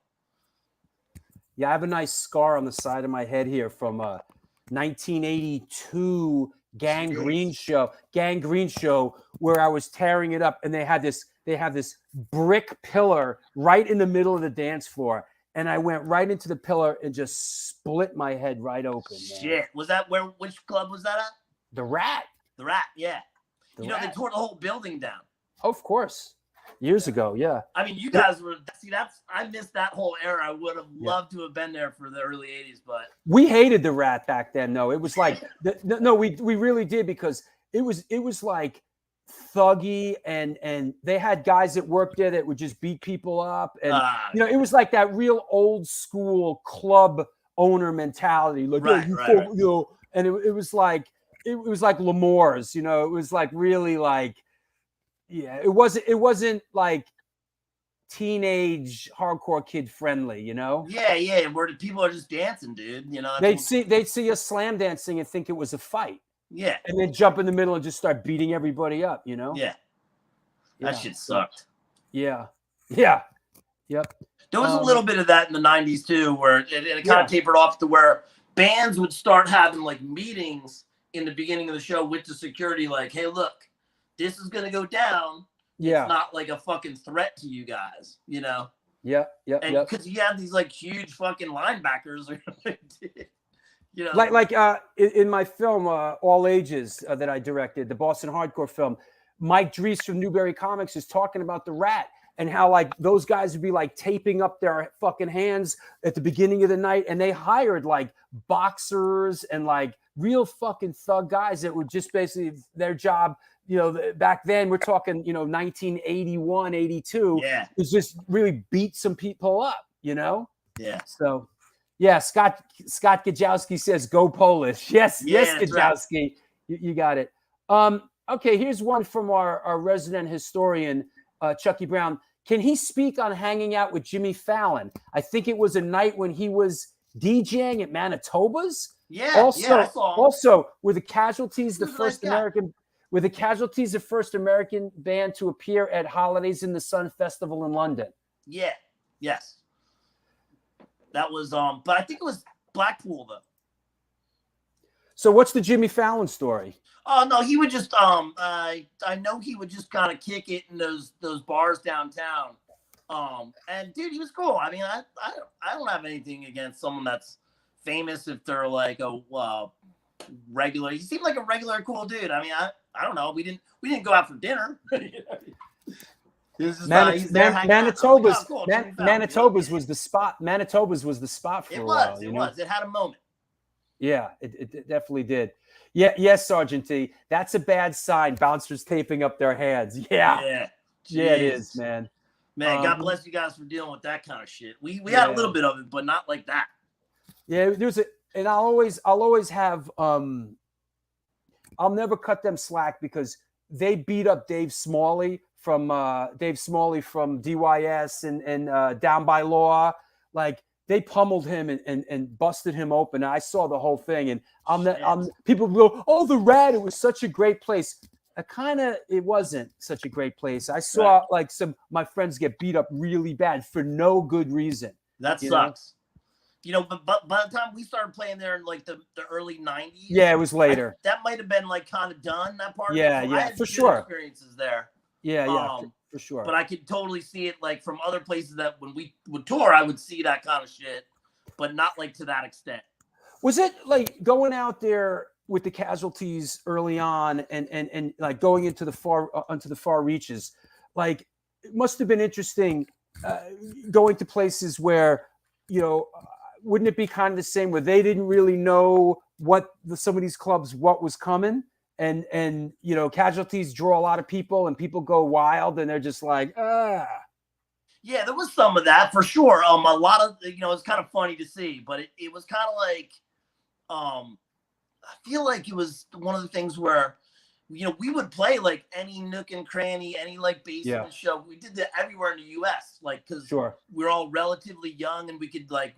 Yeah, I have a nice scar on the side of my head here from 1982 Gang Green show where I was tearing it up, and they have this brick pillar right in the middle of the dance floor, and I went right into the pillar and just split my head right open. Man. Shit, was that which club was that at? The Rat, yeah. They tore the whole building down. Of course. Years ago, yeah. I mean, you guys I missed that whole era. I would have loved to have been there for the early 80s, but we hated the Rat back then. No, it was like we really did, because it was like thuggy, and they had guys that worked there that would just beat people up, and it was like that real old school club owner mentality, like right. and it was like L'Amour's, it was like really like. Yeah, it wasn't like teenage hardcore kid friendly, Yeah, where the people are just dancing, dude. They'd see us slam dancing and think it was a fight. Yeah. And then jump in the middle and just start beating everybody up, Yeah. That shit sucked. Yeah. Yeah. Yep. There was a little bit of that in the 90s too, where it kind of tapered off to where bands would start having like meetings in the beginning of the show with the security, like, hey, look, this is gonna go down. Yeah. It's not like a fucking threat to you guys, Yeah. And because you have these like huge fucking linebackers, Like in my film, All Ages, that I directed, the Boston hardcore film, Mike Dries from Newberry Comics is talking about the Rat and how like those guys would be like taping up their fucking hands at the beginning of the night, and they hired like boxers and like real fucking thug guys that would just basically their job. Back then we're talking, 1981, 82, was just really beat some people up, Yeah. So, yeah, Scott Gajowski says, go Polish. Yes, Gajowski. Right. You got it. Okay, here's one from our resident historian, Chucky Brown. Can he speak on hanging out with Jimmy Fallon? I think it was a night when he was DJing at Manitoba's. Yeah, I saw him. Also, were the Casualties the first American band to appear at Holidays in the Sun Festival in London? Yeah. Yes. That was but I think it was Blackpool though. So what's the Jimmy Fallon story? Oh no, he would just I know he would just kind of kick it in those bars downtown. And dude, he was cool. I mean, I don't have anything against someone that's famous if they're like a regular. He seemed like a regular cool dude. I mean, I don't know. We didn't go out for dinner. Manitoba's was the spot. Manitoba's was the spot for a while. It was. It had a moment. Yeah, it definitely did. Yeah, yes, Sergeant T. That's a bad sign. Bouncers taping up their hands. Yeah, it is, man. Man, God bless you guys for dealing with that kind of shit. We had a little bit of it, but not like that. Yeah, and I'll always have. I'll never cut them slack because they beat up Dave Smalley from DYS and Down by Law. Like they pummeled him and busted him open. I saw the whole thing, and people go, "Oh, the Rat! It was such a great place." It wasn't such a great place. I saw like my friends get beat up really bad for no good reason. That sucks. You know, but by the time we started playing there in like the early 90s. Yeah, it was later. That might have been like kind of done, that part. Yeah, I had for good sure. experiences there. Yeah, for sure. But I could totally see it like from other places that when we would tour, I would see that kind of shit, but not like to that extent. Was it like going out there with the Casualties early on and like going into the far reaches? Like, it must have been interesting going to places where, you know, wouldn't it be kind of the same where they didn't really know what some of these clubs, what was coming? And you know, Casualties draw a lot of people and people go wild and they're just like, ah. Yeah, there was some of that for sure. A lot of, you know, it's kind of funny to see, but it was kind of like, I feel like it was one of the things where, you know, we would play like any nook and cranny, any like basement show. We did that everywhere in the U.S. Like, because we're all relatively young and we could like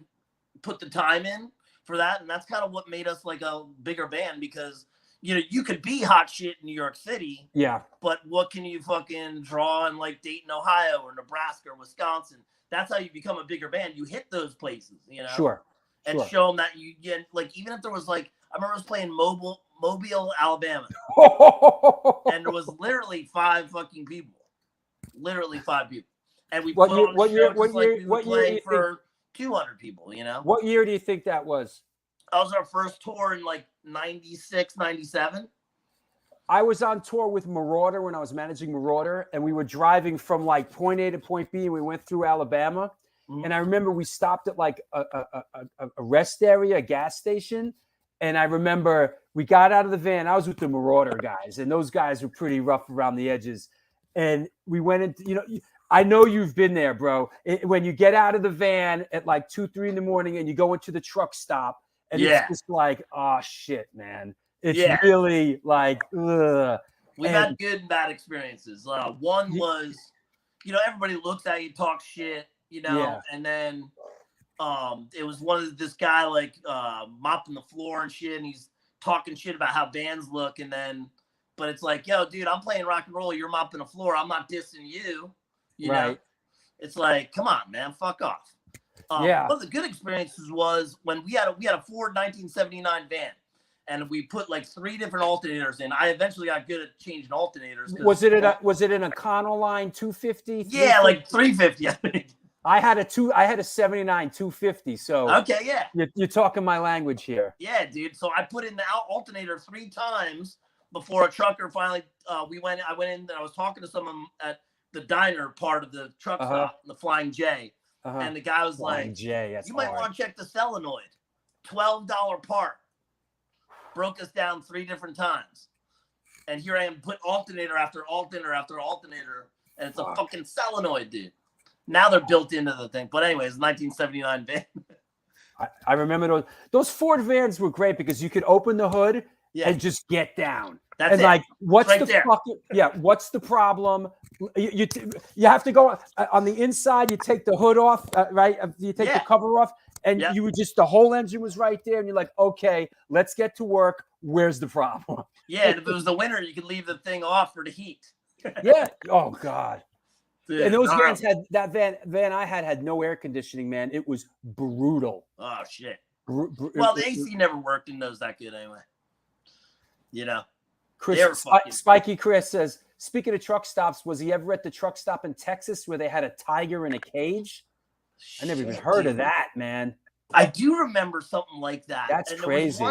put the time in for that. And that's kind of what made us like a bigger band, because, you know, you could be hot shit in New York City. Yeah. But what can you fucking draw in like Dayton, Ohio or Nebraska or Wisconsin? That's how you become a bigger band. You hit those places, you know? Sure. And show them that you get, like, even if there was like, I remember I was playing Mobile, Alabama. And there was literally 5 fucking people. Literally 5 people. And we put on a show just like we would play for 200 people, you know? What year do you think that was? That was our first tour in like 96, 97. I was on tour with Marauder when I was managing Marauder, and we were driving from like point A to point B, and we went through Alabama. Mm-hmm. And I remember we stopped at like a rest area, a gas station. And I remember we got out of the van. I was with the Marauder guys, and those guys were pretty rough around the edges. And we went into, you know, I know you've been there, bro. When you get out of the van at like 2, 3 in the morning and you go into the truck stop, and it's just like, oh shit, man. It's really like, ugh. We've had good and bad experiences. One was, you know, everybody looks at you, talks shit, you know, and then it was this guy like mopping the floor and shit, and he's talking shit about how bands look, and then, but it's like, yo, dude, I'm playing rock and roll, you're mopping the floor, I'm not dissing you, you know? It's like, come on, man, fuck off. One of the good experiences was when we had a Ford 1979 van, and we put like 3 different alternators in. I eventually got good at changing alternators. Was it an Econoline 250? Yeah, like 350, I think. I had a 79 250. So okay, yeah. You're talking my language here. Yeah, dude. So I put in the alternator 3 times before a trucker finally I went in and I was talking to someone at the diner part of the truck stop, the Flying J. And the guy was Flying like, J, you might want to check the solenoid. $12 part. Broke us down 3 different times. And here I am, put alternator after alternator after alternator, and it's a fucking solenoid, dude. Now they're built into the thing. But anyways, 1979 van. I remember those Ford vans were great because you could open the hood and just get down. That's and it. Like, what's right the there. fucking what's the problem? You have to go on the inside. You take the hood off, right? You take the cover off, and you would just, the whole engine was right there, and you're like, okay, let's get to work. Where's the problem? Yeah, and if it was the winter, you could leave the thing off for the heat. Oh God. Dude, and those vans that van I had no air conditioning, man. It was brutal. Oh shit. Well, the AC never worked in those that good anyway. You know. Spiky Chris says, speaking of truck stops, was he ever at the truck stop in Texas where they had a tiger in a cage? I never even heard of that, man. I do remember something like that. That's crazy.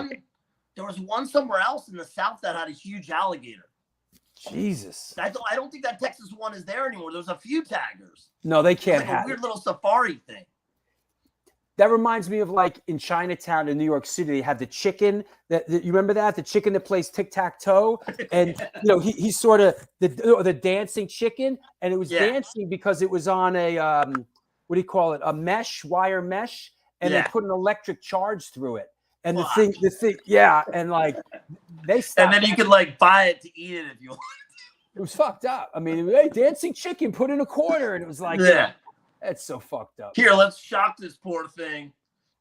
There was one somewhere else in the South that had a huge alligator. Jesus. I don't think that Texas one is there anymore. There's a few taggers. No, they can't like have a weird little safari thing. That reminds me of like in Chinatown in New York City, they have the chicken that you remember that? The chicken that plays tic-tac-toe. And you know, he's sort of the dancing chicken, and it was dancing because it was on a what do you call it? A wire mesh, and they put an electric charge through it. And the thing, and like they stopped. And then you could like buy it to eat it if you want. It was fucked up. I mean, hey, dancing chicken, put in a quarter, and it was like, That's so fucked up. Here, let's shock this poor thing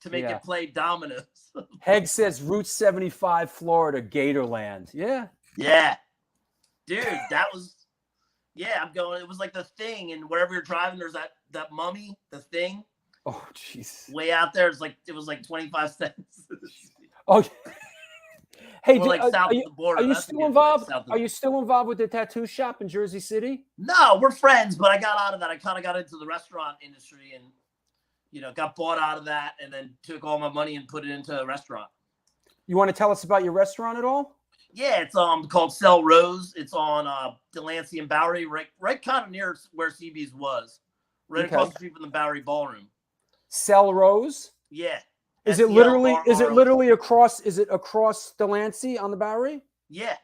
to make it play dominoes. Heg says Route 75, Florida, Gatorland. Yeah. Yeah. Dude, that was I'm going. It was like the thing, and wherever you're driving, there's that mummy, the thing. Oh, jeez. Way out there, it was like 25 cents. Oh, hey, like south of the border. Are you still involved? Are you still involved with the tattoo shop in Jersey City? No, we're friends, but I got out of that. I kind of got into the restaurant industry, and got bought out of that, and then took all my money and put it into a restaurant. You want to tell us about your restaurant at all? Yeah, it's called Cell Rose. It's on Delancey and Bowery, right kind of near where CB's was, right across the street from the Bowery Ballroom. Cell Rose? Yeah. Is it literally across? Is it across Delancey on the Bowery? Yeah.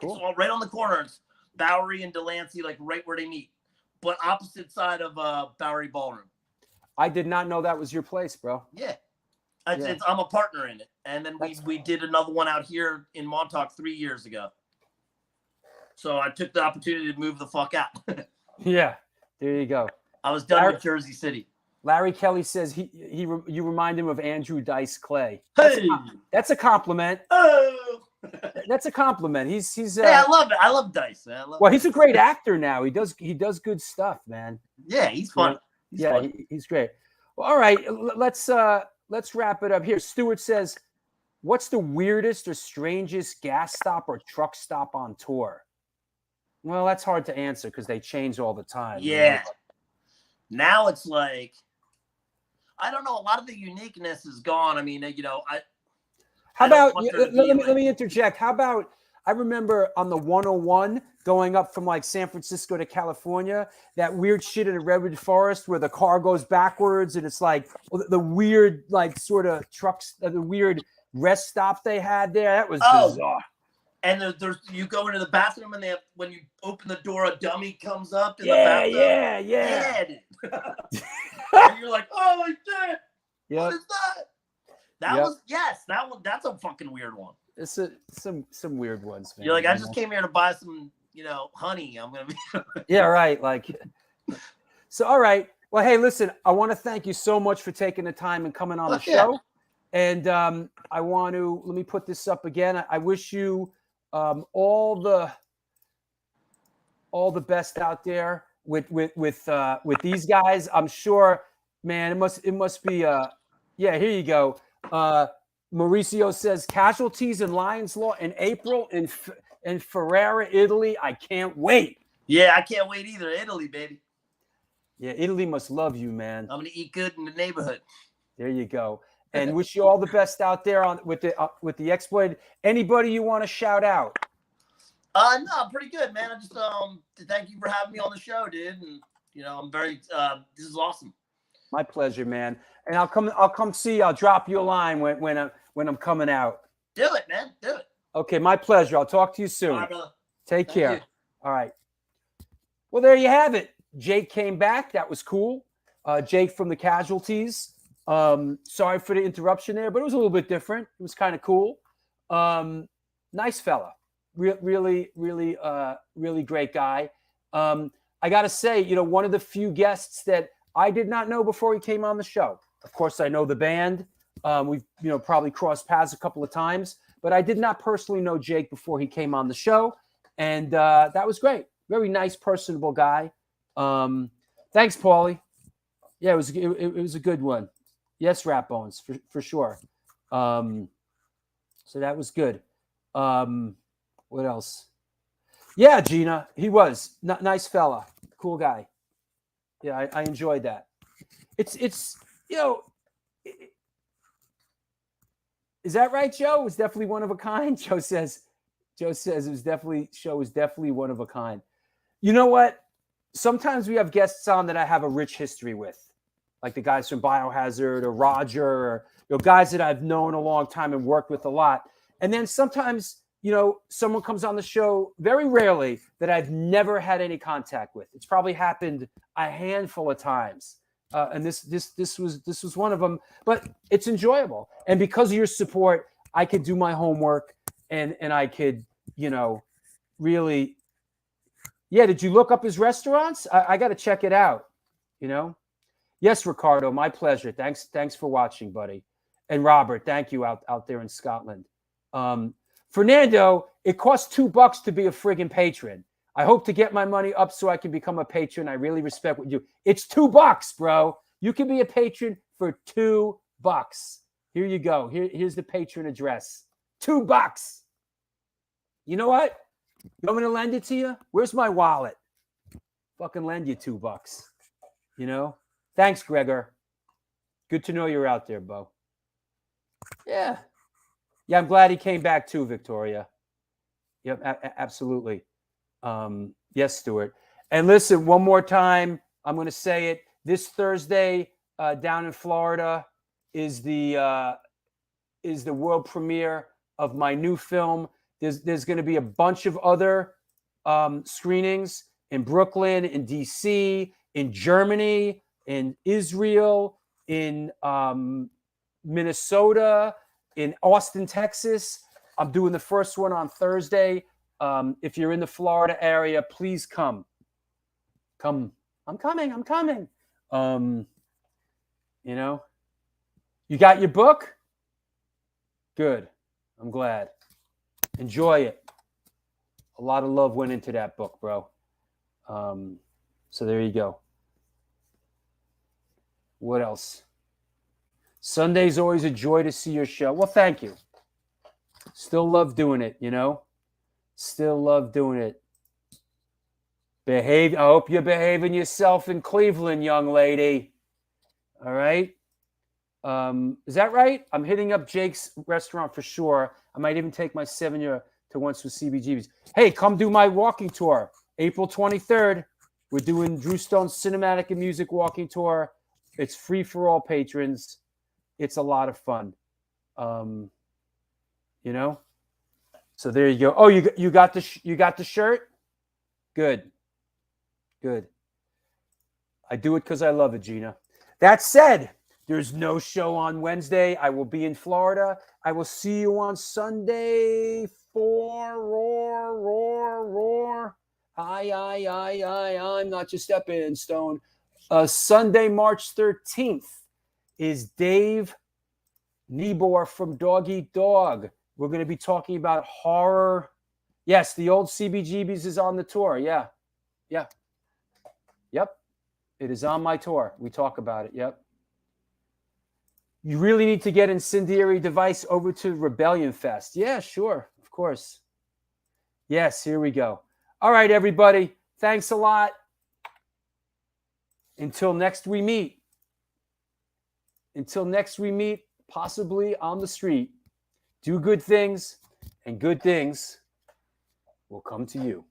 Cool. It's all right on the corner. It's Bowery and Delancey, like right where they meet, but opposite side of Bowery Ballroom. I did not know that was your place, bro. Yeah. I'm a partner in it. And then we did another one out here in Montauk 3 years ago. So I took the opportunity to move the fuck out. Yeah. There you go. I was done with Jersey City. Larry Kelly says you remind him of Andrew Dice Clay. Hey, that's a compliment. Oh, that's a compliment. He's I love it. I love Dice. He's a great actor now. He does good stuff, man. Yeah, he's fun. He's great. Well, all right, let's wrap it up here. Stuart says, "What's the weirdest or strangest gas stop or truck stop on tour?" Well, that's hard to answer because they change all the time. Yeah. Now it's like, I don't know. A lot of the uniqueness is gone. I mean, How about let me interject? How about I remember on the 101 going up from like San Francisco to California, that weird shit in the redwood forest where the car goes backwards and it's like the weird like sort of trucks, the weird rest stop they had there. That was bizarre. And there's you go into the bathroom and when you open the door, a dummy comes up in the bathroom. Yeah. And you're like, oh my shit. Yep. What is that? That's a fucking weird one. It's some weird ones, man. You're like, I just came here to buy some, honey. I'm gonna be Yeah, right. Like so all right. Well, hey, listen, I want to thank you so much for taking the time and coming on the show. And I want to let me put this up again. I wish you all the best out there with these guys. I'm sure, man. It must be. Yeah, here you go. Mauricio says Casualties in Lions Law in April in Ferrara, Italy. I can't wait. Yeah, I can't wait either. Italy, baby. Yeah, Italy must love you, man. I'm gonna eat good in the neighborhood. There you go. And wish you all the best out there with the exploit. Anybody you want to shout out? No, pretty good, man. I just thank you for having me on the show, dude. And I'm very this is awesome. My pleasure, man. And I'll come see you. I'll drop you a line when I'm coming out. Do it, man. Do it. Okay, my pleasure. I'll talk to you soon. All right, brother. Take care. You. All right. Well, there you have it. Jake came back. That was cool. Jake from the Casualties. Sorry for the interruption there, but it was a little bit different. It was kind of cool. Nice fella. Really great guy. I got to say, one of the few guests that I did not know before he came on the show. Of course, I know the band. We've, probably crossed paths a couple of times, but I did not personally know Jake before he came on the show. And that was great. Very nice, personable guy. Thanks, Paulie. Yeah, it was a good one. Yes, Rat Bones, for sure. So that was good. What else? Yeah, Gina, he was nice fella, cool guy. Yeah, I enjoyed that. It's is that right, Joe? It was definitely one of a kind. Joe says it was definitely one of a kind. You know what? Sometimes we have guests on that I have a rich history with, like the guys from Biohazard or Roger, or guys that I've known a long time and worked with a lot. And then sometimes, someone comes on the show, very rarely, that I've never had any contact with. It's probably happened a handful of times. And this was one of them, but it's enjoyable. And because of your support, I could do my homework and I could, really, Yeah, did you look up his restaurants? I got to check it out. You know? Yes, Ricardo, my pleasure. Thanks for watching, buddy. And Robert, thank you out there in Scotland. Fernando, it costs $2 to be a friggin' patron. I hope to get my money up so I can become a patron. I really respect what you do. It's $2, bro. You can be a patron for $2. Here you go. Here's the patron address. $2. You know what? You want me to lend it to you? Where's my wallet? Fucking lend you $2. You know? Thanks, Gregor. Good to know you're out there, Bo. Yeah. Yeah, I'm glad he came back too, Victoria. Yep, absolutely. Yes, Stuart. And listen, one more time, I'm going to say it. This Thursday down in Florida is the world premiere of my new film. There's going to be a bunch of other screenings in Brooklyn, in DC, in Germany, in Israel, in Minnesota, in Austin, Texas. I'm doing the first one on Thursday. If you're in the Florida area, please come. Come. I'm coming. You know, you got your book? Good. I'm glad. Enjoy it. A lot of love went into that book, bro. So there you go. What else? Sunday's always a joy to see your show. Well, thank you. Still love doing it, you know? Still love doing it. I hope you're behaving yourself in Cleveland, young lady. All right? Is that right? I'm hitting up Jake's restaurant for sure. I might even take my 7-year to once with CBGBs. Hey, come do my walking tour. April 23rd. We're doing Drew Stone's Cinematic and Music walking tour. It's free for all patrons. It's a lot of fun. You know? So there you go. Oh, you got the shirt? Good. I do it because I love it, Gina. That said, there's no show on Wednesday. I will be in Florida. I will see you on Sunday for Roar. I'm not just stepping stone. Sunday, March 13th is Dave Niebuhr from Dog Eat Dog. We're going to be talking about horror. Yes, the old CBGBs is on the tour. Yeah. Yep. It is on my tour. We talk about it. Yep. You really need to get Incendiary Device over to Rebellion Fest. Yeah, sure. Of course. Yes, here we go. All right, everybody. Thanks a lot. Until next we meet, possibly on the street, do good things, and good things will come to you.